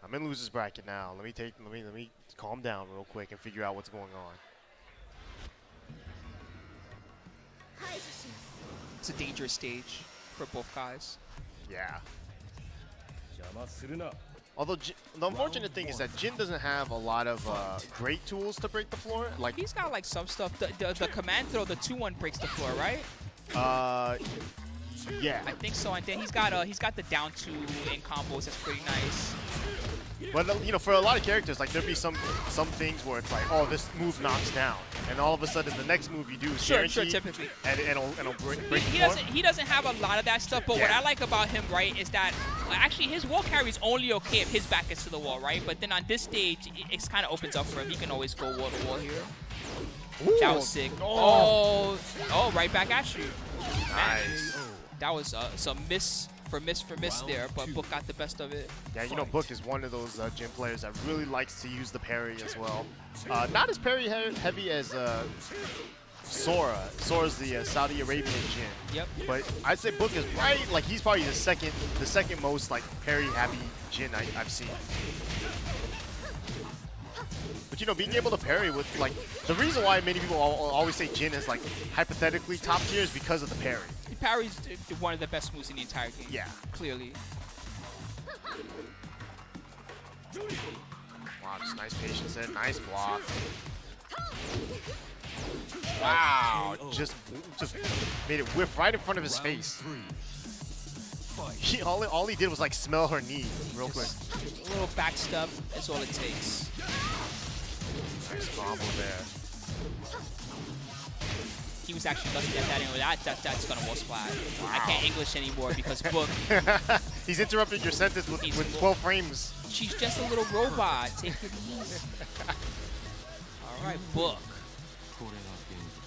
I'm in losers bracket now. Let me calm down real quick and figure out what's going on. It's a dangerous stage for both guys. Yeah. Although the unfortunate thing is that Jin doesn't have a lot of great tools to break the floor. Like He's got like some stuff. The command throw, the 2-1 breaks the floor, right? yeah. I think so. And then he's got the down 2 in combos. That's pretty nice. But you know, for a lot of characters, like there'd be some things where it's like, oh, this move knocks down, and all of a sudden the next move you do is Sure, guaranteed, typically. and it'll break He the floor. he doesn't have a lot of that stuff, but what Yeah. I like about him, right, is that actually his wall carry is only okay if his back is to the wall, right? But then on this stage, it kind of opens up for him. He can always go wall to wall here. Ooh. That was sick. Oh. Oh, right back at you. Nice. That was some miss for miss there, but Book got the best of it. Yeah, you know, Book is one of those Jin players that really likes to use the parry as well. Not as parry heavy as Sora. Sora's the Saudi Arabian Jin. Yep. But I'd say Book is right. Like he's probably the second most like parry heavy Jin I've seen. But you know, being able to parry with like the reason why many people always say Jin is like hypothetically top tier is because of the parry. Parry's one of the best moves in the entire game. Yeah. Clearly. Wow, just nice patience there. Nice block. Wow, just made it whiff right in front of his face. All he did was like smell her knee real quick. A little back step is all it takes. Nice combo there. He was actually lucky at that angle. That's gonna wall splat. I can't English anymore because Book. He's interrupting your sentence with 12 frames. She's just a little robot. Take it easy. All right, Book.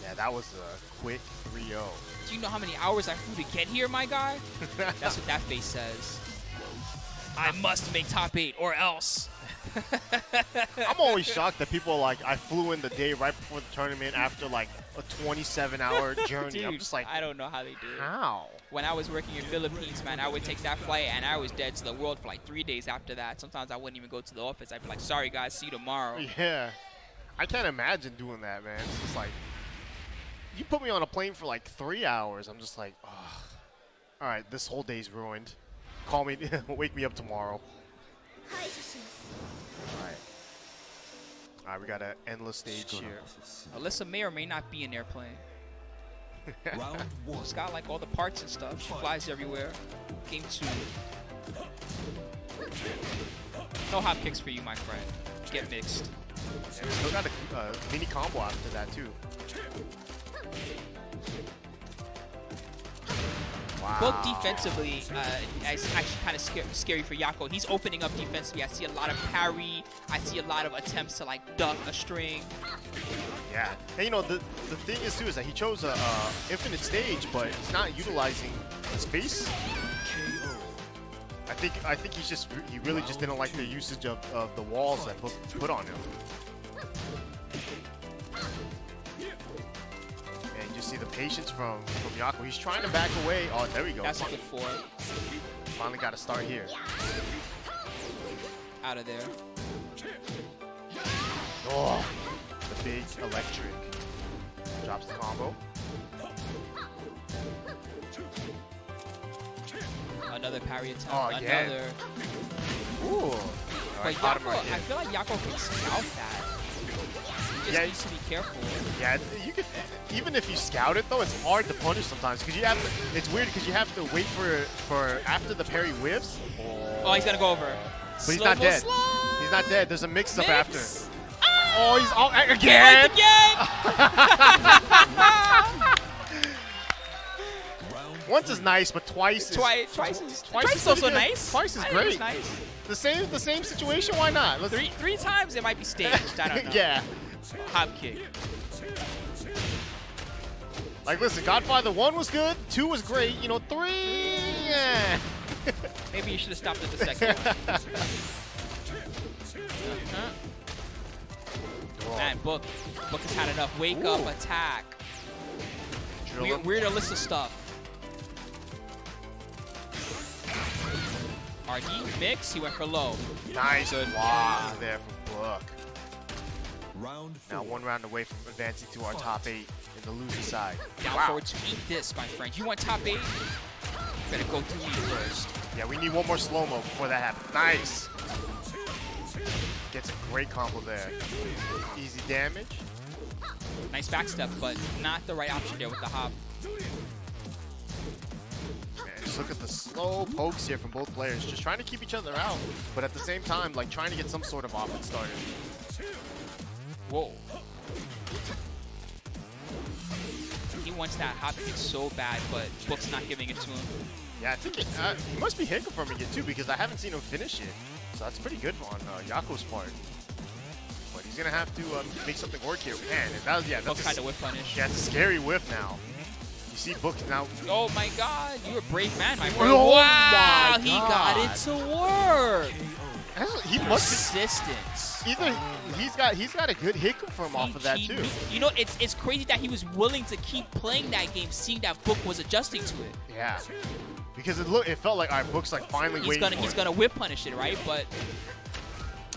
Yeah, that was a quick 3-0. Do you know how many hours I flew to get here, my guy? That's what that face says. I must make top 8 or else. I'm always shocked that people are like, I flew in the day right before the tournament after like a 27-hour journey. Dude, I'm just like, I don't know how they do it. how? When I was working in Philippines, man, I would take that flight and I was dead to the world for like 3 days after that. Sometimes I wouldn't even go to the office. I'd be like, sorry guys, see you tomorrow. Yeah. I can't imagine doing that, man. It's just like, you put me on a plane for like 3 hours. I'm just like, oh, all right, this whole day's ruined. Call me, wake me up tomorrow. All right, we got an endless stage here. Alyssa may or may not be in there playing. Round 1. She's got like all the parts and stuff. She flies everywhere. Game 2. No hop kicks for you, my friend. Get mixed. Yeah, we still got a mini combo after that, too. Wow. Book defensively is actually kind of scary for Yako. He's opening up defensively. I see a lot of parry. I see a lot of attempts to like duck a string. Yeah, and you know the thing is too is that he chose a infinite stage, but he's not utilizing the space. I think he really just didn't like the usage of the walls that Book put on him. see the patience from Yako. He's trying to back away. Oh, there we go. That's a good four. Finally got to start here. Out of there. Oh, the big electric. Drops the combo. Another parry attempt. Oh, Another. yeah. Ooh. All But right, caught him Yako, right I here. feel like Yako can scout that. He just needs to be careful. Yeah, you could. Even if you scout it though, it's hard to punish sometimes because you have to. It's weird because you have to wait for after the parry whiffs. Oh, he's gonna go over. But he's not Slow-mo dead. slide. He's not dead. There's a mix-up Mix. after. Oh, he's all again. Once is nice, but twice is Twice is pretty also good. nice. Twice is I think it's great. nice. The same situation. Why not? Let's Three times it might be staged. I don't know. yeah. Hop kick. Like, listen, Godfather 1 was good, 2 was great, you know, 3, yeah. Maybe you should have stopped at the second one. Man, Book has had enough. Wake up, Ooh. attack. Drill him. Weird Alyssa stuff. RD mix. He went for low. Nice Good. block there from Book. Round 4. Now 1 round away from advancing to our top 8 in the loser side. Down forward to eat this, my friend. You want top 8? Better go through me first. Yeah, we need one more slow-mo before that happens. Nice. Gets a great combo there. Easy damage. Nice backstep, but not the right option there with the hop. And just look at the slow pokes here from both players. Just trying to keep each other out, but at the same time, like trying to get some sort of offense started. Whoa. He wants that hop kick so bad, but Book's not giving it to him. Yeah, I think he must be hit confirming it too because I haven't seen him finish it. So that's pretty good on Yako's part. But he's gonna have to make something work here. Man, and that's Book tried to whip punish. yeah, it's a scary whiff now. You see Book now. Oh my god, you're a brave man, my friend. Oh wow, my he got God. it to work. He must Persistence. be either he's got a good hit confirm off of that too. You know, it's crazy that he was willing to keep playing that game, seeing that Book was adjusting to it. Yeah. Because it felt like our Book's like finally He's waiting gonna for he's it. gonna whip punish it, right? But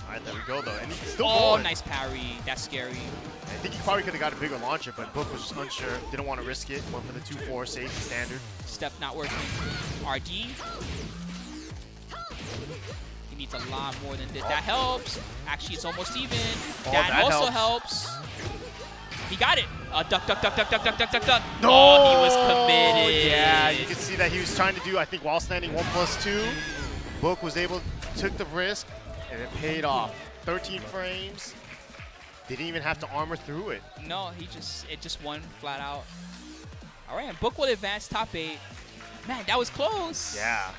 Alright, there we go though. And he's still oh, going. nice parry. That's scary. I think he probably could have got a bigger launcher, but Book was just unsure. Didn't want to risk it. Went for the 2-4 safe standard. Step not working. RD. He needs a lot more than this. That helps. Actually, it's almost even. That that also helps. He got it. Duck, duck, duck, duck, duck, duck, duck, duck, duck. No! Oh, he was committed. Yeah, you can see that he was trying to do, I think, while standing 1+2. Book was able, took the risk, and it paid off. 13 frames. Didn't even have to armor through it. No, it just won flat out. All right, and Book will advance top 8. Man, that was close. Yeah,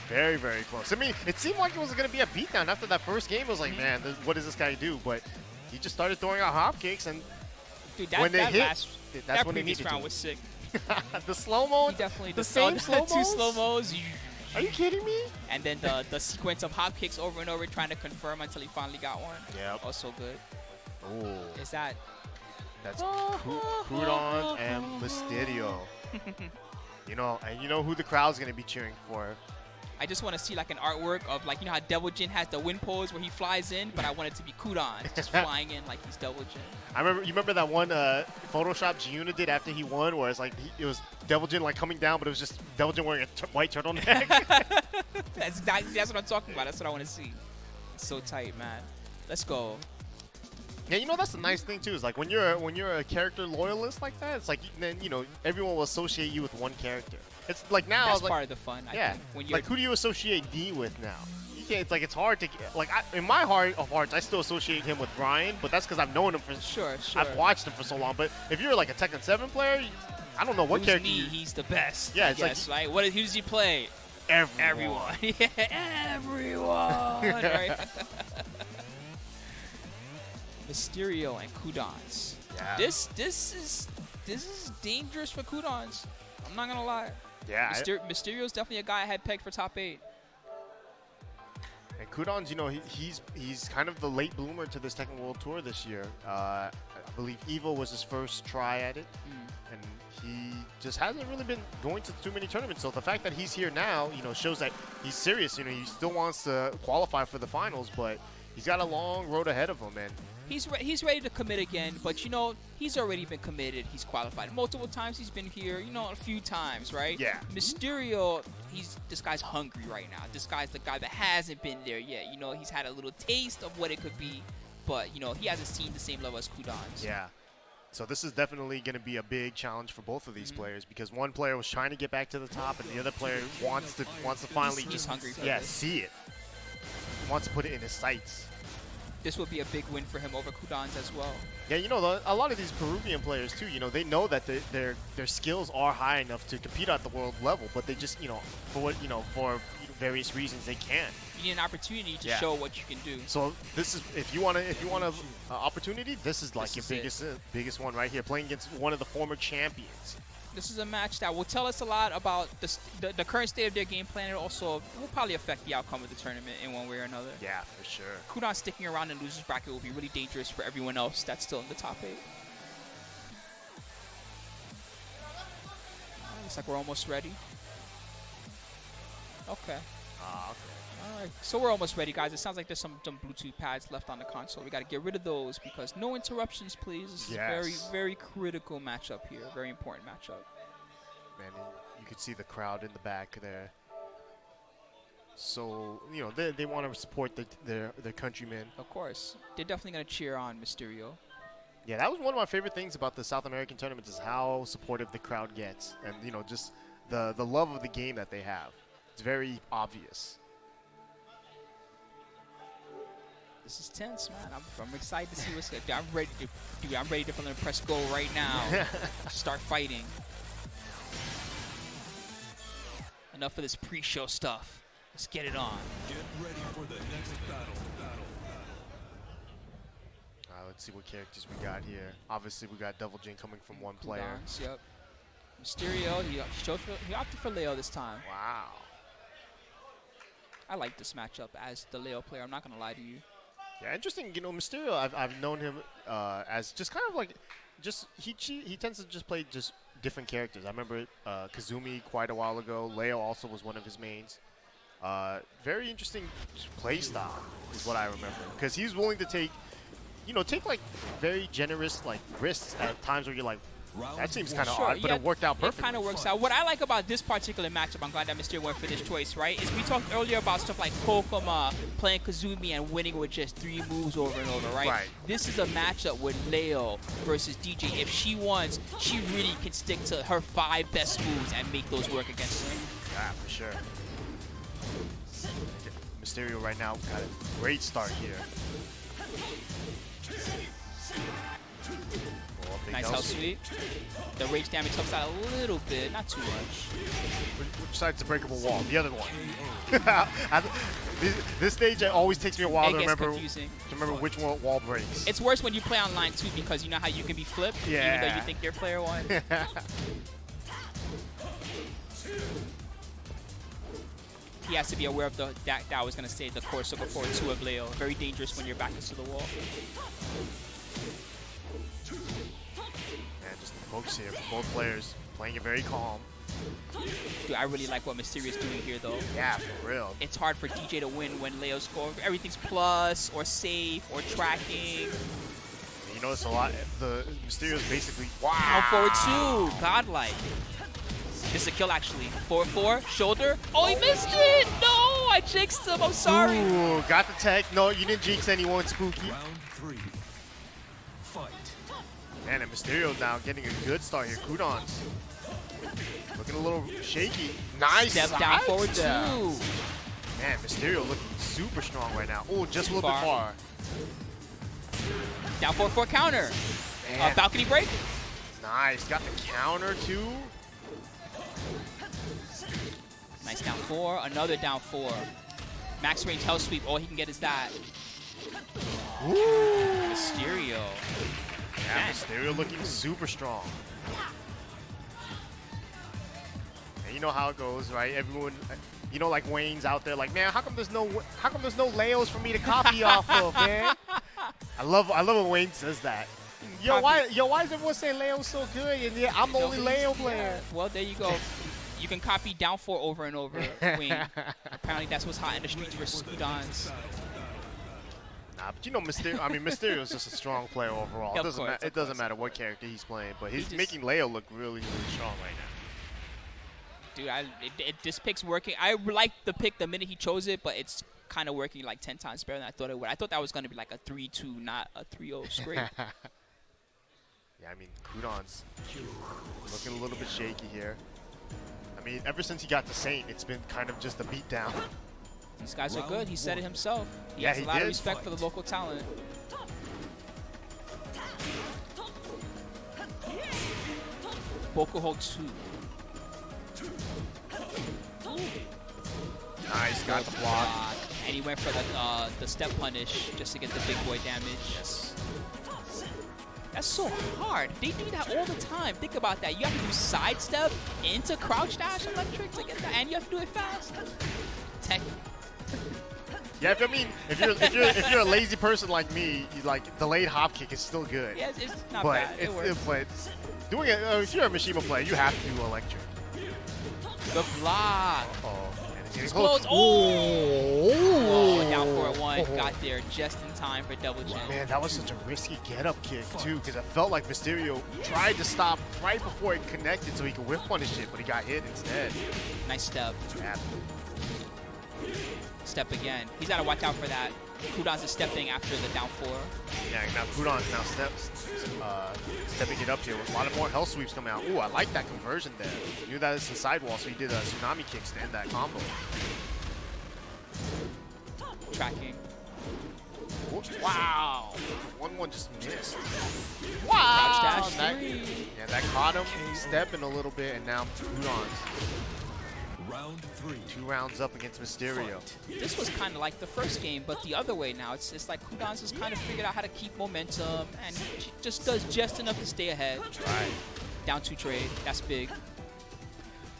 very, very close. I mean, it seemed like it was going to be a beatdown after that first game. It was like, man, what does this guy do? But he just started throwing out hop kicks, and Dude, that, when they that hit, last, that's that when they previous needed round to. was sick. The slow-mo, He definitely the did. same two slow-mos? slow-mos. Are you kidding me? And then the sequence of hop kicks over and over, trying to confirm until he finally got one. Yep. Also good. Oh, Is that? that's Quadans and Mysterio. You know who the crowd's gonna be cheering for. I just want to see like an artwork of like, you know how Devil Jin has the wind pose where he flies in, but I want it to be Quadans just flying in like he's Devil Jin. You remember that one Photoshop Giuna did after he won, where it's like it was Devil Jin like coming down, but it was just Devil Jin wearing a white turtleneck. That's what I'm talking about. That's what I want to see. It's so tight, man. Let's go. Yeah, you know that's the nice thing too. Is like when you're a character loyalist like that, it's like then everyone will associate you with one character. It's like now That's like, part of the fun. I yeah, think, when you're like who do you associate D with now? You can't. It's like it's hard to in my heart of hearts, I still associate him with Brian, but that's because I've known him for sure. I've watched him for so long. But if you're like a Tekken 7 player, I don't know what Who's character. me? He's the best. Yeah, I it's like- guess, right? Who does he play? Everyone. Yeah, everyone. Right? Mysterio and Quadans. Yeah. This is dangerous for Quadans. I'm not gonna lie. Yeah. Mysterio's definitely a guy I had pegged for top 8. And Quadans, he's kind of the late bloomer to this Tekken World Tour this year. I believe Evo was his first try at it. and he just hasn't really been going to too many tournaments. So the fact that he's here now, shows that he's serious. He still wants to qualify for the finals, but he's got a long road ahead of him, and he's ready to commit again. But he's already been committed. He's qualified multiple times. He's been here, a few times, right? Yeah. Mysterio, this guy's hungry right now. This guy's the guy that hasn't been there yet. He's had a little taste of what it could be, but he hasn't seen the same level as Quadans. yeah. So this is definitely going to be a big challenge for both of these players, because one player was trying to get back to the top, and the other player wants to finally He's hungry for yeah, this. see it. Wants to put it in his sights. This would be a big win for him over Quadans as well. Yeah, a lot of these Peruvian players too, they know that their skills are high enough to compete at the world level, but they just, for various reasons they can't. You need an opportunity to show what you can do. So this is, if you want an opportunity, this is like your is biggest one right here, playing against one of the former champions. This is a match that will tell us a lot about the current state of their game plan, and also will probably affect the outcome of the tournament in one way or another. Yeah, for sure. Quadans sticking around in the losers bracket will be really dangerous for everyone else that's still in the top 8. Looks like we're almost ready. Okay. Okay. All right. So we're almost ready, guys. It sounds like there's some Bluetooth pads left on the console. We got to get rid of those because no interruptions, please. This is a very, very critical matchup here. Very important matchup. Man, you could see the crowd in the back there. So, they want to support their countrymen. Of course. They're definitely going to cheer on Mysterio. Yeah, that was one of my favorite things about the South American tournaments, is how supportive the crowd gets, and just the love of the game that they have. It's very obvious. This is tense, man. I'm excited to see what's good. I'm ready to press go right now. Start fighting. Enough of this pre-show stuff. Let's get it on. Get ready for the next battle. Let's see what characters we got here. Obviously, we got Devil Jin coming from one player. Quadans, yep. Mysterio, he opted for Leo this time. Wow. I like this matchup as the Leo player. I'm not going to lie to you. Yeah, interesting. Mysterio, I've known him as just kind of like, he tends to just play just different characters. I remember Kazumi quite a while ago. Leo also was one of his mains. Very interesting play style is what I remember, because he's willing to take like very generous risks at times where you're like, that seems kind of odd, but it worked out perfectly. It kind of works out. What I like about this particular matchup, I'm glad that Mysterio went for this choice, right, is we talked earlier about stuff like Kkokkoma playing Kazumi and winning with just 3 moves over and over, right? This is a matchup with Leo versus DJ. If she wins, she really can stick to her 5 best moves and make those work against him. Yeah, for sure. Mysterio right now got a great start here. Nice health sweep. The rage damage helps out a little bit, not too much. Which side's the breakable wall? The other one. This stage, it always takes me a while to remember which wall breaks. It's worse when you play online too, because you know how you can be flipped, even though you think your player won. He has to be aware of that I was going to say, the core circle forward 2 of Leo. Very dangerous when your back is to the wall. And just the pokes here from both players, playing it very calm. Dude, I really like what Mysterio's doing here, though. Yeah, for real. It's hard for DJ to win when Leo scores. Everything's plus or safe or tracking. You notice a lot. The Mysterio's basically Down forward 2, godlike. This is a kill, actually. 4-4, shoulder. Oh, he missed it! No, I jinxed him. I'm sorry. Ooh, got the tech. No, you didn't jinx anyone, Spooky. Round 3. Fight. Man, and Mysterio now getting a good start here. Quadans looking a little shaky. Nice. Step down forward 2. Man, Mysterio looking super strong right now. Oh, just a little bit far. Down 4-4 counter. Balcony break. Nice. Got the counter, too. Nice down 4. Another down 4. Max range hell sweep. All he can get is that. Woo! Mysterio. Yeah, Mysterio looking super strong. And you know how it goes, right? Everyone, like Wayne's out there, like, man, how come there's no Leos for me to copy off of, man? I love when Wayne says that. why does everyone say Leo's so good? And yeah, I'm the only Leo player. Well, there you go. You can copy down 4 over and over. Wing. Apparently, that's what's hot in the streets versus Quadans. Nah, but you know, Mysterio is just a strong player overall. Yeah, It doesn't matter what character he's playing, but he's just making Leo look really, really strong right now. Dude, this pick's working. I liked the pick the minute he chose it, but it's kind of working like 10 times better than I thought it would. I thought that was going to be like a 3-2, not a 3-0 scrape. Yeah, I mean, Quadans looking a little bit shaky here. I mean, ever since he got to Saint, it's been kind of just a beatdown. These guys are good. He said it himself. He Yeah, has he a lot of did. respect for the local talent. Boku hold 2. Nice, got the block. And he went for the step punish just to get the big boy damage. Yes. That's so hard. They do that all the time. Think about that. You have to do sidestep into crouch dash electric to get that, and you have to do it fast. Tekken. Yeah, if you're a lazy person like me, you like delayed hop kick is still good. Yeah, it's not but bad. It works. but doing it, if you're a Mishima player, you have to do electric. The block. And it's getting It's close. close. Oh, down 4-1. Got there just in time for double jump. Man, that was such a risky get-up kick, too, because it felt like Mysterio tried to stop right before it connected so he could whip punish it, but he got hit instead. Nice step. Yeah. Step again. He's got to watch out for that. Quadans is stepping after the down 4. Yeah, now Quadans now stepping it up here with a lot of more hell sweeps coming out. Ooh, I like that conversion there. Knew that it's the sidewall, so he did a tsunami kicks to end that combo. Tracking. Wow! 1-1 just missed. Crouch Wow! dash 3. Yeah, that caught him stepping a little bit, and now Quadans. Round 3. 2 rounds up against Mysterio. This was kind of like the first game, but the other way now. It's like Quadans has kind of figured out how to keep momentum and just does just enough to stay ahead. Right. Down 2 trade. That's big.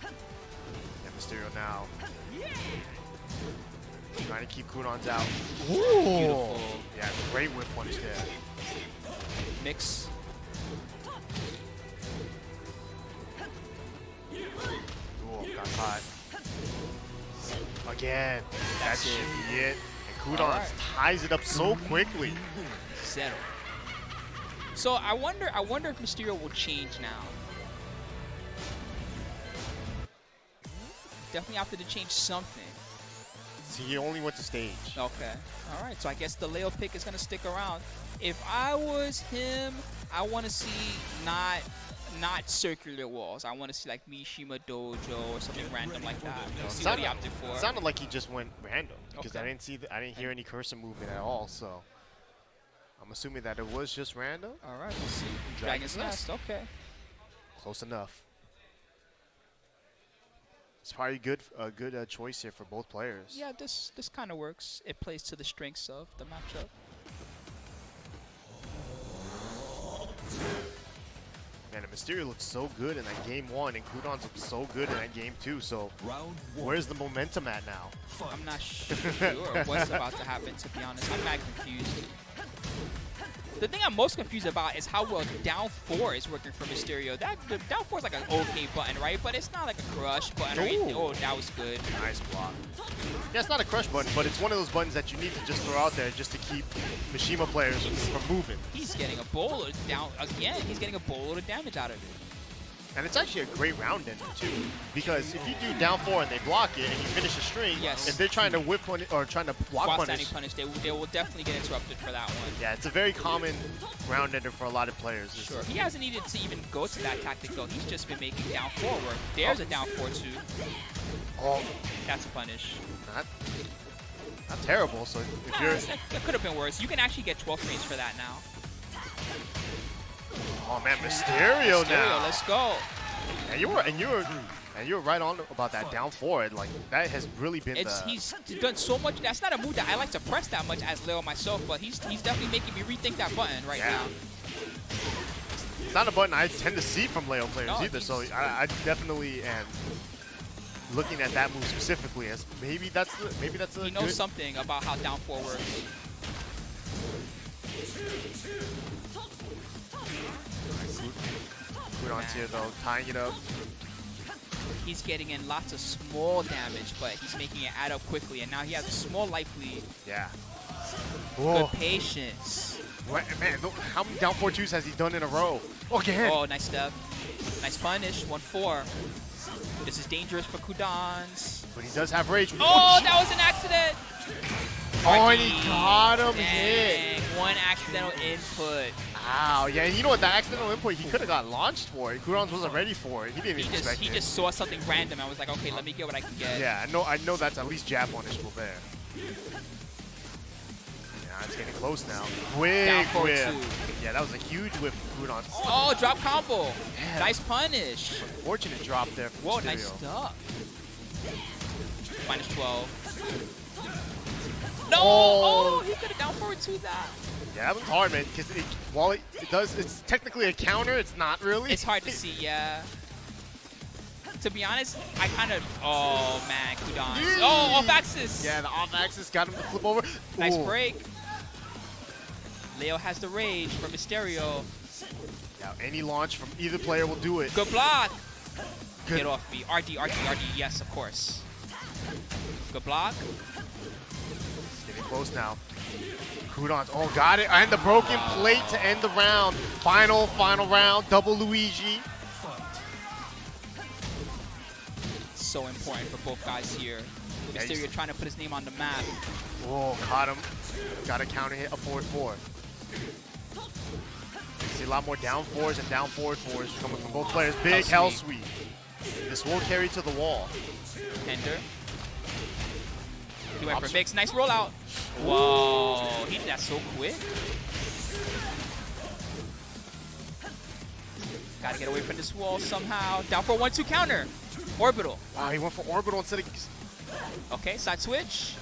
And Mysterio now trying to keep Quadans out. Beautiful. Yeah, great whip punish there. Mix. Ooh, got caught. Again. That That's should it. be it. And Quadans Alright. ties it up so quickly. Settle. So I wonder if Mysterio will change now. Definitely have to change something. See, he only went to stage. Okay. All right. So I guess the Leo pick is gonna stick around. If I was him, I want to see not circular walls. I want to see like Mishima Dojo or something random like that. Let's see what he opted for. It sounded like he just went random because Okay. I didn't hear any cursor movement at all. So I'm assuming that it was just random. All right. Let's see. Dragon's Dragon's Nest. Nest. Okay. Close enough. It's probably a good choice here for both players. Yeah. This kind of works. It plays to the strengths of the matchup. Man, and Mysterio looked so good in that game 1, and Quadans looked so good in that game 2. So Round 1. where's the momentum at now? I'm not sure what's about to happen, to be honest. I'm not confused. The thing I'm most confused about is how well down 4 is working for Mysterio. The down 4 is like an okay button, right? But it's not like a crush button or anything. Ooh. Oh, that was good. Nice block. Yeah, it's not a crush button, but it's one of those buttons that you need to just throw out there just to keep Mishima players from moving. He's getting a boatload down again. He's getting a boatload of damage out of it. And it's actually a great round ender, too. Because if you do down 4 and they block it and you finish a string, Yes. if they're trying to whip one or trying to block Quad punish, standing punish, they will definitely get interrupted for that one. yeah, it's a very common round ender for a lot of players. Sure. He hasn't needed to even go to that tactic, though. He's just been making down 4 work. There's a down 4, too. Oh, That's a punish. not terrible. So if you're, It could have been worse. You can actually get 12 frames for that now. oh man, Mysterio now. Let's go. And you were right on about that down 4. Like that has really been He's done so much. That's not a move that I like to press that much as Leo myself, but he's definitely making me rethink that button right now. It's not a button I tend to see from Leo players No, either. So I definitely am looking at that move specifically as maybe that's a He knows good, something about how down 4 works. Quadans here though, tying it up. He's getting in lots of small damage, but he's making it add up quickly, and now he has a small life lead. Yeah. Good Whoa. patience. Man, look, how many down 4-2s has he done in a row? Okay. Oh, nice step. Nice punish. 1-4. This is dangerous for Quadans. But he does have rage. Oh, that was an accident. Oh, and he got him hit. Dang, one accidental input. Wow, yeah, you know what, that accidental input, he could have got launched for it. Quadans wasn't ready for it. He didn't even expect it. He just saw something random. I was like, okay, let me get what I can get. Yeah, I know that's at least jab punishable there. Yeah, it's getting close now. Down Quick whip. 4-2. Yeah, that was a huge whip for Quadans. Oh, drop combo. Yeah. Nice punish. Fortunate drop there from Whoa, Mysterio. nice stuff. Minus 12. No! Oh, he could have down forward to that. Yeah, that was hard, man, because while it's technically a counter, it's not really. It's hard to see, yeah. To be honest, I kind of... Oh, man, Quadans. Yeah. Oh, off-axis. Yeah, the off-axis got him to flip over. Nice Ooh. break. Leo has the rage from Mysterio. Now, any launch from either player will do it. Good block. Good. Get off me. RD, RD, RD. Yes, of course. Good block. Getting close now. Quadans, oh, got it. And the broken plate to end the round. Final round. Double Luigi. So important for both guys here. Yeah, Mysterio trying to put his name on the map. Whoa, caught him. Got a counter hit, a forward 4. See a lot more down 4s and down forward 4s coming from both players. Big hell sweep. This will carry to the wall. Tender. He went for mix. Nice rollout. Whoa, he did that so quick. Gotta get away from this wall somehow. Down for a 1-2 counter. Orbital. Wow, he went for orbital instead of... Okay, side switch.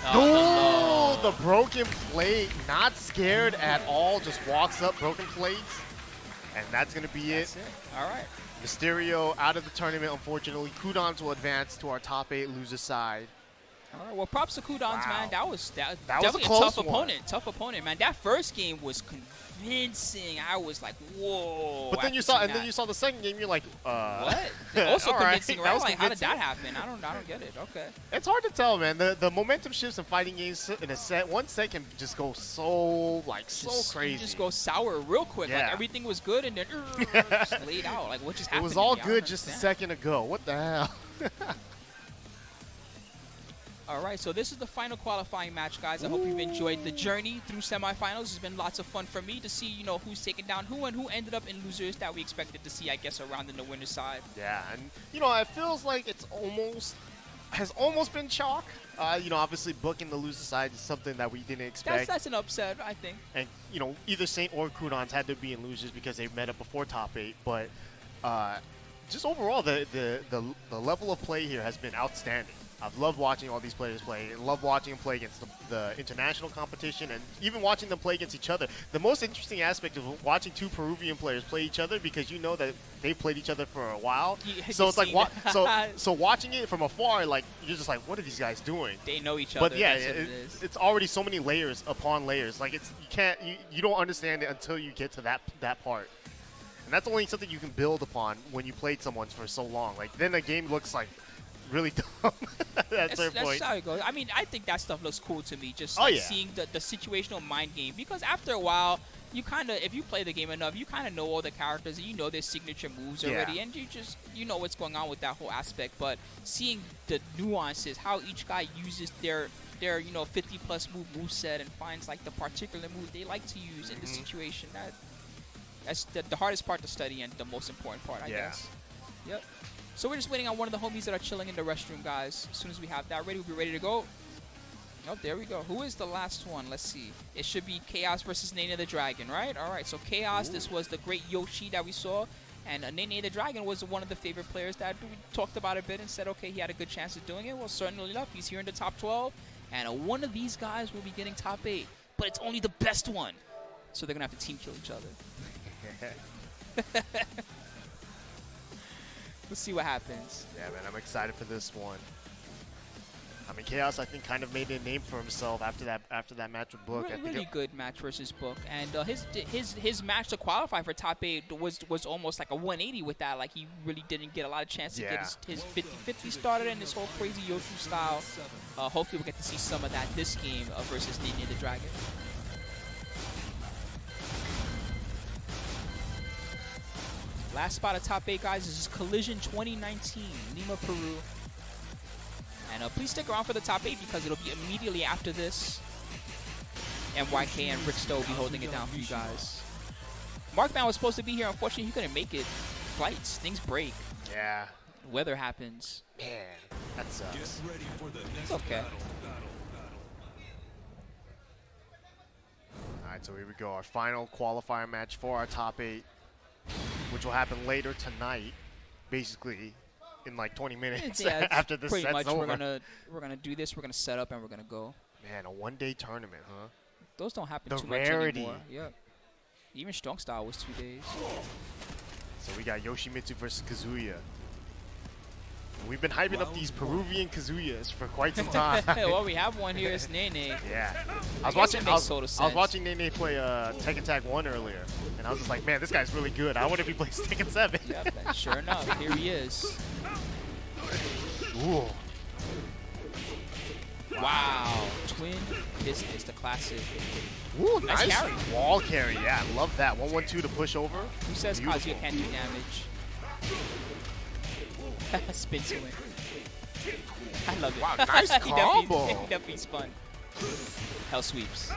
Oh, the broken plate. Not scared at all. Just walks up, broken plates. And that's going to be it. That's it. All right. Mysterio out of the tournament, unfortunately. Quadans will advance to our top 8 loser side. All right. Well, props to Quadans, Wow. man. That was That was definitely a close tough one. opponent. Tough opponent, man. That first game was convincing. I was like, whoa. But then you saw, and then you saw the second game. You're like, What? Also all right. convincing, That right? was Like, how did convincing. that happen? I don't get it. Okay. It's hard to tell, man. The momentum shifts in fighting games in a set. One set can just go so crazy. You just go sour real quick. Yeah. Like everything was good, and then just laid out. Like what just It happened? was to all me? I don't good just a understand. second ago. What the hell? All right, so this is the final qualifying match, guys. I hope you've enjoyed the journey through semifinals. It's been lots of fun for me to see, who's taking down who and who ended up in losers that we expected to see, I guess, around in the winner's side. Yeah, and it feels like has almost been chalk. Obviously booking the loser side is something that we didn't expect. That's an upset, I think. And either Saint or Quadans had to be in losers because they met up before top 8. But just overall, the level of play here has been outstanding. I've loved watching all these players play. I love watching them play against the international competition and even watching them play against each other. The most interesting aspect of watching 2 Peruvian players play each other because you know that they've played each other for a while. So it's like so watching it from afar, like you're just like, what are these guys doing? They know each other. But yeah, that's what it is. it's already so many layers upon layers. Like you don't understand it until you get to that part. And that's only something you can build upon when you played someone for so long. Like then the game looks like really dumb at certain That's point. how it goes. I mean, I think that stuff looks cool to me. Just Oh, yeah. seeing the situational mind game. Because after a while, you kind of, if you play the game enough, you kind of know all the characters and you know their signature moves already, Yeah. and you know what's going on with that whole aspect. But seeing the nuances, how each guy uses their 50+ move set and finds like the particular move they like to use in the situation. That's the hardest part to study and the most important part, I guess. Yep. So we're just waiting on one of the homies that are chilling in the restroom, guys. As soon as we have that ready, we'll be ready to go. Oh, there we go. Who is the last one? Let's see. It should be Chaos versus NeNe the Dragon, right? All right, so Chaos, this was the great Yoshi that we saw. And NeNe the Dragon was one of the favorite players that we talked about a bit and said, okay, he had a good chance of doing it. Well, certainly enough, he's here in the top 12. And one of these guys will be getting top 8. But it's only the best one. So they're going to have to team kill each other. Let's see what happens. Yeah, man, I'm excited for this one. I mean, Chaos, I think, kind of made a name for himself after that match with Book. I think Really good match versus Book, and his match to qualify for top 8 was almost like a 180 with that. Like, he really didn't get a lot of chance to get his 50-50 started and this whole crazy Yoshi style. Hopefully we'll get to see some of that this game versus NeNe the Dragon. Last spot of top 8, guys. This is Collision 2019, Lima, Peru. And please stick around for the top 8 because it'll be immediately after this. MYK and Rick Stowe will be holding it down for you guys. Markman was supposed to be here. Unfortunately, he couldn't make it. Flights, things break. Yeah. Weather happens. Man, that sucks. Get ready for the next It's okay. All right, so here we go. Our final qualifier match for our top 8, which will happen later tonight, basically in like 20 minutes Yeah, after this pretty set's much over. we're gonna do this. We're gonna set up and we're gonna go. Man, a one-day tournament, huh? Those don't happen The too rarity. much anymore. Yep. Even Strong Style was 2 days. So we got Yoshimitsu versus Kazuya. We've been hyping up these Peruvian Kazuyas for quite some time. Well, we have one here. It's NeNe. Yeah. I guess it makes total I was sense. watching NeNe play Tekken Tag 1 earlier, and I was just like, man, this guy's really good. I wonder if he plays Tekken 7. Yep, and sure enough, here he is. Ooh. Wow. Twin business, the classic. Ooh, Nice nice carry. wall carry. Yeah, I love that. 1-1-2 to push over. Who says Beautiful. Kazuya can't do damage? Spin to it. I love it. Wow, nice He combo. definitely spun. Hell sweeps.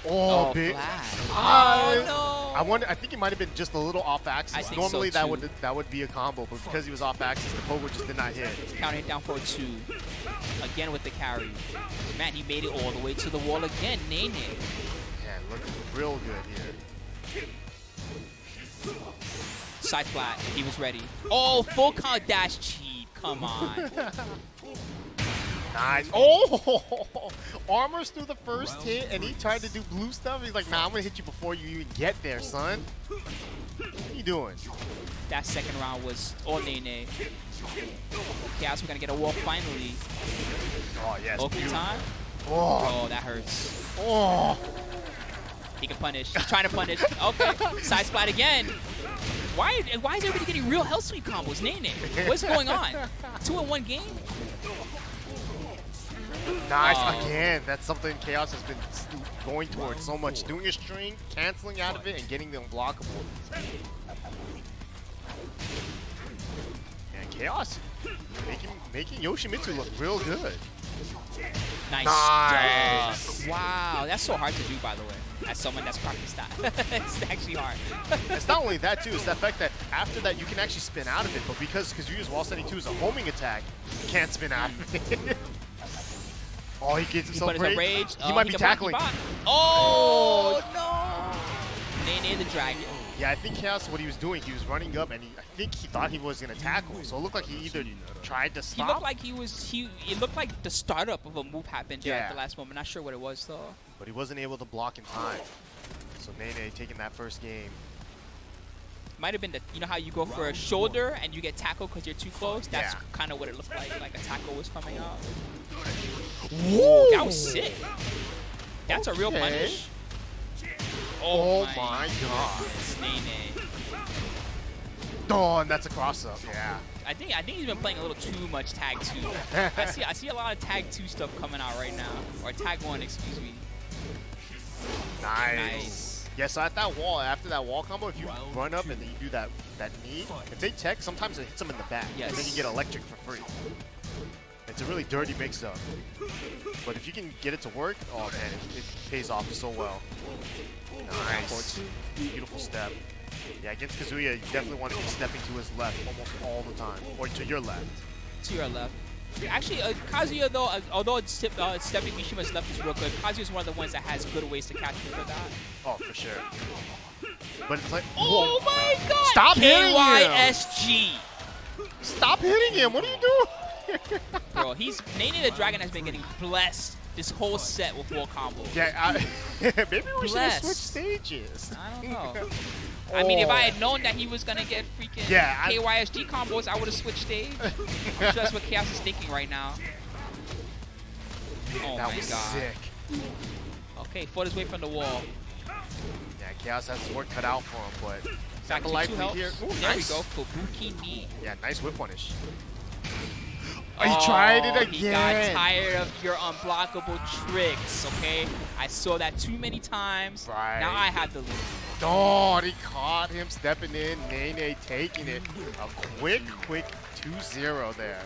Oh, big. flash. Oh, no. I wonder. I think he might have been just a little off axis. I think Normally so, that would be a combo, but because he was off axis, the pogo just did not hit. Counting it down for a 2. Again with the carry. Man, he made it all the way to the wall again. NeNe. Yeah, looking real good here. Side flat. He was ready. Oh, full count dash cheat. Come on. Nice. Oh! Armors through the first hit, and he tried to do blue stuff. He's like, nah, I'm going to hit you before you even get there, son. What are you doing? That second round was all NeNe. Chaos, we're going to get a wall finally. Oh, yes. Okay, beautiful. time. Oh. Oh, that hurts. Oh. He can punish. He's trying to punish. Okay. Side splat again. Why is everybody getting real hell sweep combos? NeNe. What's going on? 2-in-1 game? Nice. Oh. Again, that's something Chaos has been going towards so much. Doing a string, canceling out of it, and getting the unblockable. And Chaos making Yoshimitsu look real good. Nice. Nice. Wow. That's so hard to do, by the way. As someone that's practiced that. It's actually hard. It's not only that, too. It's the fact that after that, you can actually spin out of it. But because Kazuya's wall setting 2 is a homing attack, you can't spin out of it. Oh, he gets himself He rage. rage. He might be can tackling. block. Oh, no. NeNe the Dragon. Yeah, I think Chaos, what he was doing, he was running up, and I think he thought he was going to tackle. So it looked like he either tried to He stop. looked like it looked like the startup of a move happened there Yeah. at the last moment. Not sure what it was, though. But he wasn't able to block in time. So NeNe taking that first game. Might have been you know how you go for a shoulder and you get tackled because you're too close? That's Yeah. kind of what it looked like a tackle was coming out. Whoa! That was sick. That's a real Okay. punish. Oh my god. It's NeNe. Oh, and that's a cross-up. Yeah. I think he's been playing a little too much tag 2. I see a lot of tag 2 stuff coming out right now. Or tag 1, excuse me. Nice. Nice. Yeah, so at that wall, after that wall combo, if you run up and then you do that knee, if they tech, sometimes it hits them in the back. Yes. And then you get electric for free. It's a really dirty mix-up. But if you can get it to work, oh man, it pays off so well. Nice. Beautiful step. Yeah, against Kazuya, you definitely want to be stepping to his left almost all the time. Or to your left. To your left. Actually, Kazuya, though, although stepping Mishima's left is real good, Kazuya is one of the ones that has good ways to catch you for that. Oh, for sure. But it's like, Oh whoa. my god! Stop hitting him! KYSG! Stop hitting him! What are you doing? Bro, NeNe the Dragon has been getting blessed this whole set with wall combos. Yeah, maybe we should have Blessed. switched stages. I don't know. I mean, if I had known that he was going to get freaking Yeah, KYSG combos, I would have switched stage. I'm sure that's what Chaos is thinking right now. Oh That my was God. sick. Okay, fought his way from the wall. Yeah, Chaos has his work cut out for him, but Back Back to life 2 lead health. here. Ooh, There nice. we go. Fubuki knee. Yeah, nice whip punish. Oh, he tried it again. He got tired of your unblockable tricks, okay? I saw that too many times. Right. Now I have the lead. Oh, he caught him stepping in. NeNe taking it. A quick 2-0 there.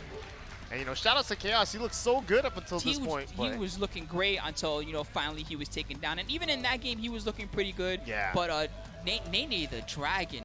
And, you know, shout out to Chaos. He looked so good up until this point. He was looking great until, you know, finally he was taken down. And even in that game, he was looking pretty good. Yeah. But NeNe the Dragon